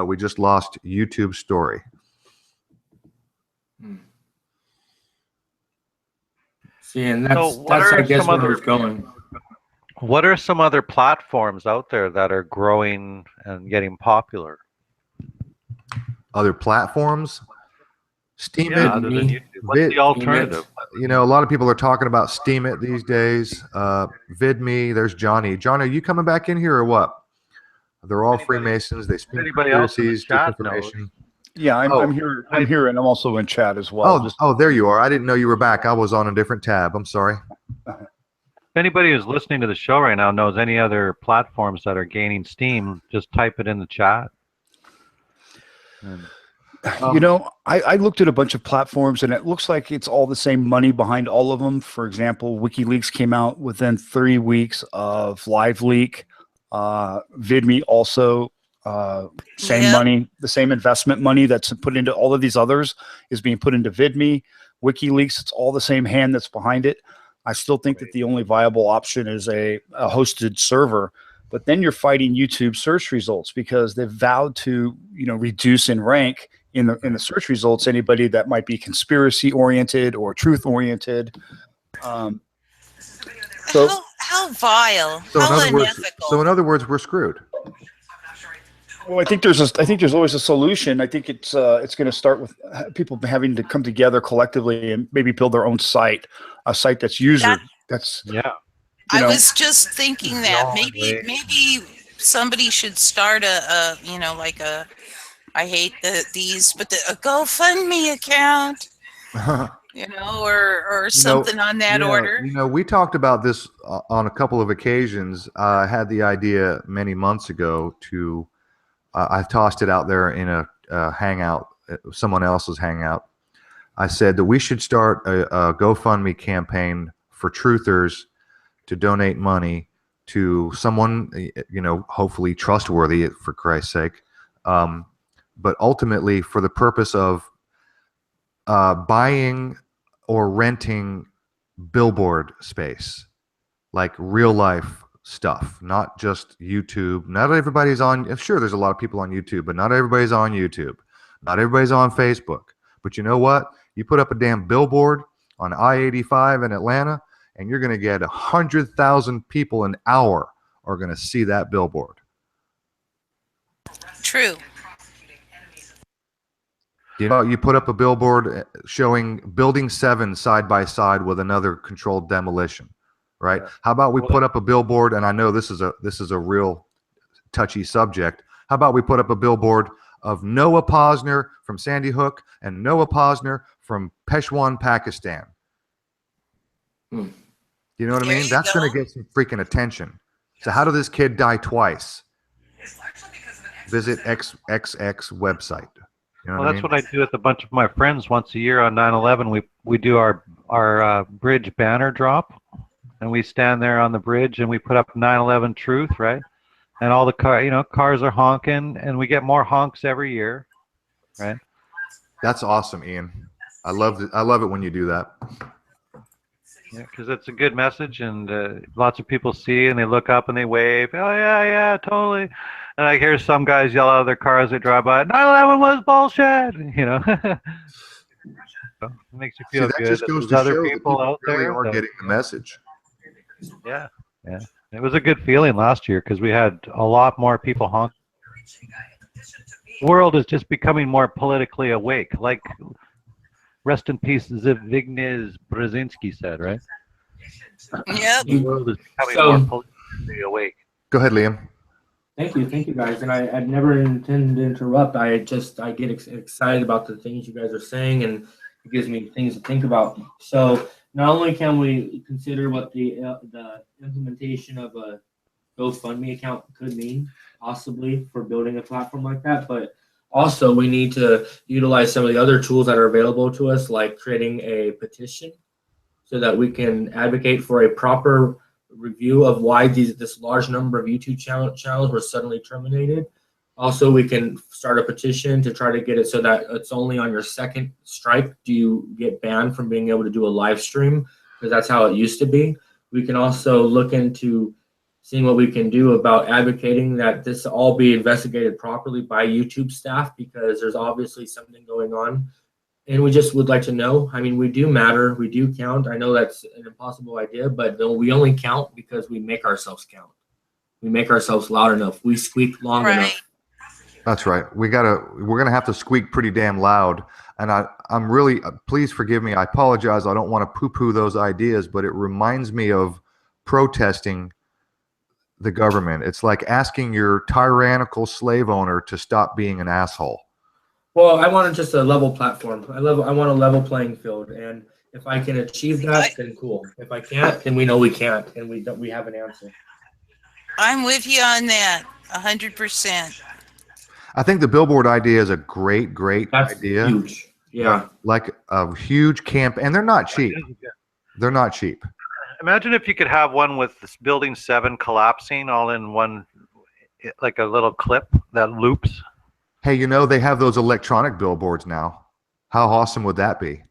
We just lost YouTube Story. See, and that's I guess where it's going. What are some other platforms out there that are growing and getting popular? Other platforms? Steam Yeah, It. other than YouTube. What's the alternative? You know, a lot of people are talking about Steam It these days. VidMe, there's Johnny. Johnny, are you coming back in here or what? They're all Freemasons. They speak conspiracies, disinformation. Yeah, I'm here. I'm here, and I'm also in chat as well. Oh, there you are. I didn't know you were back. I was on a different tab. I'm sorry. If anybody who's listening to the show right now knows any other platforms that are gaining steam, just type it in the chat. You know, I looked at a bunch of platforms, and it looks like it's all the same money behind all of them. For example, WikiLeaks came out within 3 weeks of LiveLeak. VidMe also, same money, the same investment money that's put into all of these others is being put into VidMe. WikiLeaks, it's all the same hand that's behind it. I still think that the only viable option is a hosted server. But then you're fighting YouTube search results because they've vowed to, reduce in rank in the search results anybody that might be conspiracy oriented or truth oriented. How vile! How unethical! So in other words, we're screwed. Well, I think there's always a solution. I think it's going to start with people having to come together collectively and maybe build their own site, a site that's I was just thinking that maybe somebody should start a I hate these, but a GoFundMe account, or something on that order. We talked about this on a couple of occasions. I had the idea many months ago to, I tossed it out there in a hangout, someone else's hangout. I said that we should start a GoFundMe campaign for truthers to donate money to someone, hopefully trustworthy, for Christ's sake, but ultimately for the purpose of buying or renting billboard space, like real life stuff, not just YouTube. Not everybody's on, sure, there's a lot of people on YouTube, but not everybody's on YouTube. Not everybody's on Facebook. But you know what? You put up a damn billboard on I-85 in Atlanta, and you're going to get 100,000 people an hour are going to see that billboard. True. You put up a billboard showing Building 7 side by side with another controlled demolition, right? How about we put up a billboard, and I know this is a real touchy subject. How about we put up a billboard of Noah Posner from Sandy Hook and Noah Posner from Peshawar, Pakistan? You know what I There mean? you That's go. going to get some freaking attention. So how did this kid die twice? Visit XXX website. You know Well, what I that's mean? what I do with a bunch of my friends once a year on 9/11. We do our bridge banner drop, and we stand there on the bridge and we put up 9/11 truth, right? And all the cars are honking, and we get more honks every year, right? That's awesome, Ian. I love it when you do that. Yeah, because it's a good message, and lots of people see and they look up and they wave. Oh yeah, yeah, totally. And I hear some guys yell out of their cars as they drive by, 9/11 was bullshit. You know, so it makes you See, feel that good just that goes there's to other show that people people out really there. are getting the message. Yeah, yeah. It was a good feeling last year because we had a lot more people honk. The world is just becoming more politically awake, like rest in peace Zbigniew Brzezinski said, right? Yep. The world is becoming more politically awake. Go ahead, Liam. Thank you, guys. And I've never intended to interrupt. I get excited about the things you guys are saying, and it gives me things to think about. So not only can we consider what the implementation of a GoFundMe account could mean, possibly for building a platform like that, but also we need to utilize some of the other tools that are available to us, like creating a petition, so that we can advocate for a proper review of why this large number of YouTube channels were suddenly terminated. Also, we can start a petition to try to get it so that it's only on your second strike do you get banned from being able to do a live stream, because that's how it used to be. We can also look into seeing what we can do about advocating that this all be investigated properly by YouTube staff, because there's obviously something going on. And we just would like to know, I mean, we do matter, we do count. I know that's an impossible idea, but we only count because we make ourselves count. We make ourselves loud enough. We squeak long enough. That's right. We're gonna have to squeak pretty damn loud. And I'm really, please forgive me. I apologize. I don't want to poo-poo those ideas, but it reminds me of protesting the government. It's like asking your tyrannical slave owner to stop being an asshole. Well, I want just a level platform. I want a level playing field, and if I can achieve that, then cool. If I can't, then we know we can't, and we have an answer. I'm with you on that, 100%. I think the billboard idea is a great That's idea. Huge. Yeah. Like a huge camp, and they're not cheap. They're not cheap. Imagine if you could have one with this building 7 collapsing all in one, like a little clip that loops. Hey, you know, they have those electronic billboards now. How awesome would that be?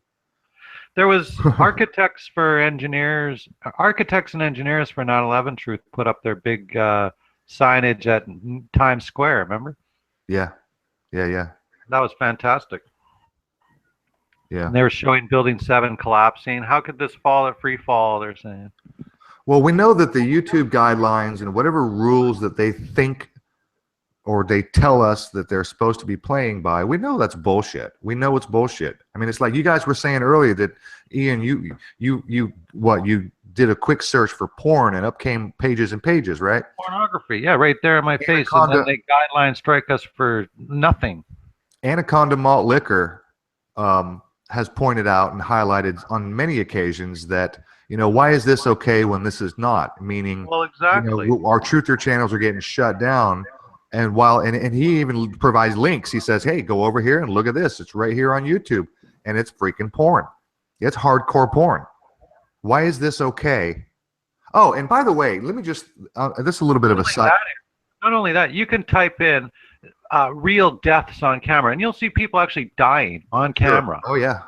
There was architects and engineers for 9/11 Truth put up their big signage at Times Square, remember? Yeah. That was fantastic. Yeah. And they were showing building 7 collapsing. How could this fall at free fall, they're saying. Well, we know that the YouTube guidelines and whatever rules that they think or they tell us that they're supposed to be playing by, we know that's bullshit. We know it's bullshit. I mean, it's like you guys were saying earlier that, Ian, you did a quick search for porn and up came pages and pages, right? Pornography, yeah, right there in my face. And then they guideline strike us for nothing. Anaconda Malt Liquor has pointed out and highlighted on many occasions that, you know, why is this okay when this is not? Meaning, well, exactly. You know, our truther channels are getting shut down. And and he even provides links. He says, hey, go over here and look at this. It's right here on YouTube. And it's freaking porn. It's hardcore porn. Why is this okay? Oh, and by the way, let me just, this is a little bit of a side. Not only that, you can type in real deaths on camera, and you'll see people actually dying on camera. Sure. Oh, yeah.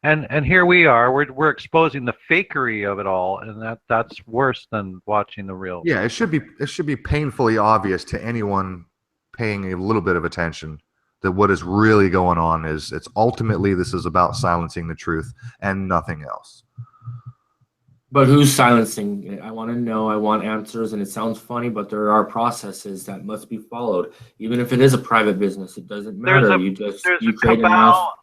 And here we are, we're exposing the fakery of it all, and that's worse than watching the real. Yeah, it should be painfully obvious to anyone paying a little bit of attention that what is really going on is ultimately this is about silencing the truth and nothing else. But who's silencing it? I want to know. I want answers, and it sounds funny, but there are processes that must be followed. Even if it is a private business, it doesn't matter. You create enough.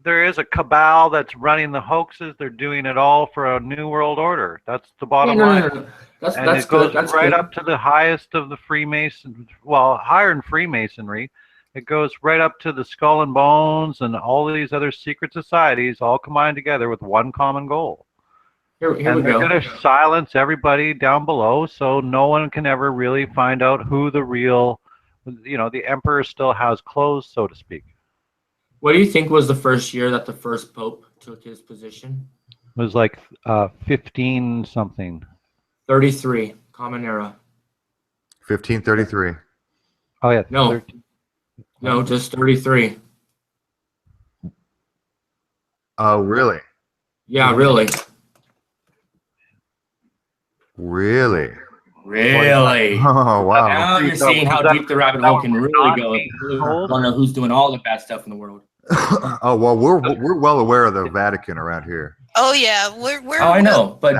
There is a cabal that's running the hoaxes. They're doing it all for a new world order. That's the bottom line. No. That's it goes right up to the highest of the Freemasons. Well, higher in Freemasonry. It goes right up to the Skull and Bones and all these other secret societies all combined together with one common goal. Here we they're go. going to silence everybody down below, so no one can ever really find out who the real, the emperor still has clothes, so to speak. What do you think was the first year that the first pope took his position? It was like 15 something. 33, Common Era. 1533. Oh yeah. No. 13. No, just 33. Oh, really? Yeah, really. Really? Really? Oh, wow. Now you're seeing how deep the rabbit hole can really go. If you want to know who's doing all the bad stuff in the world. Oh, well, we're well aware of the Vatican around here. Oh yeah, we're Oh, I know, but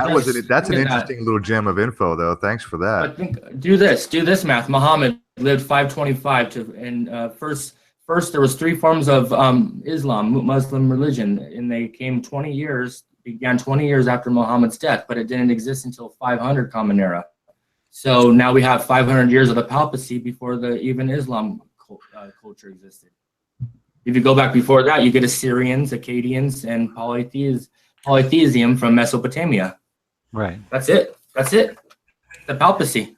that's an interesting little gem of info, though. Thanks for that. But do this math. Muhammad lived 525 and first there was 3 forms of Islam, Muslim religion, and they began 20 years after Muhammad's death, but it didn't exist until 500 Common Era. So now we have 500 years of the papacy before even Islam culture existed. If you go back before that, you get Assyrians, Akkadians, and polytheism from Mesopotamia. Right. That's it. The papacy.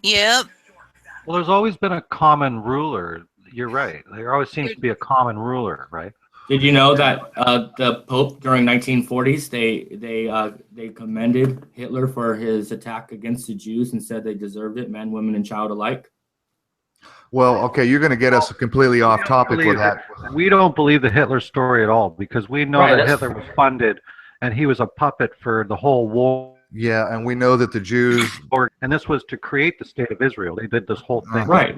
Yep. Well, there's always been a common ruler. You're right. There always seems to be a common ruler, right? Did you know that the Pope during 1940s they commended Hitler for his attack against the Jews and said they deserved it, men, women, and child alike? Well, okay, you're going to get us completely off topic with that. We don't believe the Hitler story at all because we know that Hitler was funded and he was a puppet for the whole war. Yeah, and we know that the Jews... And this was to create the state of Israel. They did this whole thing. Right.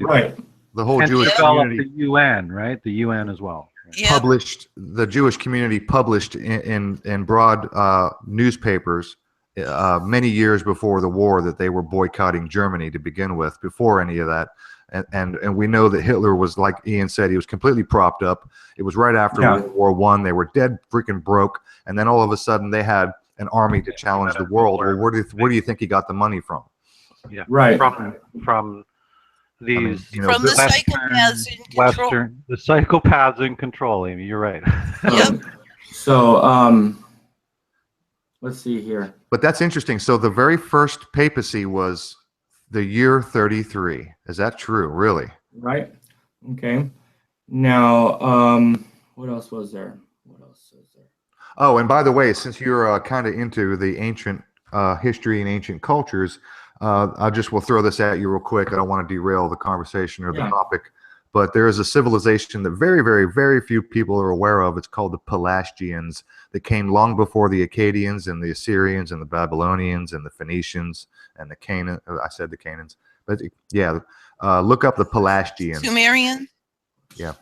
The whole and Jewish community. community... The UN, right? The UN as well. Yep. The Jewish community published in broad newspapers many years before the war that they were boycotting Germany to begin with, before any of that. And we know that Hitler was, like Ian said, he was completely propped up. It was right after World War I. They were dead freaking broke. And then all of a sudden they had an army to challenge the world. Well, where do you think he got the money from? Yeah, right. From these, from the psychopaths in control. The psychopaths in control, Amy. You're right. Yep. So, let's see here. But that's interesting. So the very first papacy was the year 33. Is that true? Really? Right. Okay. Now, what else was there? Oh, and by the way, since you're kind of into the ancient history and ancient cultures, we'll throw this at you real quick. I don't want to derail the conversation or the topic, but there is a civilization that very, very, very few people are aware of. It's called the Pelasgians, that came long before the Akkadians and the Assyrians and the Babylonians and the Phoenicians and the Canaan. I said the Canaans, but yeah, look up the Pelasgians. Sumerian. Yeah.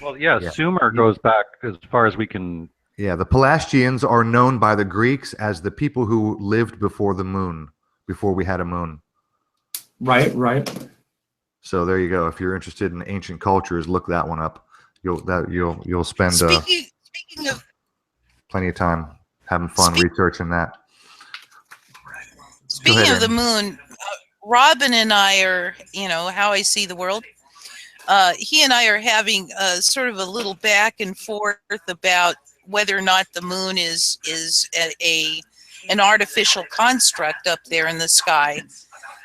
Well, yeah, Sumer goes back as far as we can. Yeah, the Pelasgians are known by the Greeks as the people who lived before the moon, before we had a moon. Right. So there you go. If you're interested in ancient cultures, look that one up. You'll spend Speaking of plenty of time having fun researching that. Speaking of the moon, Robin and I are, how I see the world. He and I are having sort of a little back and forth about whether or not the moon is an artificial construct up there in the sky.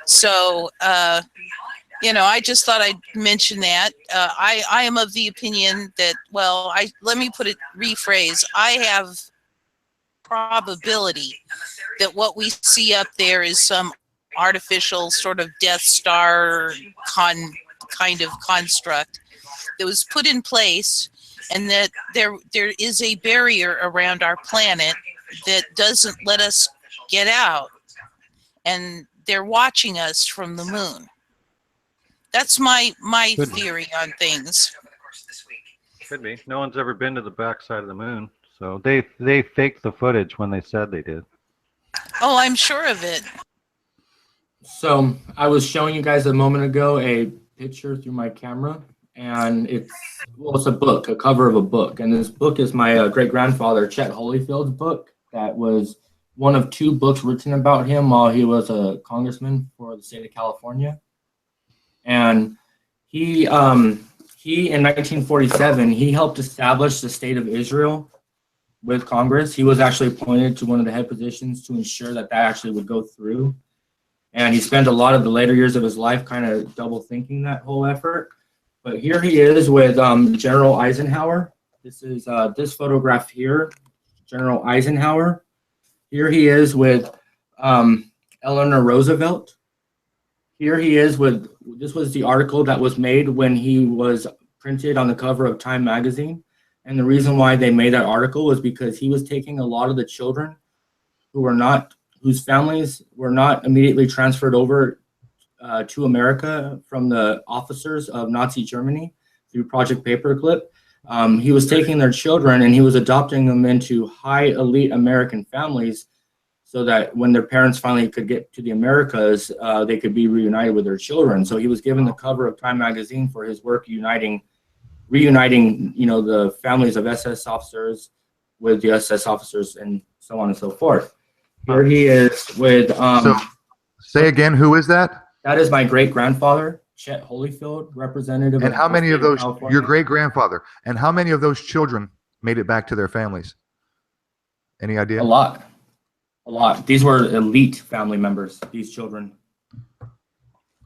So, I just thought I'd mention that. I am of the opinion that, let me rephrase. I have probability that what we see up there is some artificial sort of Death Star kind of construct that was put in place, and that there is a barrier around our planet that doesn't let us get out, and they're watching us from the moon. That's my theory on things. Could be. No one's ever been to the backside of the moon, so they faked the footage when they said they did. Oh, I'm sure of it. So I was showing you guys a moment ago a picture through my camera, and it's a book, a cover of a book, and this book is my great-grandfather Chet Holyfield's book. That was one of 2 books written about him while he was a congressman for the state of California. And he in 1947 he helped establish the state of Israel, with Congress. He was actually appointed to one of the head positions to ensure that that actually would go through. And he spent a lot of the later years of his life kind of double thinking that whole effort. But here he is with General Eisenhower. This is this photograph here, General Eisenhower. Here he is with Eleanor Roosevelt. Here he is with, this was the article that was made when he was printed on the cover of Time magazine. And the reason why they made that article was because he was taking a lot of the children who were not, whose families were not immediately transferred over to America from the officers of Nazi Germany through Project Paperclip. He was taking their children and he was adopting them into high elite American families so that when their parents finally could get to the Americas, they could be reunited with their children. So he was given the cover of Time magazine for his work reuniting, you know, the families of SS officers with the SS officers and so on and so forth. Here he is with. So, say again, who is that? That is my great grandfather, Chet Holyfield, representative. And how many of those? Your great grandfather. And how many of those children made it back to their families? Any idea? A lot. A lot. These were elite family members, these children.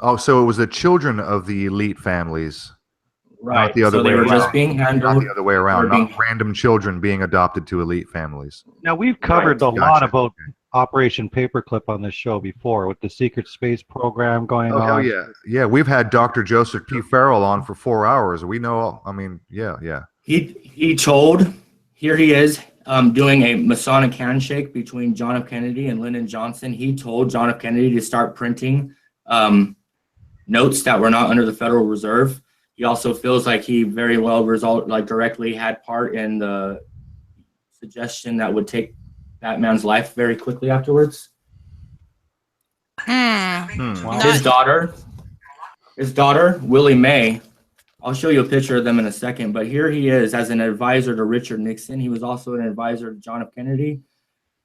Oh, so it was the children of the elite families. Right. Not the other so way they were around. just being handled. Not the other way around. Being, not random children being adopted to elite families. Now, we've covered Right. a lot Gotcha. about Operation Paperclip on this show before with the secret space program going Oh, hell on. yeah. Yeah, we've had Dr. Joseph P. Farrell on for 4 hours. We know, I mean, yeah. He told, here he is doing a Masonic handshake between John F. Kennedy and Lyndon Johnson. He told John F. Kennedy to start printing notes that were not under the Federal Reserve. He also feels like he very well directly had part in the suggestion that would take that man's life very quickly afterwards. Wow. His daughter, Willie Mae, I'll show you a picture of them in a second, but here he is as an advisor to Richard Nixon. He was also an advisor to John F. Kennedy.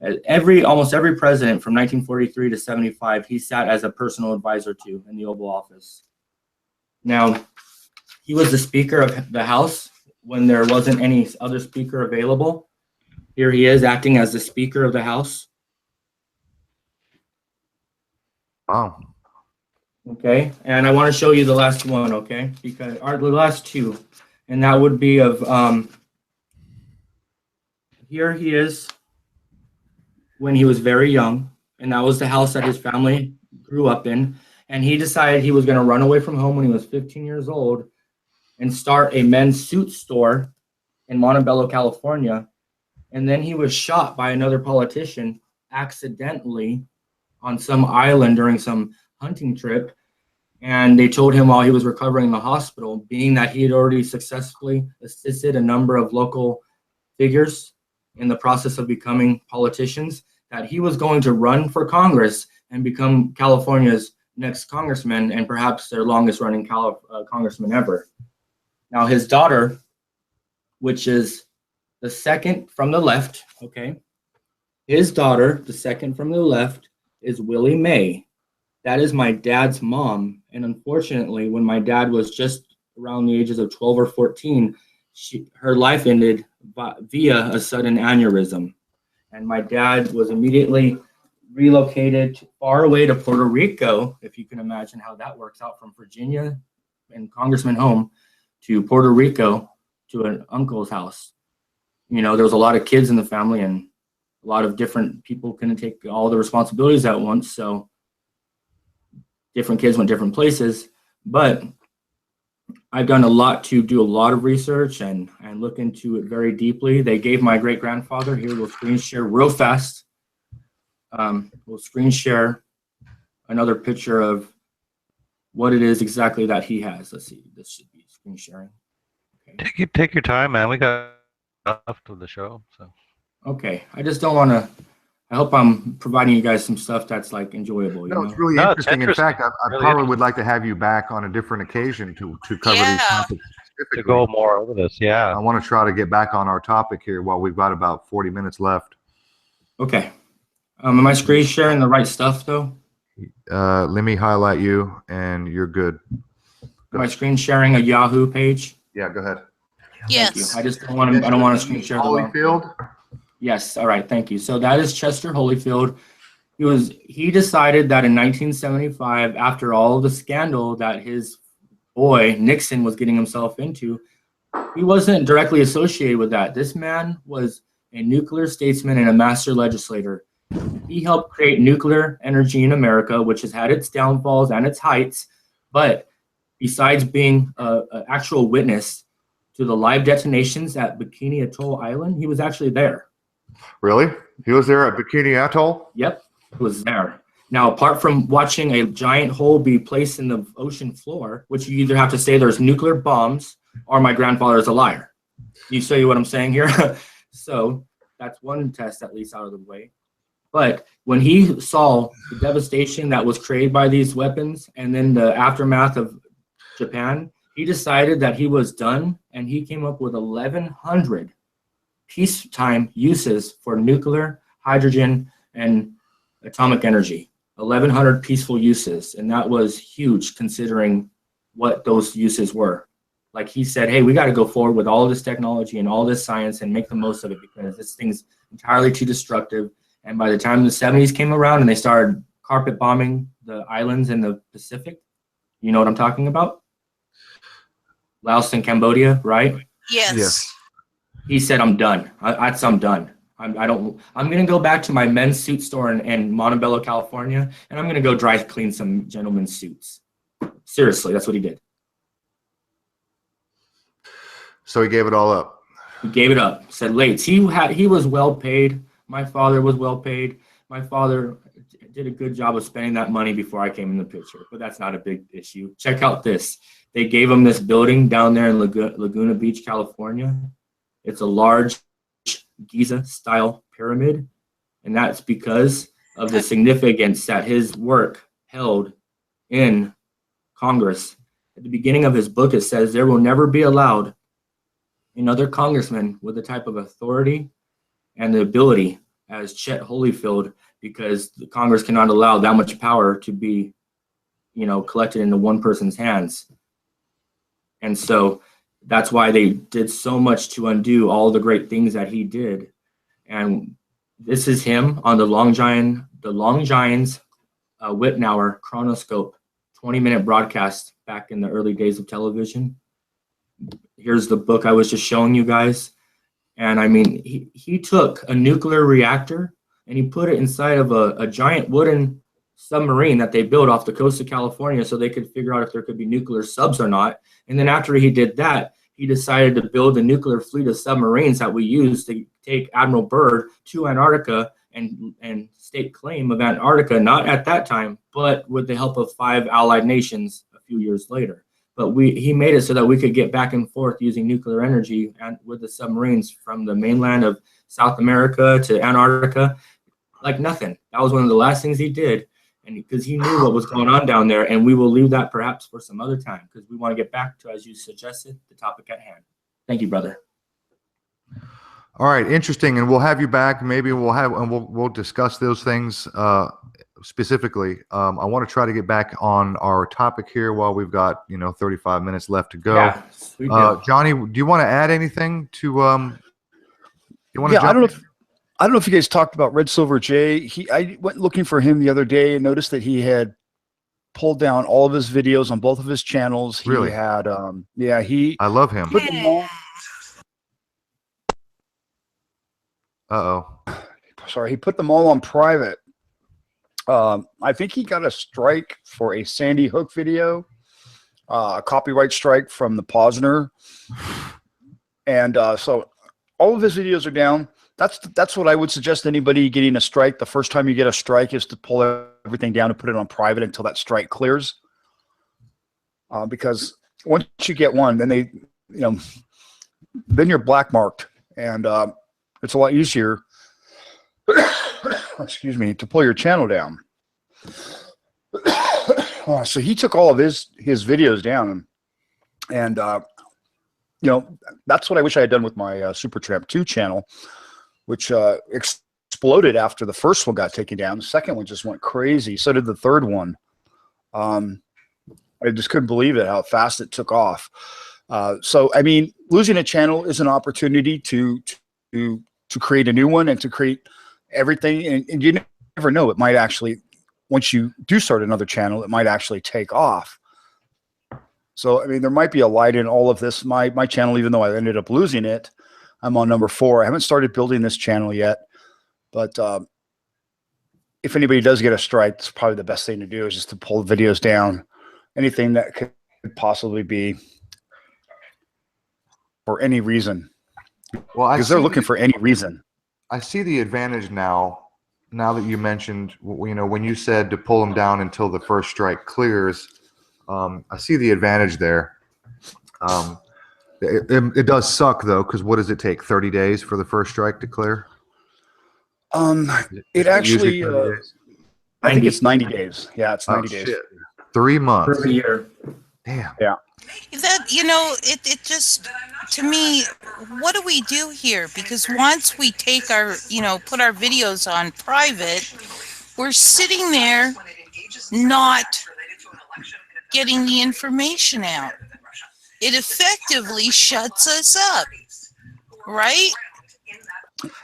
Almost every president from 1943 to 75, he sat as a personal advisor to in the Oval Office. Now, he was the Speaker of the House when there wasn't any other speaker available. Here he is acting as the Speaker of the House. Wow. Okay, and I want to show you the last one, okay? Because the last two, and that would be of here he is when he was very young, and that was the house that his family grew up in, and he decided he was going to run away from home when he was 15 years old and start a men's suit store in Montebello, California, and then he was shot by another politician accidentally on some island during some hunting trip, and they told him while he was recovering in the hospital, being that he had already successfully assisted a number of local figures in the process of becoming politicians, that he was going to run for Congress and become California's next congressman and perhaps their longest running congressman ever. Now his daughter, which is the second from the left, okay, his daughter, the second from the left, is Willie Mae. That is my dad's mom. And unfortunately, when my dad was just around the ages of 12 or 14, her life ended via a sudden aneurysm. And my dad was immediately relocated far away to Puerto Rico, if you can imagine how that works out, from Virginia and Congressman home to Puerto Rico to an uncle's house. You know, there was a lot of kids in the family and a lot of different people couldn't take all the responsibilities at once. So different kids went different places, but I've done a lot to do a lot of research and look into it very deeply. They gave my great grandfather, here we'll screen share real fast. We'll screen share another picture of what it is exactly that he has. Let's see, this should be screen sharing. Okay. Take your time, man. We got enough of the show. So. Okay, I just don't want to. I hope I'm providing you guys some stuff that's like enjoyable. No, you it's really No, interesting. it's interesting. In fact, I Really probably would like to have you back on a different occasion to cover these Yeah. topics To specifically. go more over this, yeah. I want to try to get back on our topic here while we've got about 40 minutes left. Okay. Am I screen sharing the right stuff though? Let me highlight you, and you're good. Am I screen sharing a Yahoo page? Yeah, go ahead. Thank you. Yes. I just don't want to. I don't want to screen share the wrong. Holyfield. Yes. All right. Thank you. So that is Chester Holyfield. He decided that in 1975, after all of the scandal that his boy Nixon was getting himself into, he wasn't directly associated with that. This man was a nuclear statesman and a master legislator. He helped create nuclear energy in America, which has had its downfalls and its heights. But besides being an actual witness to the live detonations at Bikini Atoll Island, he was actually there. Really? He was there at Bikini Atoll? Yep, he was there. Now, apart from watching a giant hole be placed in the ocean floor, which you either have to say there's nuclear bombs or my grandfather is a liar. You see what I'm saying here? So that's one test at least out of the way. But when he saw the devastation that was created by these weapons and then the aftermath of Japan, he decided that he was done, and he came up with 1,100 peacetime uses for nuclear, hydrogen, and atomic energy. 1,100 peaceful uses, and that was huge considering what those uses were. Like he said, hey, we got to go forward with all this technology and all this science and make the most of it because this thing's entirely too destructive. And by the time the 70s came around and they started carpet bombing the islands in the Pacific, you know what I'm talking about? Laos and Cambodia, right? Yes. He said, I'm done. I'm done. I'm going to go back to my men's suit store in Montebello, California, and I'm going to go dry clean some gentlemen's suits. Seriously, that's what he did. So he gave it all up. He gave it up. Said, Lates. He was well paid. My father was well paid. My father did a good job of spending that money before I came in the picture, but that's not a big issue. Check out this. They gave him this building down there in Laguna Beach, California. It's a large Giza-style pyramid, and that's because of the significance that his work held in Congress. At the beginning of his book, it says, there will never be allowed another congressman with the type of authority and the ability as Chet Holyfield, because the Congress cannot allow that much power to be, collected into one person's hands. And so that's why they did so much to undo all the great things that he did. And this is him on the Long Giants Wittenauer chronoscope 20-minute broadcast back in the early days of television. Here's the book I was just showing you guys. And I mean, he took a nuclear reactor and he put it inside of a giant wooden submarine that they built off the coast of California so they could figure out if there could be nuclear subs or not. And then after he did that, he decided to build a nuclear fleet of submarines that we use to take Admiral Byrd to Antarctica and stake claim of Antarctica, not at that time, but with the help of 5 allied nations a few years later. But he made it so that we could get back and forth using nuclear energy and with the submarines from the mainland of South America to Antarctica, like nothing. That was one of the last things he did. And because he knew what was going on down there, and we will leave that perhaps for some other time because we want to get back to, as you suggested, the topic at hand. Thank you, brother. All right, interesting, and we'll have you back. Maybe we'll discuss those things specifically. I want to try to get back on our topic here while we've got 35 minutes left to go. Yeah, Johnny, do you want to add anything to? You want to? Yeah, I don't know if you guys talked about Red Silver J. I went looking for him the other day and noticed that he had pulled down all of his videos on both of his channels. He really had, I love him. Sorry, he put them all on private. I think he got a strike for a Sandy Hook video, a copyright strike from the Posner, and so all of his videos are down. That's what I would suggest anybody getting a strike. The first time you get a strike is to pull everything down and put it on private until that strike clears. Because once you get one, then then you're black marked, and it's a lot easier. Excuse me, to pull your channel down. So he took all of his videos down, and that's what I wish I had done with my Supertramp 2 channel, which exploded after the first one got taken down. The second one just went crazy. So did the third one. I just couldn't believe it, how fast it took off. So, I mean, losing a channel is an opportunity to to create a new one and to create everything. And you never know, it might actually, once you do start another channel, it might actually take off. So, I mean, there might be a light in all of this. My channel, even though I ended up losing it, I'm on number 4. I haven't started building this channel yet, but if anybody does get a strike, it's probably the best thing to do is just to pull the videos down. Anything that could possibly be for any reason. Well, because they're looking for any reason. I see the advantage now that you mentioned, you know, when you said to pull them down until the first strike clears, I see the advantage there. It does suck though, because what does it take? 30 days for the first strike to clear? It actually, I think it's 90 days. Yeah, it's 90 days. Shit. 3 months. For a year. Damn. Yeah. That, you know, it just, to me, what do we do here? Because once we take our, you know, put our videos on private, we're sitting there not getting the information out. It effectively shuts us up, right?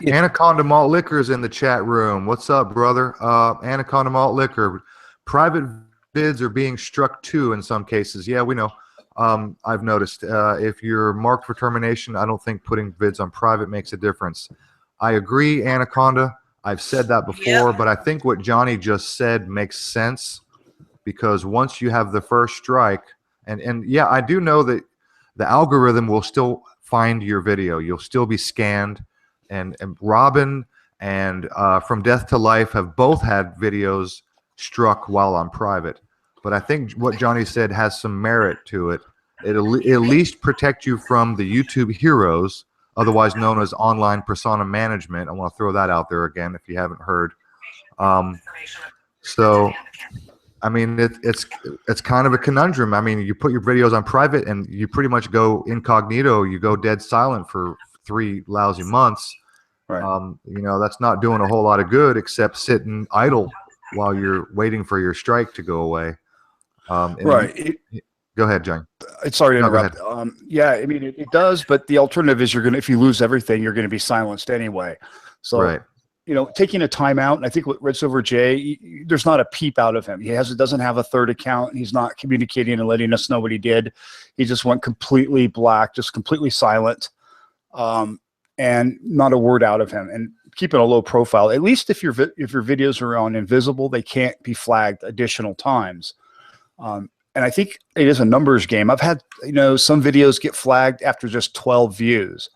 Anaconda Malt Liquor is in the chat room. What's up, brother? Anaconda Malt Liquor. Private bids are being struck too in some cases. Yeah, we know. I've noticed. If you're marked for termination, I don't think putting bids on private makes a difference. I agree, Anaconda. I've said that before, but I think what Johnny just said makes sense, because once you have the first strike, and yeah, I do know that the algorithm will still find your video. You'll still be scanned. And Robin and From Death to Life have both had videos struck while on private. But I think what Johnny said has some merit to it. It'll at least protect you from the YouTube heroes, otherwise known as online persona management. I want to throw that out there again if you haven't heard. So, I mean, it's kind of a conundrum. I mean, you put your videos on private and you pretty much go incognito. You go dead silent for 3 lousy months. Right. You know, that's not doing a whole lot of good except sitting idle while you're waiting for your strike to go away. Right. Go ahead, John. Sorry to interrupt. Yeah, I mean, it does, but the alternative is if you lose everything, you're going to be silenced anyway. So, right. You know, taking a timeout, and I think with Red Silver J, there's not a peep out of him. He doesn't have a third account. He's not communicating and letting us know what he did. He just went completely black, just completely silent. And not a word out of him, and keeping a low profile. At least if your videos are on invisible, they can't be flagged additional times. And I think it is a numbers game. I've had, you know, some videos get flagged after just 12 views,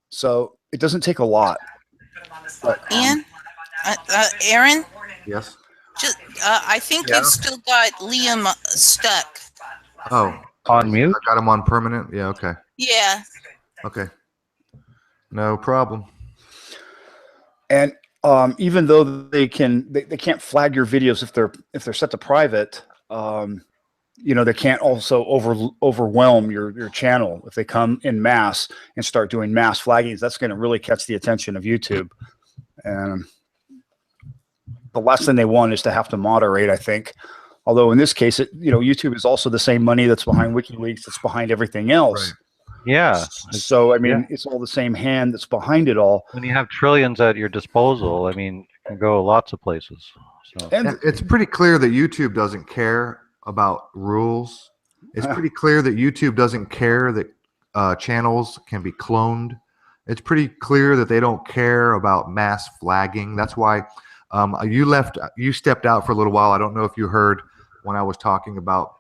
so it doesn't take a lot. But, Aaron? Yes. I think you've still got Liam stuck. Oh, on mute. I got him on permanent. Yeah. Okay. Yeah. Okay. No problem. And even though they can't flag your videos if they're set to private, you know, they can't also overwhelm your channel. If they come in mass and start doing mass flaggings, that's going to really catch the attention of YouTube. And the last thing they want is to have to moderate, I think. Although in this case, you know, YouTube is also the same money that's behind WikiLeaks, that's behind everything else. Right. Yeah. So, I mean, it's all the same hand that's behind it all. When you have trillions at your disposal, I mean, you can go lots of places. So. And it's pretty clear that YouTube doesn't care about rules. It's pretty clear that YouTube doesn't care that channels can be cloned. It's pretty clear that they don't care about mass flagging. That's why you stepped out for a little while. I don't know if you heard when I was talking about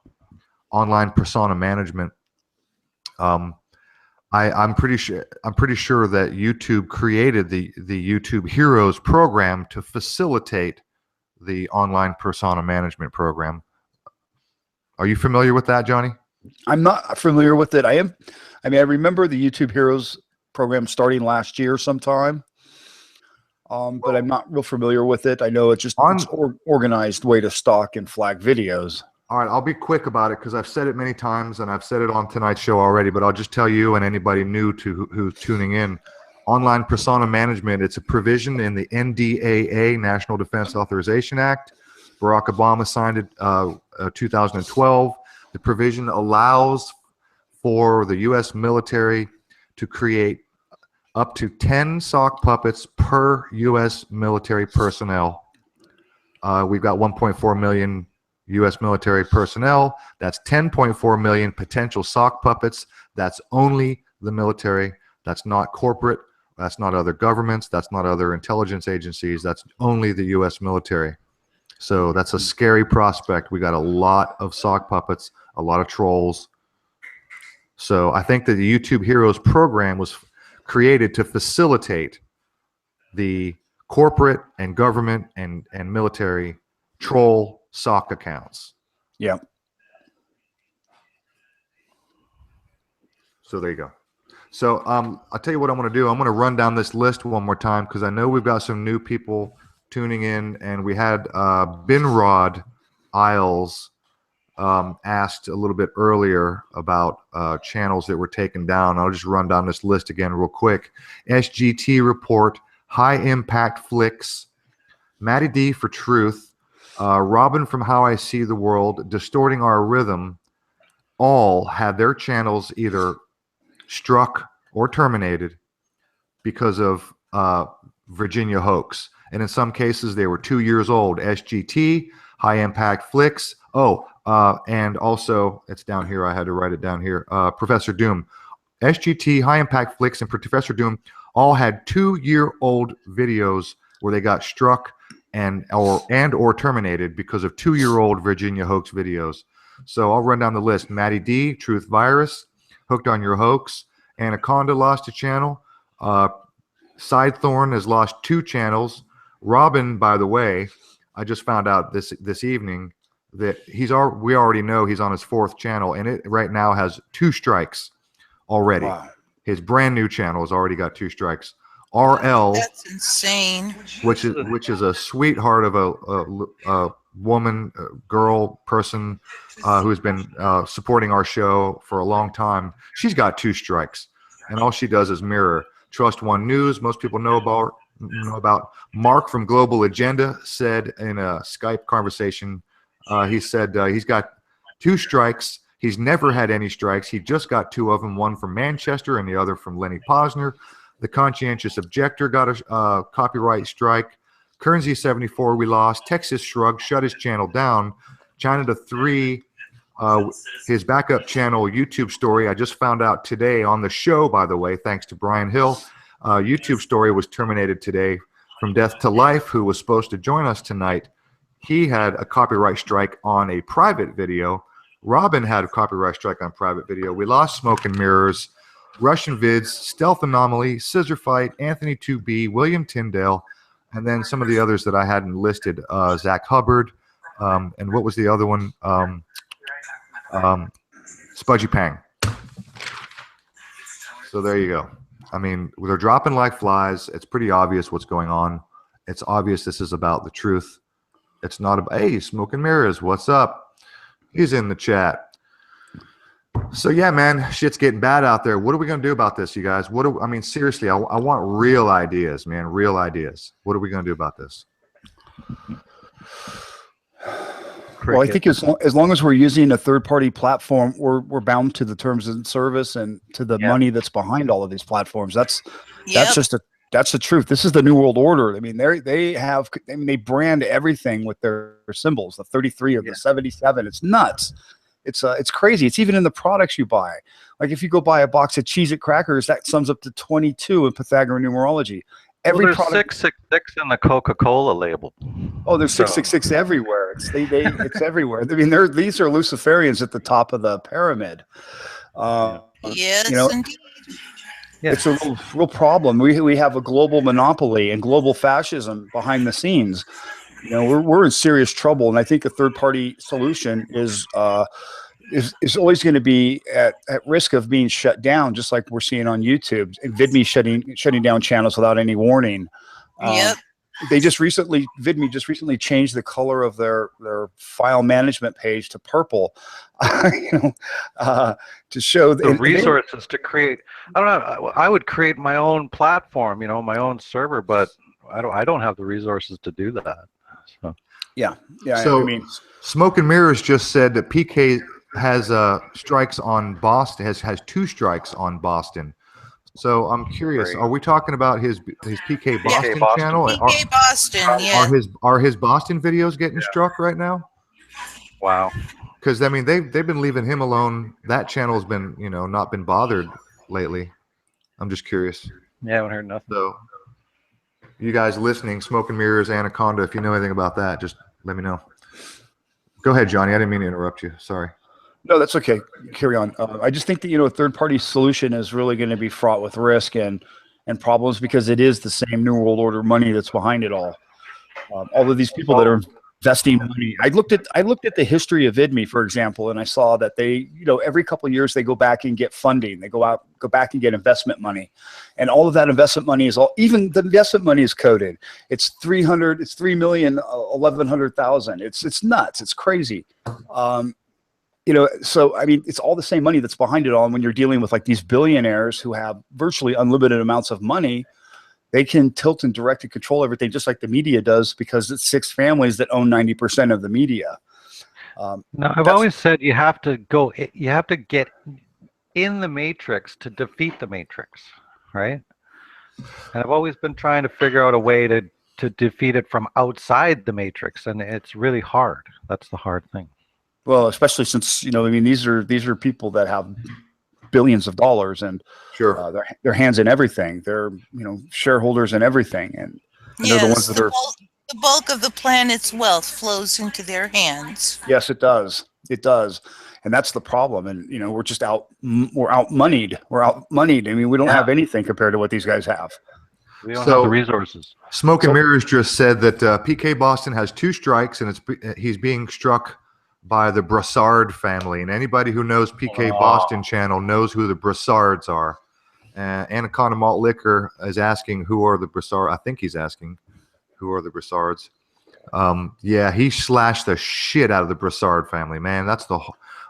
online persona management. I'm pretty sure that YouTube created the YouTube Heroes program to facilitate the online persona management program. Are you familiar with that, Johnny? I'm not familiar with it. I remember the YouTube Heroes program starting last year sometime, but I'm not real familiar with it. I know it's just it's organized way to stalk and flag videos. All right, I'll be quick about it because I've said it many times and I've said it on tonight's show already, but I'll just tell you and anybody new to who's tuning in. Online persona management, it's a provision in the NDAA, National Defense Authorization Act. Barack Obama signed it 2012. The provision allows for the U.S. military to create up to 10 sock puppets per U.S. military personnel. We've got 1.4 million U.S. military personnel. That's 10.4 million potential sock puppets. That's only the military. That's not corporate. That's not other governments. That's not other intelligence agencies. That's only the U.S. military. So that's a scary prospect. We got a lot of sock puppets, a lot of trolls. So I think that the YouTube Heroes program was created to facilitate the corporate and government and military troll sock accounts. Yeah. So there you go. So I'll tell you what I'm going to do. I'm going to run down this list one more time because I know we've got some new people tuning in, and we had Binrod Isles asked a little bit earlier about channels that were taken down. I'll just run down this list again real quick. SGT Report, High Impact Flicks, Matty D for Truth, Robin from How I See the World, Distorting Our Rhythm, all had their channels either struck or terminated because of Virginia hoax. And in some cases, they were 2 years old. SGT, High Impact Flicks. And also, it's down here. I had to write it down here. Professor Doom. SGT, High Impact Flicks, and Professor Doom all had 2-year-old videos where they got struck and or terminated because of 2-year-old Virginia hoax videos. So I'll run down the list. Matty D, Truth Virus, Hooked on Your Hoax. Anaconda lost a channel. Sidethorn has lost 2 channels. Robin, by the way, I just found out this evening that we already know he's on his 4th channel, and it right now has 2 strikes already. Wow. His brand new channel has already got 2 strikes. RL, that's insane. Which is a sweetheart of a woman, girl, person who's been supporting our show for a long time. She's got 2 strikes, and all she does is mirror. Trust One News, most people know about. Mark from Global Agenda said in a Skype conversation, he said he's got 2 strikes. He's never had any strikes. He just got 2 of them, one from Manchester and the other from Lenny Posner. The Conscientious Objector got a copyright strike. Kernsey 74 we lost. Texas Shrug shut his channel down. China to 3, his backup channel YouTube Story, I just found out today on the show, by the way, thanks to Brian Hill. YouTube Story was terminated today from Death to Life, who was supposed to join us tonight. He had a copyright strike on a private video. Robin had a copyright strike on private video. We lost Smoke and Mirrors, Russian Vids, Stealth Anomaly, Scissor Fight, Anthony 2B, William Tyndale, and then some of the others that I hadn't listed, Zach Hubbard, and what was the other one? Spudgy Pang. So there you go. I mean, they're dropping like flies. It's pretty obvious what's going on. It's obvious this is about the truth. It's not about, hey, Smoke and Mirrors, what's up? He's in the chat. So yeah, man, shit's getting bad out there. What are we gonna do about this, you guys? I mean, seriously, I want real ideas, man, real ideas. What are we gonna do about this? Well, I think as long as we're using a third-party platform, we're bound to the terms and service and to the money that's behind all of these platforms. That's the truth. This is the New World Order. I mean, they brand everything with their symbols. The 33 or the 77. It's nuts. It's crazy. It's even in the products you buy. Like if you go buy a box of Cheez-It crackers, that sums up to 22 in Pythagorean numerology. There's 666 in the Coca-Cola label. Oh, there's 666 everywhere. It's everywhere. I mean, these are Luciferians at the top of the pyramid. Yes, indeed. It's a real problem. We have a global monopoly and global fascism behind the scenes. You know, we're in serious trouble, and I think a third-party solution is always going to be at risk of being shut down, just like we're seeing on YouTube. And VidMe shutting down channels without any warning. They VidMe just recently changed the color of their file management page to purple, to show the resources to create. I don't know. I would create my own platform, my own server, but I don't have the resources to do that. So. Yeah. So I mean, Smoke and Mirrors just said that PK has strikes on Boston. Has 2 strikes on Boston. So I'm curious. Great. Are we talking about his PK Boston Boston. channel? PK Boston, yeah. Are his Boston videos getting struck right now? Wow. Because I mean they've been leaving him alone. That channel's been not been bothered lately. I'm just curious. Yeah, I haven't heard nothing. So you guys listening, Smoke and Mirrors, Anaconda, if you know anything about that, just let me know. Go ahead, Johnny. I didn't mean to interrupt you. Sorry. No, that's okay. Carry on. I just think that a third-party solution is really going to be fraught with risk and problems because it is the same New World Order money that's behind it all. All of these people that are investing money. I looked at the history of IDME, for example, and I saw that they, every couple of years they go back and get funding. They go back and get investment money, and all of that investment money is even the investment money is coded. It's 3,11,000. It's nuts. It's crazy. So I mean, it's all the same money that's behind it all. And when you're dealing with like these billionaires who have virtually unlimited amounts of money, they can tilt and direct and control everything just like the media does because it's 6 families that own 90% of the media. Now, I've always said you have to get in the matrix to defeat the matrix, right? And I've always been trying to figure out a way to defeat it from outside the matrix, and it's really hard. That's the hard thing. Well, especially since I mean, these are people that have billions of dollars and sure, their hands in everything. They're shareholders in everything, and they're the ones that are. The bulk of the planet's wealth flows into their hands. Yes, it does. It does, and that's the problem. And we're just outmoneyed. We're outmoneyed. I mean, we don't have anything compared to what these guys have. We don't have the resources. Smoke and Mirrors just said that PK Boston has 2 strikes, and he's being struck by the Brassard family. And anybody who knows PK Boston channel knows who the Brassards are. Anaconda Malt Liquor is asking who are the Brassard. I think he's asking who are the Brassards. Yeah, he slashed the shit out of the Brassard family, man. That's the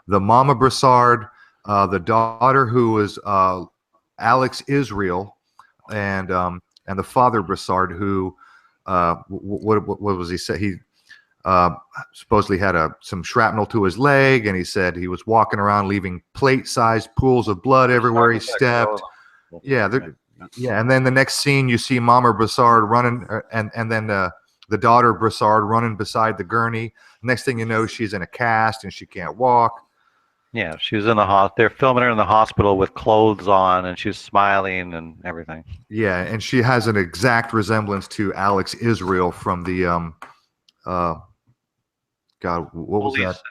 mama Brassard, the daughter who was Alex Israel, and the father Brassard who what was he say? He supposedly had some shrapnel to his leg, and he said he was walking around leaving plate-sized pools of blood everywhere he stepped. Yeah, and then the next scene you see Mama Brassard running, and then the daughter Brassard running beside the gurney. Next thing you know, she's in a cast and she can't walk. Yeah, she was in the hospital. They're filming her in the hospital with clothes on, and she's smiling and everything. Yeah, and she has an exact resemblance to Alex Israel from the God, what was that? Sister.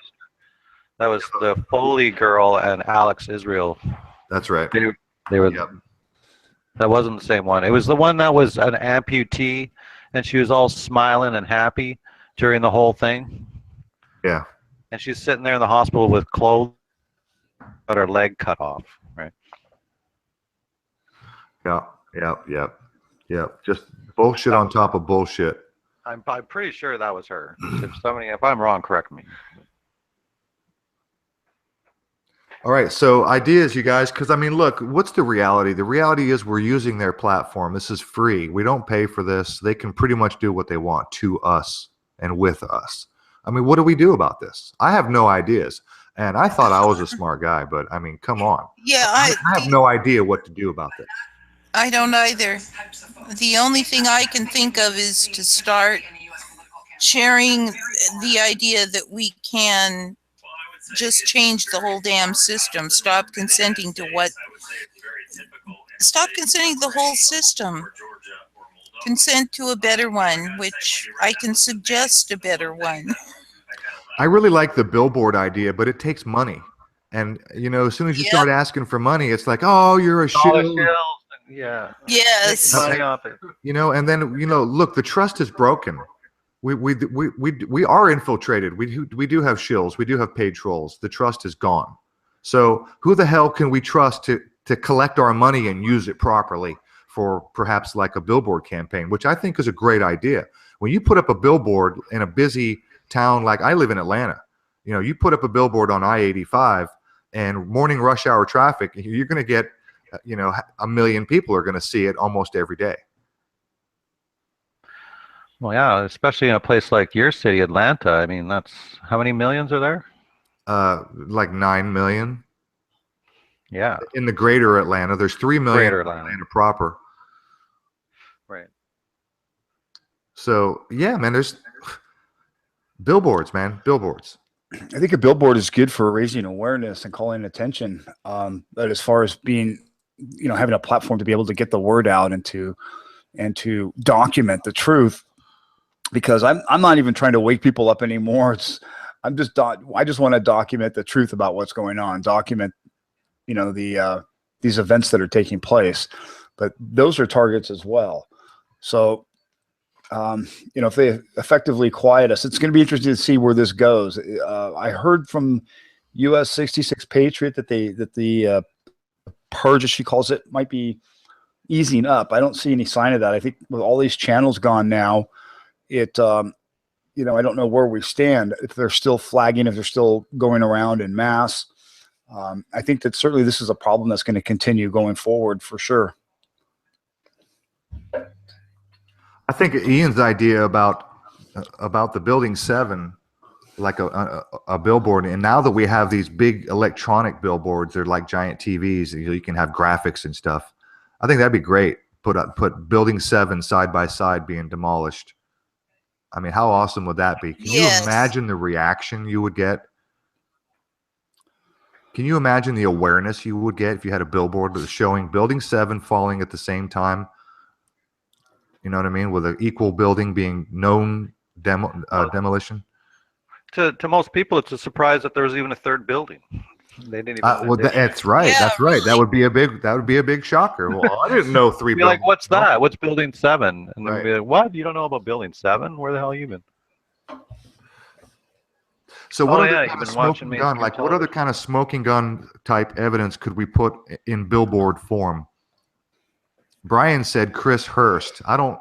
That was the Foley girl and Alex Israel. That's right. They were. Yep. That wasn't the same one. It was the one that was an amputee, and she was all smiling and happy during the whole thing. Yeah. And she's sitting there in the hospital with clothes, but her leg cut off. Right. Yeah. Just bullshit on top of bullshit. I'm pretty sure that was her. If I'm wrong, correct me. All right, so ideas, you guys, because I mean, look, what's the reality? The reality is we're using their platform. This is free. We don't pay for this. They can pretty much do what they want to us and with us. I mean, what do we do about this? I have no ideas. And I thought I was a smart guy, but I mean, come on. Yeah, I have no idea what to do about this. I don't either. The only thing I can think of is to start sharing the idea that we can just change the whole damn system. Stop consenting to the whole system. Consent to a better one, which I can suggest a better one. I really like the billboard idea, but it takes money. And, as soon as you start asking for money, it's like, oh, you're a shit. Yeah. Yes. And then look, the trust is broken. We are infiltrated. We do have shills. We do have paid trolls. The trust is gone. So who the hell can we trust to collect our money and use it properly for perhaps like a billboard campaign, which I think is a great idea. When you put up a billboard in a busy town like I live in Atlanta, you put up a billboard on I-85 and morning rush hour traffic, you're going to get 1 million people are going to see it almost every day. Well, yeah, especially in a place like your city, Atlanta. I mean, that's how many millions are there? Like 9 million. Yeah. In the greater Atlanta, there's 3 million Greater in Atlanta. Atlanta proper. Right. So yeah, man, there's billboards, man, billboards. I think a billboard is good for raising awareness and calling attention. But as far as being, having a platform to be able to get the word out and to document the truth, because I'm not even trying to wake people up anymore. I just want to document the truth about what's going on, document, these events that are taking place, but those are targets as well. So, if they effectively quiet us, it's going to be interesting to see where this goes. I heard from US 66 Patriot that the purge, as she calls it, might be easing up. I don't see any sign of that. I think with all these channels gone now, I don't know where we stand, if they're still flagging, if they're still going around in mass. I think that certainly this is a problem that's going to continue going forward for sure. I think Ian's idea about the Building 7, like a billboard, and now that we have these big electronic billboards, they're like giant TVs. You can have graphics and stuff. I think that'd be great. Put Building 7 side by side being demolished. I mean, how awesome would that be? Can you imagine the reaction you would get? Can you imagine the awareness you would get if you had a billboard that was showing Building 7 falling at the same time? You know what I mean? With an equal building being known demolition. To most people, it's a surprise that there was even a third building. They didn't even. That's right. Yeah, that's right. really. That would be a big shocker. Well, I didn't know 3 Be buildings. like, what's that? What's Building 7? And then Right. be like, what? You don't know about Building 7? Where the hell you been? So what other yeah, kind you've of been watching smoking gun? mainstream Like what other television. kind of smoking gun type evidence could we put in billboard form? Brian said Chris Hurst. I don't.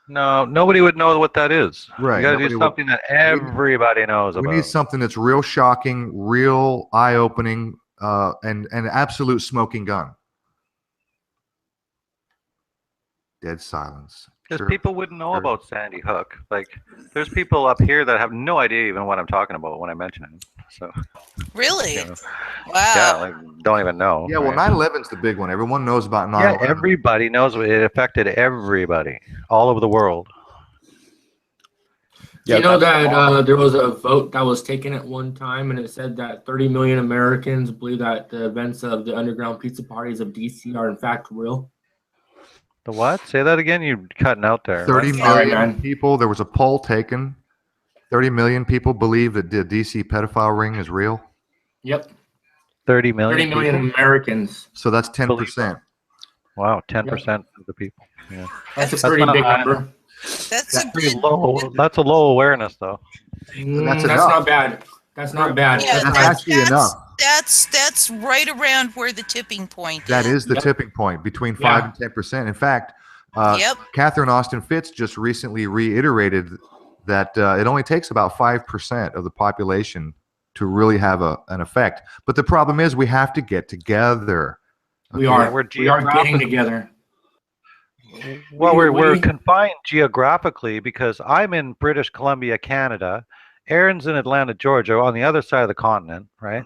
No, nobody would know what that is. Right, You got to nobody do would. something that everybody knows We about. need something that's real shocking, real eye-opening, and an absolute smoking gun. Dead silence. Because Sure. people wouldn't know Sure. about Sandy Hook. Like, there's people up here that have no idea even what I'm talking about when I mention it. So, Really? you know, Wow. yeah, like, don't even know. Yeah, well, right? 9/11's the big one. Everyone knows about 9/11. Yeah, everybody knows it affected everybody all over the world. You know that there was a vote that was taken at one time, and it said that 30 million Americans believe that the events of the underground pizza parties of DC are in fact real. The what? Say that again. You're cutting out there. 30 Sorry, million man. people. There was a poll taken. 30 million people believe that the DC pedophile ring is real. Yep. 30 million. 30 million people? Americans. So that's 10%. Wow, 10% of the people. Yeah. That's a pretty not big high. number. That's a Pretty good. low. That's a low awareness, though. That's enough. not bad. That's not bad. Yeah, That's actually enough. That's right around where the tipping point is. That is the Yep. tipping point between 5 Yeah. and 10%. In fact, Yep. Catherine Austin Fitts just recently reiterated that it only takes about 5% of the population to really have an effect. But the problem is we have to get together. We Okay? are. We're We are getting geographically- together. Well, we're we- confined geographically because I'm in British Columbia, Canada. Aaron's in Atlanta, Georgia, on the other side of the continent, right?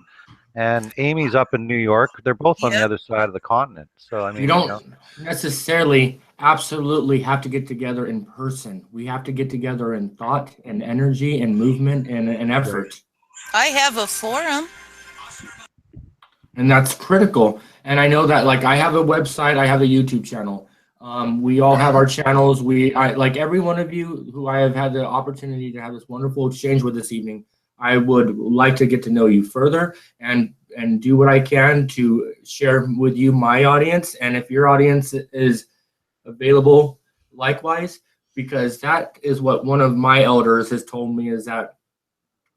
And Amy's up in New York. They're both on the Yep. other side of the continent. So I mean, We don't necessarily absolutely have to get together in person. We have to get together in thought and energy and movement and effort. I have a forum. And that's critical. And I know that, like, I have a website, I have a YouTube channel. We all have our channels. I like every one of you who I have had the opportunity to have this wonderful exchange with this evening. I would like to get to know you further and do what I can to share with you my audience. And if your audience is available, likewise, because that is what one of my elders has told me, is that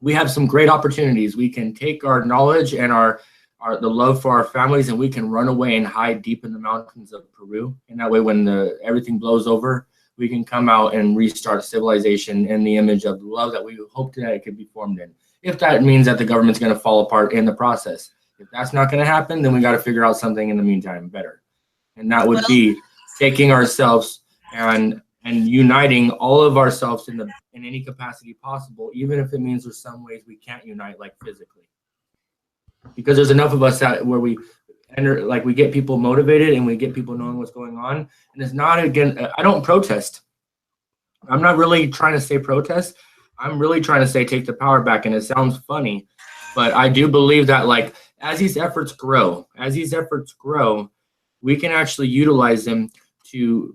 we have some great opportunities. We can take our knowledge and the love for our families, and we can run away and hide deep in the mountains of Peru. And that way, when everything blows over, we can come out and restart civilization in the image of the love that we hope that it could be formed in. If that means that the government's going to fall apart in the process. If that's not going to happen, then we got to figure out something in the meantime better. And that would be taking ourselves and uniting all of ourselves in any capacity possible, even if it means there's some ways we can't unite, like physically. Because there's enough of us where and like we get people motivated and we get people knowing what's going on. And it's not, again, I don't protest. I'm not really trying to say protest. I'm really trying to say take the power back. And it sounds funny, but I do believe that like as these efforts grow, we can actually utilize them to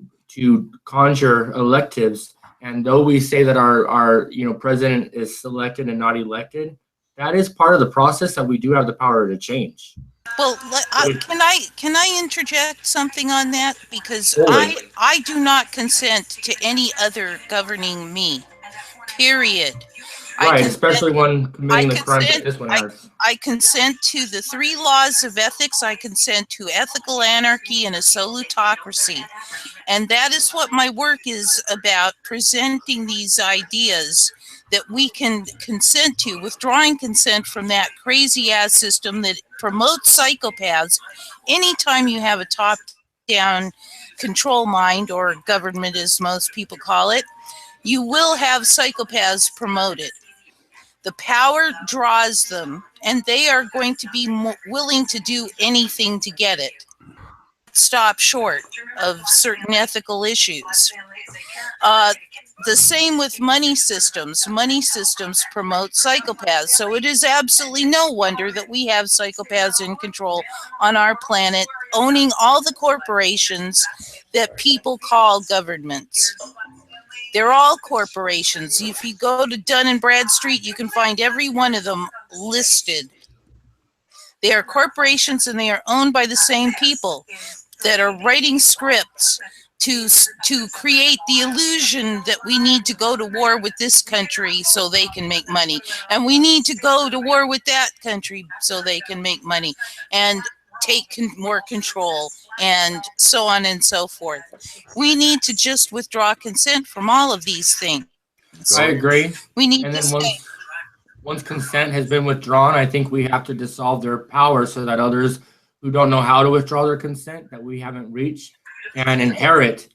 conjure electives. And though we say that our president is selected and not elected, that is part of the process that we do have the power to change. Well, can I interject something on that? Because Totally. I do not consent to any other governing me. Period. Right, especially when committing the crime that this one has. I consent to the 3 laws of ethics. I consent to ethical anarchy and a solutocracy. And that is what my work is about, presenting these ideas that we can consent to, withdrawing consent from that crazy ass system that promotes psychopaths. Anytime you have a top-down control mind, or government as most people call it, you will have psychopaths promoted. The power draws them, and they are going to be willing to do anything to get it. Stop short of certain ethical issues. The same with money systems. Money systems promote psychopaths. So it is absolutely no wonder that we have psychopaths in control on our planet, owning all the corporations that people call governments. They're all corporations. If you go to Dun & Bradstreet, you can find every one of them listed. They are corporations, and they are owned by the same people that are writing scripts to create the illusion that we need to go to war with this country so they can make money, and we need to go to war with that country so they can make money and take more control, and so on and so forth. We need to just withdraw consent from all of these things. I agree. We need and to then once consent has been withdrawn, I think we have to dissolve their power so that others who don't know how to withdraw their consent, that we haven't reached, can inherit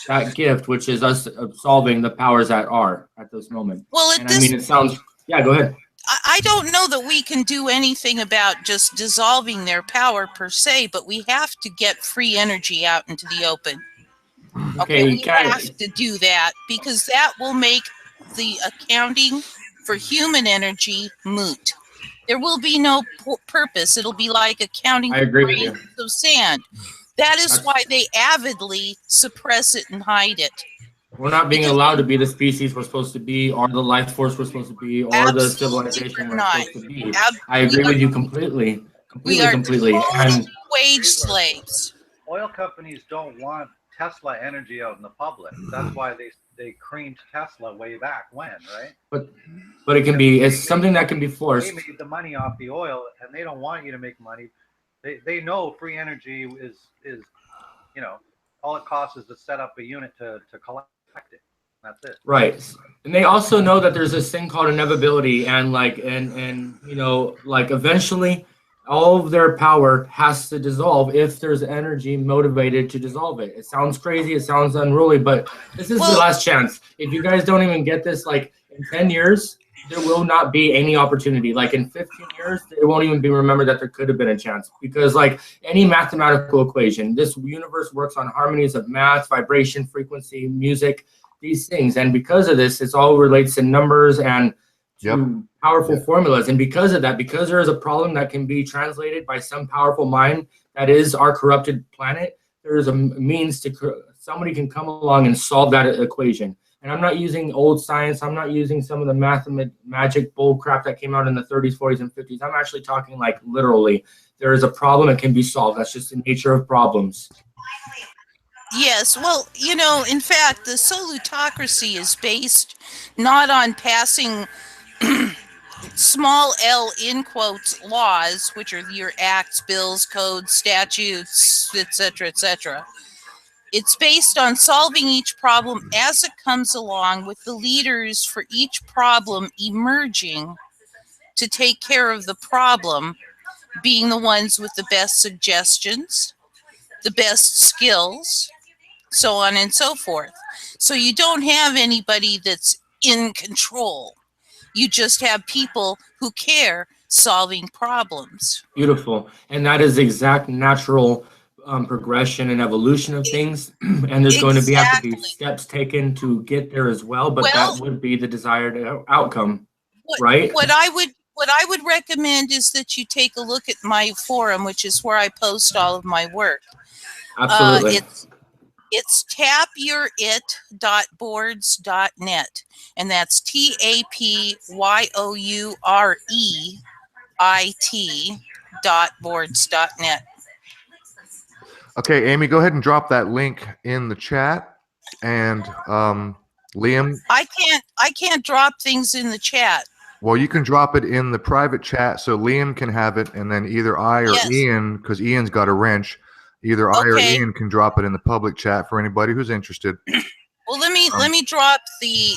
that gift, which is us absolving the powers that are at this moment. Well, I mean, it sounds, yeah, go ahead. I don't know that we can do anything about just dissolving their power per se, but we have to get free energy out into the open. Okay, we have to do that, because that will make the accounting for human energy moot. There will be no purpose. It'll be like accounting for grains of sand. That is why they avidly suppress it and hide it. We're not being allowed to be the species we're supposed to be, or the life force we're supposed to be, or the civilization we're supposed to be. I agree with you completely. Completely. And wage slaves. Oil companies don't want Tesla energy out in the public. That's why they creamed Tesla way back when, right? But it can be, it's something that can be forced. They made the money off the oil, and they don't want you to make money. They know free energy is all it costs is to set up a unit to collect it. That's it. Right. And they also know that there's this thing called inevitability, and eventually all of their power has to dissolve if there's energy motivated to dissolve it. It sounds crazy, it sounds unruly, but this is the last chance. If you guys don't even get this, like in 10 years, there will not be any opportunity. Like in 15 years, it won't even be remembered that there could have been a chance, because like any mathematical equation, this universe works on harmonies of math, vibration, frequency, music, these things. And because of this, it's all relates to numbers and powerful formulas. And because of that, because there is a problem that can be translated by some powerful mind that is our corrupted planet, there is a means to, somebody can come along and solve that equation. And I'm not using old science. I'm not using some of the magic bull crap that came out in the 30s, 40s, and 50s. I'm actually talking like literally. There is a problem that can be solved. That's just the nature of problems. Yes, well, in fact, the solutocracy is based not on passing small L in quotes laws, which are your acts, bills, codes, statutes, etc., etc. It's based on solving each problem as it comes along, with the leaders for each problem emerging to take care of the problem, being the ones with the best suggestions, the best skills, so on and so forth. So you don't have anybody that's in control. You just have people who care solving problems. Beautiful. And that is the exact natural progression and evolution of things. And there's going to be have to be steps taken to get there as well, but that would be the desired outcome, right? What I would recommend is that you take a look at my forum, which is where I post all of my work. Absolutely. It's tapyourit.boards.net, and that's tapyouret.boards.net. Okay, Amy, go ahead and drop that link in the chat. And Liam, I can't drop things in the chat. Well, you can drop it in the private chat so Liam can have it, and then either I or Ian, because Ian's got a wrench, either I or Ian can drop it in the public chat for anybody who's interested. Well, let me drop the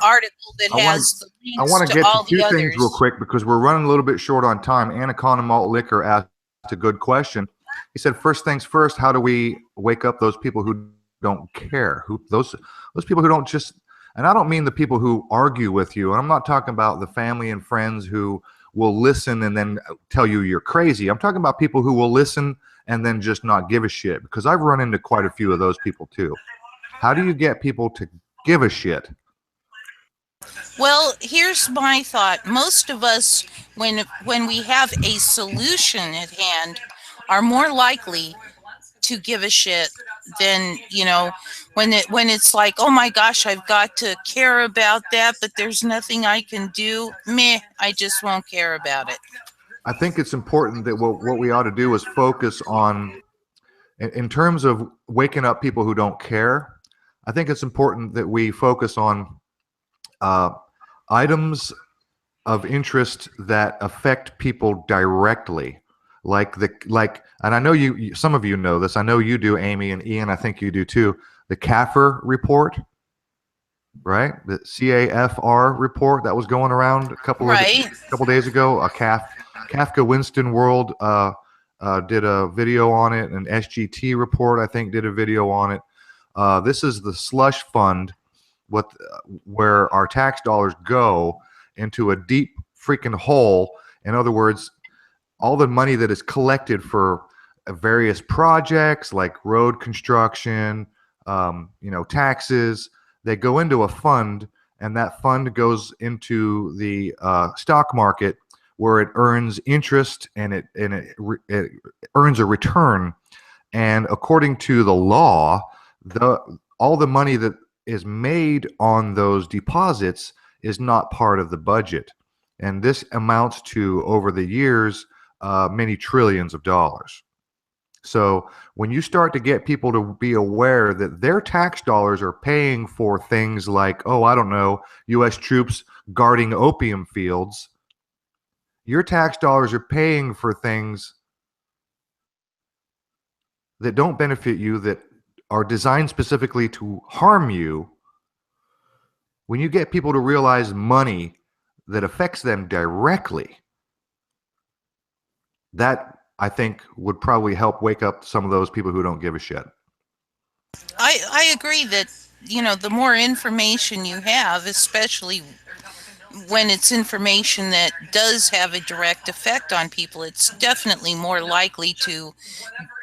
article that has the links. I want to get all to two the things others real quick because we're running a little bit short on time. Anaconda Malt Liquor asked a good question. He said, first things first, how do we wake up those people who don't care? Those people who don't just, and I don't mean the people who argue with you, and I'm not talking about the family and friends who will listen and then tell you you're crazy. I'm talking about people who will listen and then just not give a shit, because I've run into quite a few of those people too. How do you get people to give a shit? Well, here's my thought. Most of us, when we have a solution at hand, are more likely to give a shit than, when it's like, oh my gosh, I've got to care about that, but there's nothing I can do. Meh, I just won't care about it. I think it's important that what we ought to do is focus on, in terms of waking up people who don't care, I think it's important that we focus on items of interest that affect people directly. And I know some of you know this. I know you do, Amy, and Ian, I think you do too. The CAFR report, right? The CAFR report that was going around a couple days ago. Kafka Winston World did a video on it. An SGT report, I think, did a video on it. This is the slush fund, where our tax dollars go into a deep freaking hole. In other words, all the money that is collected for various projects like road construction, taxes, they go into a fund, and that fund goes into the stock market, where it earns interest and it earns a return. And according to the law, all the money that is made on those deposits is not part of the budget. And this amounts to, over the years, many trillions of dollars. So when you start to get people to be aware that their tax dollars are paying for things like, U.S. troops guarding opium fields, your tax dollars are paying for things that don't benefit you, that are designed specifically to harm you. When you get people to realize money that affects them directly, that, I think, would probably help wake up some of those people who don't give a shit. I agree that, the more information you have, especially when it's information that does have a direct effect on people, it's definitely more likely to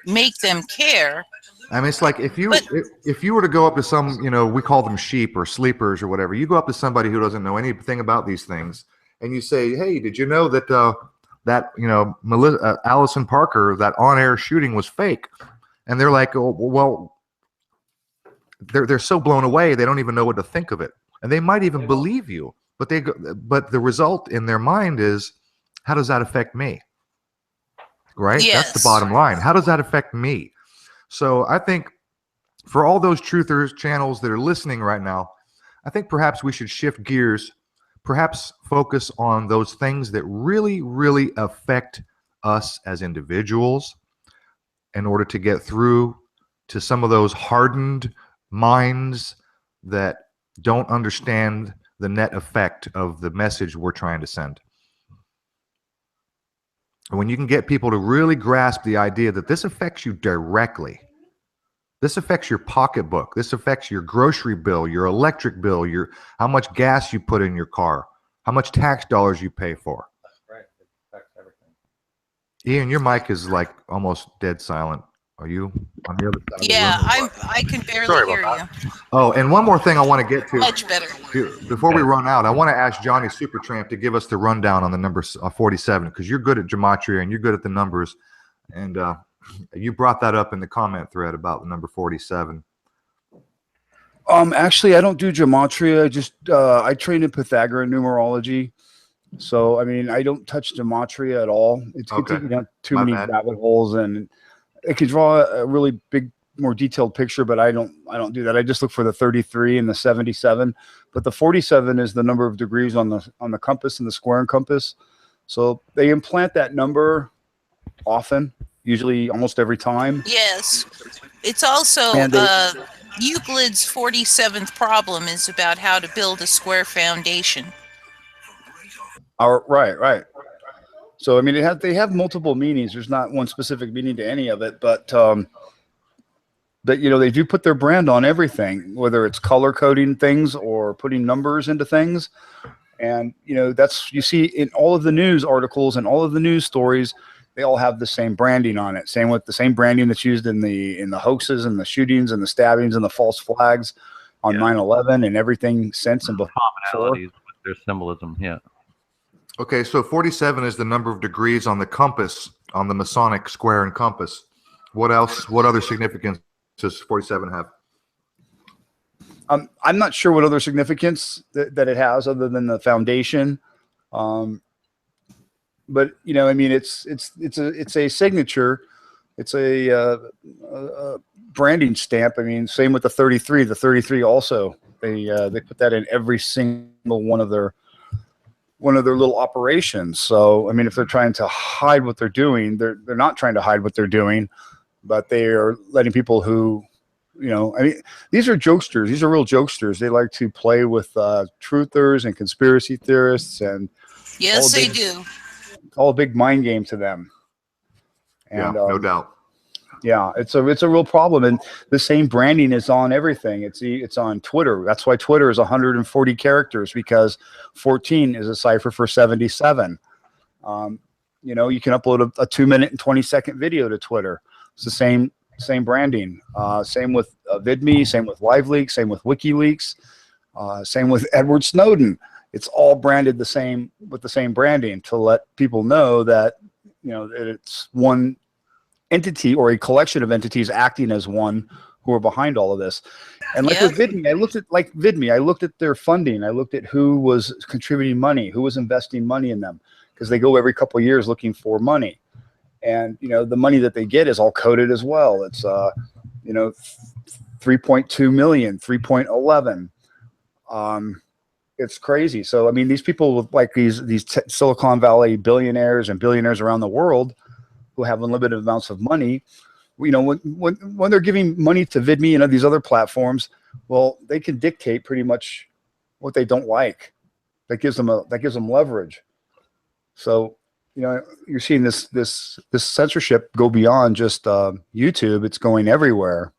make them care. I mean, it's like if you were to go up to some, we call them sheep or sleepers or whatever, you go up to somebody who doesn't know anything about these things, and you say, hey, did you know that Allison Parker, that on-air shooting was fake? And they're like, oh, well, they're so blown away, they don't even know what to think of it. And they might even believe you, but the result in their mind is, how does that affect me? Right? Yes. That's the bottom line. How does that affect me? So I think for all those truthers channels that are listening right now, I think perhaps we should shift gears, perhaps focus on those things that really, really affect us as individuals in order to get through to some of those hardened minds that don't understand the net effect of the message we're trying to send. When you can get people to really grasp the idea that this affects you directly, this affects your pocketbook, this affects your grocery bill, your electric bill, how much gas you put in your car, how much tax dollars you pay for. Ian, your mic is like almost dead silent. Are you on the other side Yeah, of the room? I can barely Sorry hear about you. Oh, and one more thing I want to get to. Much better. Before we run out, I want to ask Johnny Supertramp to give us the rundown on the number 47, because you're good at gematria and you're good at the numbers. And you brought that up in the comment thread about the number 47. Actually, I don't do gematria. I train in Pythagorean numerology. So, I mean, I don't touch gematria at all. It's Okay. taking out too My many bad. rabbit holes, and it could draw a really big, more detailed picture, but I don't do that. I just look for the 33 and the 77. But the 47 is the number of degrees on the compass and the square and compass. So they implant that number often, usually almost every time. Yes. It's also Euclid's 47th problem is about how to build a square foundation. Right. So I mean, they have multiple meanings. There's not one specific meaning to any of it, but you know, they do put their brand on everything, whether it's color coding things or putting numbers into things. And you know, you see in all of the news articles and all of the news stories, they all have the same branding on it. Same with the same branding that's used in the hoaxes and the shootings and the stabbings and the false flags on 9/11 and everything since and before. Commonalities with their symbolism, yeah. Okay, so 47 is the number of degrees on the compass, on the Masonic square and compass. What else? What other significance does 47 have? I'm not sure what other significance that it has other than the foundation. But you know, I mean, it's a signature. It's a branding stamp. I mean, same with the 33. The 33 also they put that in every single one of their little operations. So I mean, if they're trying to hide what they're doing, they're not trying to hide what they're doing, but they are letting people who, you know, I mean, these are jokesters. These are real jokesters. They like to play with truthers and conspiracy theorists, and yes, they do. It's all a big mind game to them. And, yeah, no doubt. Yeah, it's a real problem, and the same branding is on everything. It's on Twitter. That's why Twitter is 140 characters, because 14 is a cipher for 77. You know, you can upload a 2-minute and 20-second video to Twitter. It's the same branding. Same with VidMe. Same with LiveLeaks. Same with WikiLeaks. Same with Edward Snowden. It's all branded the same with the same branding to let people know that, you know, that it's one entity or a collection of entities acting as one who are behind all of this. And like with VidMe, I looked at their funding. I looked at who was contributing money, who was investing money in them, because they go every couple of years looking for money. And, you know, the money that they get is all coded as well. It's, you know, 3.2 million, 3.11. It's crazy. So, I mean, these people with like these Silicon Valley billionaires and billionaires around the world who have unlimited amounts of money, you know, when they're giving money to VidMe and these other platforms, well, they can dictate pretty much what they don't like. That gives them leverage. So, you know, you're seeing this censorship go beyond just YouTube. It's going everywhere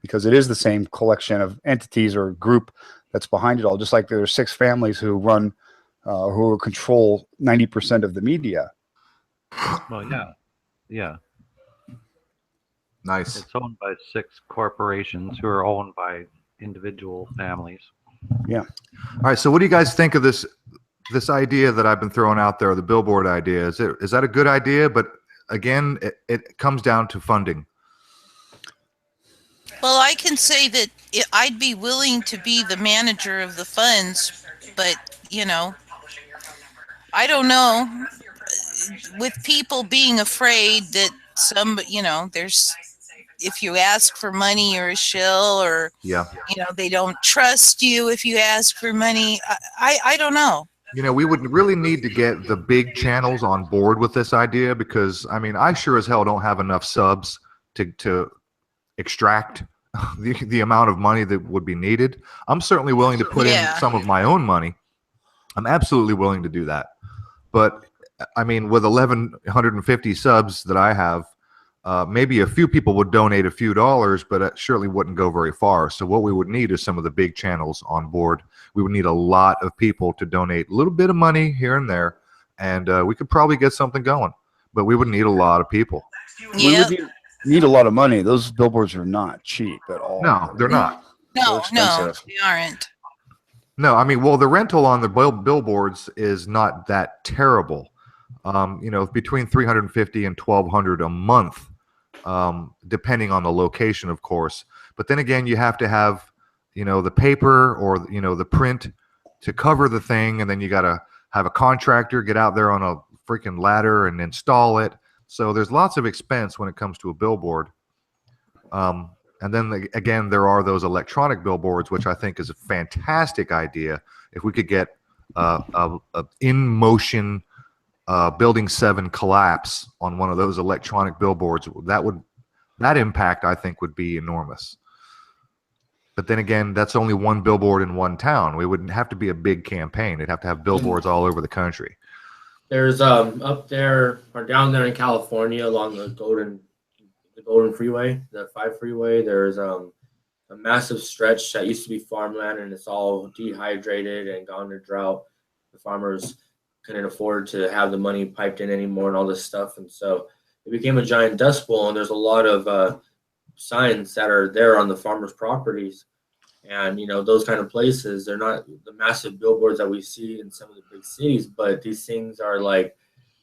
because it is the same collection of entities or group that's behind it all. Just like there are 6 families who run, who control 90% of the media. Well, yeah. Nice. It's owned by 6 corporations who are owned by individual families. Yeah. All right. So, what do you guys think of this idea that I've been throwing out there, the billboard idea? Is that a good idea? But again, it comes down to funding. Well, I can say that I'd be willing to be the manager of the funds, but, you know, I don't know. With people being afraid that you know, if you ask for money, you're a shill, or, you know, they don't trust you if you ask for money. I don't know. You know, we would really need to get the big channels on board with this idea, because, I mean, I sure as hell don't have enough subs to extract the amount of money that would be needed. I'm certainly willing to put in some of my own money. I'm absolutely willing to do that. But, I mean, with 1,150 subs that I have, maybe a few people would donate a few dollars, but it surely wouldn't go very far. So what we would need is some of the big channels on board. We would need a lot of people to donate a little bit of money here and there, and we could probably get something going. but we would need a lot of people. We would need a lot of money. Those billboards are not cheap at all. No, they're not. No, they aren't. No, I mean, well, the rental on the billboards is not that terrible. Between $350 and $1,200 a month, depending on the location, of course. But then again, you have to have, the paper or the print to cover the thing, and then you got to have a contractor get out there on a freaking ladder and install it. So there's lots of expense when it comes to a billboard. And then again, there are those electronic billboards, which I think is a fantastic idea. If we could get a in motion Building 7 collapse on one of those electronic billboards, that impact I think would be enormous. But then again, that's only one billboard in one town. We wouldn't have to be a big campaign. They'd have to have billboards all over the country. There's up there or down there in California along the Golden Freeway, the 5 freeway. There's a massive stretch that used to be farmland, and it's all dehydrated and gone to drought. The farmers couldn't afford to have the money piped in anymore and all this stuff, and so it became a giant dust bowl. And there's a lot of signs that are there on the farmers' properties, and those kind of places. They're not the massive billboards that we see in some of the big cities, but these things are like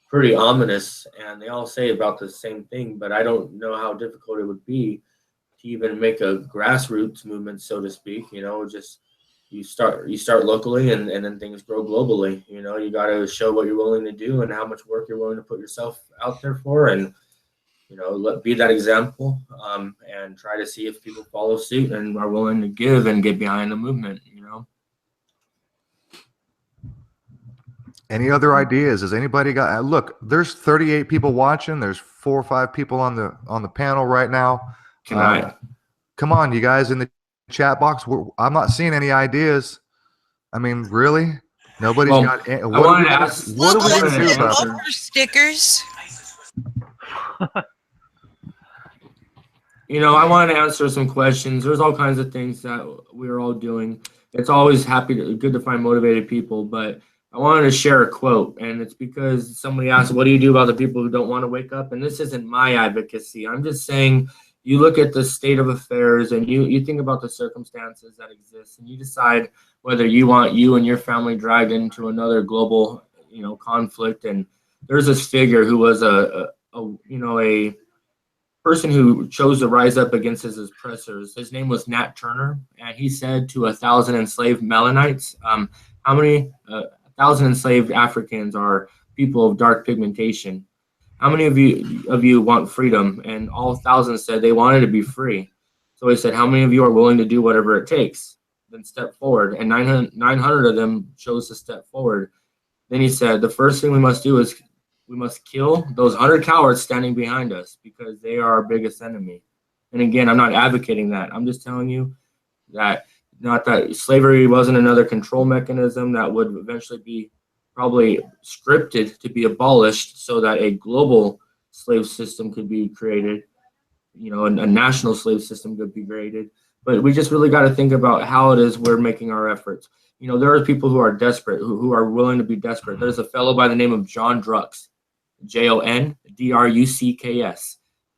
pretty ominous, and they all say about the same thing. But I don't know how difficult it would be to even make a grassroots movement, so to speak. Just you start locally, and then things grow globally. You got to show what you're willing to do and how much work you're willing to put yourself out there for, and be that example, and try to see if people follow suit and are willing to give and get behind the movement. Any other ideas? Has anybody got? Look, there's 38 people watching. There's 4 or 5 people on the panel right now. Come on, you guys in the chat box. I'm not seeing any ideas. I mean, really? Nobody's got. What are we going to do about it? Stickers. I wanted to answer some questions. There's all kinds of things that we're all doing. It's always good to find motivated people, but I wanted to share a quote, and it's because somebody asked, what do you do about the people who don't want to wake up? And this isn't my advocacy. I'm just saying, you look at the state of affairs and you think about the circumstances that exist, and you decide whether you want you and your family dragged into another global, conflict. And there's this figure who was a person who chose to rise up against his oppressors. His name was Nat Turner, and he said to 1,000 enslaved Melanites, how many 1,000 enslaved Africans are people of dark pigmentation? How many of you want freedom? And all 1,000 said they wanted to be free. So he said, how many of you are willing to do whatever it takes? Then step forward. And 900 of them chose to step forward. Then he said, the first thing we must do is we must kill those 100 cowards standing behind us, because they are our biggest enemy. And again, I'm not advocating that. I'm just telling you that not that slavery wasn't another control mechanism that would eventually be probably scripted to be abolished so that a global slave system could be created, a national slave system could be created. But we just really got to think about how it is we're making our efforts. There are people who are desperate, who are willing to be desperate. There's a fellow by the name of John Drucks, JONDRUCKS.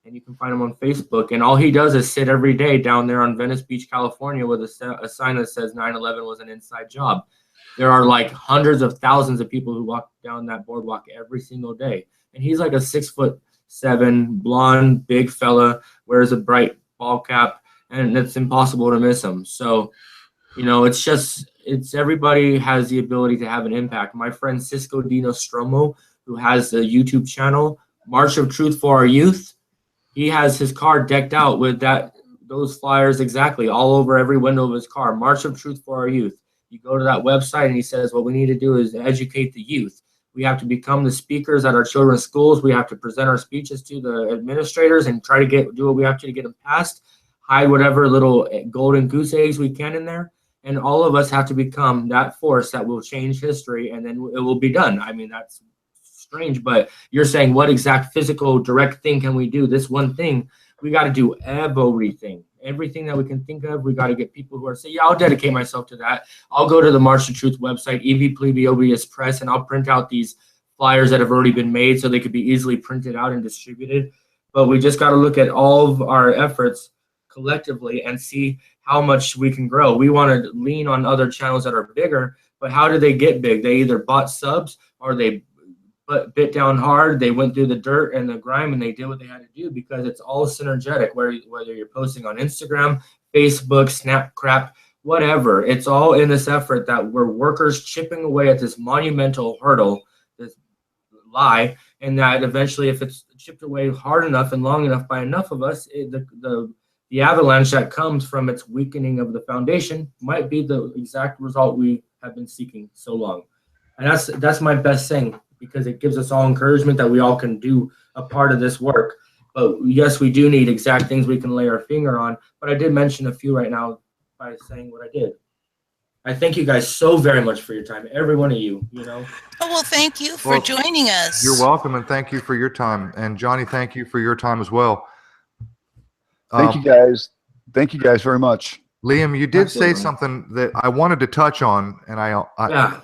And you can find him on Facebook. And all he does is sit every day down there on Venice Beach, California, with a sign that says 9/11 was an inside job. There are like hundreds of thousands of people who walk down that boardwalk every single day. And he's like a 6'7", blonde, big fella, wears a bright ball cap, and it's impossible to miss him. So, it's everybody has the ability to have an impact. My friend Cisco Di Nostromo, who has the YouTube channel, March of Truth for Our Youth, he has his car decked out with those flyers exactly all over every window of his car. March of Truth for Our Youth. You go to that website and he says, what we need to do is educate the youth. We have to become the speakers at our children's schools. We have to present our speeches to the administrators and try to do what we have to get them passed, hide whatever little golden goose eggs we can in there. And all of us have to become that force that will change history, and then it will be done. I mean, that's strange, but you're saying what exact physical direct thing can we do? This one thing, we got to do everything that we can think of. We got to get people who are saying, yeah, I'll dedicate myself to that. I'll go to the March of Truth website, EV Plebeiobvious Press, and I'll print out these flyers that have already been made so they could be easily printed out and distributed. But we just got to look at all of our efforts collectively and see how much we can grow. We want to lean on other channels that are bigger, but how did they get big? They either bought subs or they bit down hard. They went through the dirt and the grime and they did what they had to do, because it's all synergetic, whether you're posting on Instagram, Facebook, Snapchat, whatever. It's all in this effort that we're workers chipping away at this monumental hurdle, this lie, and that eventually, if it's chipped away hard enough and long enough by enough of us, the avalanche that comes from its weakening of the foundation might be the exact result we have been seeking so long. And that's my best thing, because it gives us all encouragement that we all can do a part of this work. But yes, we do need exact things we can lay our finger on. But I did mention a few right now by saying what I did. I thank you guys so very much for your time, every one of you, you know. Oh, well, thank you for joining us. You're welcome, and thank you for your time. And Johnny, thank you for your time as well. Thank you guys. Thank you guys very much. Liam, you did say something that I wanted to touch on, and I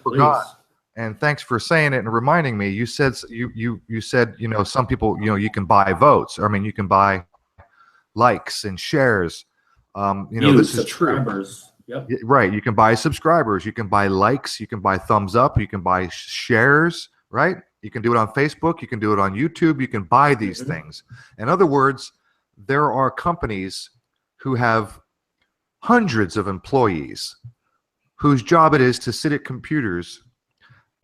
forgot. Please. And thanks for saying it and reminding me. You said you said, you know, some people, you know, you can buy votes. I mean, you can buy likes and shares. You know, this is true. Yep. Right. You can buy subscribers. You can buy likes. You can buy thumbs up. You can buy shares. Right. You can do it on Facebook. You can do it on YouTube. You can buy these things. In other words, there are companies who have hundreds of employees whose job it is to sit at computers,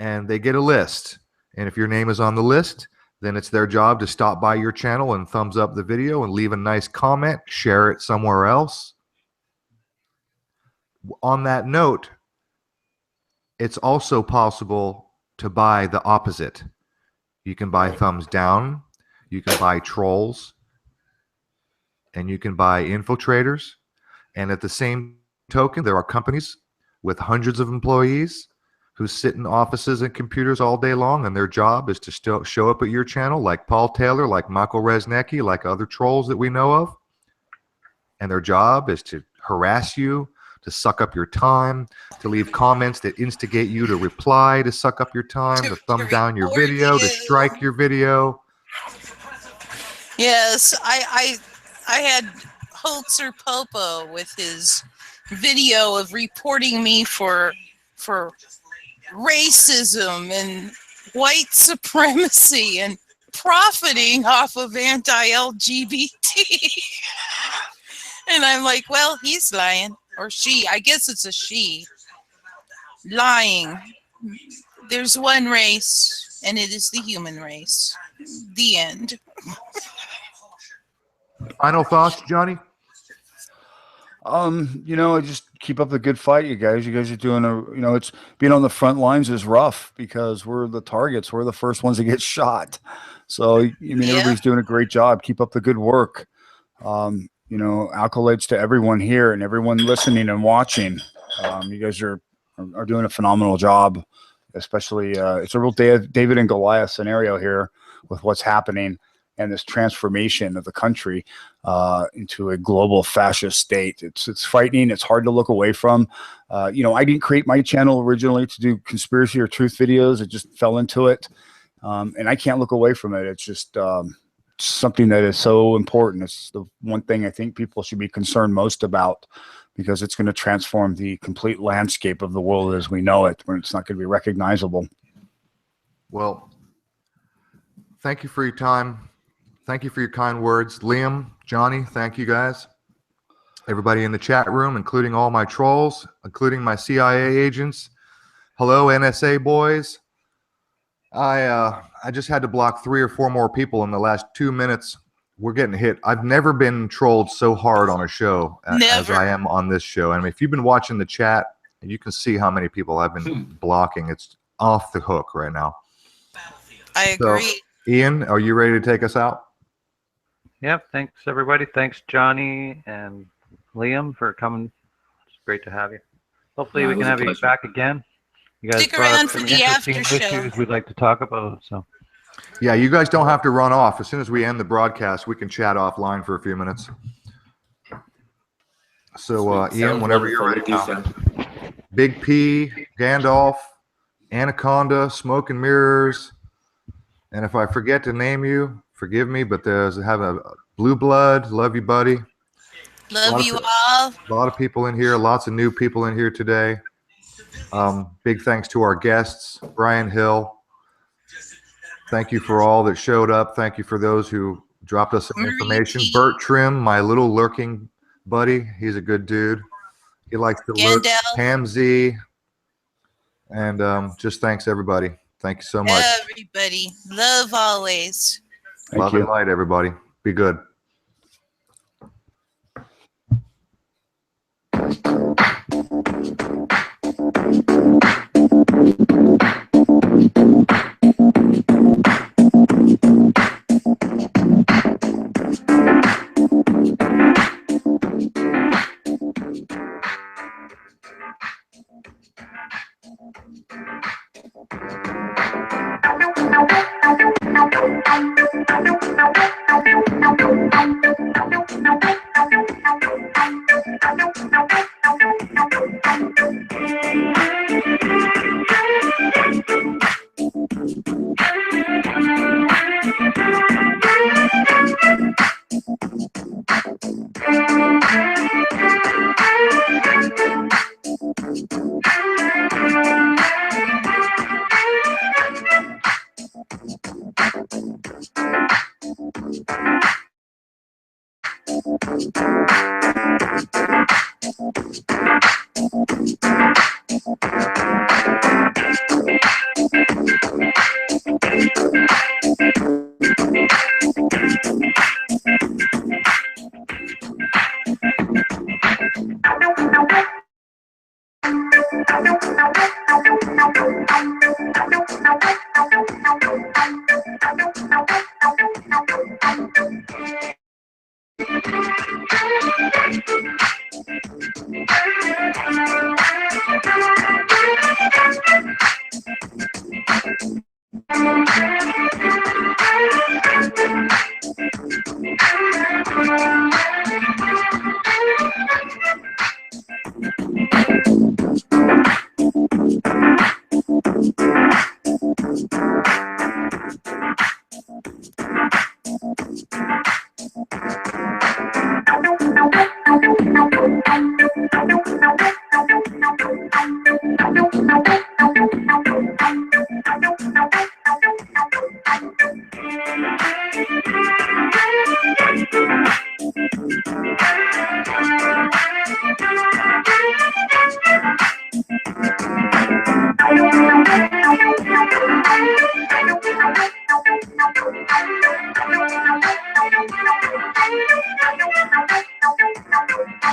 and they get a list. And if your name is on the list, then it's their job to stop by your channel and thumbs up the video and leave a nice comment, share it somewhere else. On that note, it's also possible to buy the opposite. You can buy thumbs down, you can buy trolls, and you can buy infiltrators. And at the same token, there are companies with hundreds of employees who sit in offices and computers all day long, and their job is to still show up at your channel, like Paul Taylor, like Michael Resnicki, like other trolls that we know of. And their job is to harass you, to suck up your time, to leave comments that instigate you to reply, to suck up your time, to thumb down your video, to strike your video. Yes, I had Hoaxer Popo with his video of reporting me for racism and white supremacy and profiting off of anti-LGBT. And I'm like, well, he's lying. Or she. I guess it's a she. Lying. There's one race, and it is the human race. The end. Final thoughts, Johnny? You know, just keep up the good fight, you guys. You guys are doing it's being on the front lines is rough because we're the targets. We're the first ones to get shot. So, I mean, everybody's doing a great job. Keep up the good work. You know, accolades to everyone here and everyone listening and watching. You guys are doing a phenomenal job, especially it's a real David and Goliath scenario here with what's happening and this transformation of the country into a global fascist state. It's frightening. It's hard to look away from. You know, I didn't create my channel originally to do conspiracy or truth videos. It just fell into it. And I can't look away from it. It's just something that is so important. It's the one thing I think people should be concerned most about, because it's going to transform the complete landscape of the world as we know it, when it's not going to be recognizable. Well, thank you for your time. Thank you for your kind words. Liam, Johnny, thank you guys. Everybody in the chat room, including all my trolls, including my CIA agents. Hello, NSA boys. I just had to block 3 or 4 more people in the last 2 minutes. We're getting hit. I've never been trolled so hard on a show as I am on this show. And if you've been watching the chat, you can see how many people I've been blocking. It's off the hook right now. I agree. So, Ian, are you ready to take us out? Yep. Thanks, everybody. Thanks, Johnny and Liam, for coming. It's great to have you. Hopefully we can have you back again. You guys Stick around for some the interesting after show. issues we'd like to talk about. So, yeah, you guys don't have to run off. As soon as we end the broadcast, we can chat offline for a few minutes. So, Ian, whenever you're ready. Big P, Gandalf, Anaconda, Smoke and Mirrors, And if I forget to name you, forgive me, but there's have a Blue Blood. Love you, buddy. Love you all. A lot of people in here, lots of new people in here today. Big thanks to our guests, Brian Hill. Thank you for all that showed up. Thank you for those who dropped us some information. Bert Trim, my little lurking buddy. He's a good dude. He likes to lurk. Pam Z. And just thanks, everybody. Thank you so much. Everybody. Love always. Love and light, everybody. Be good.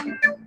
Thank you.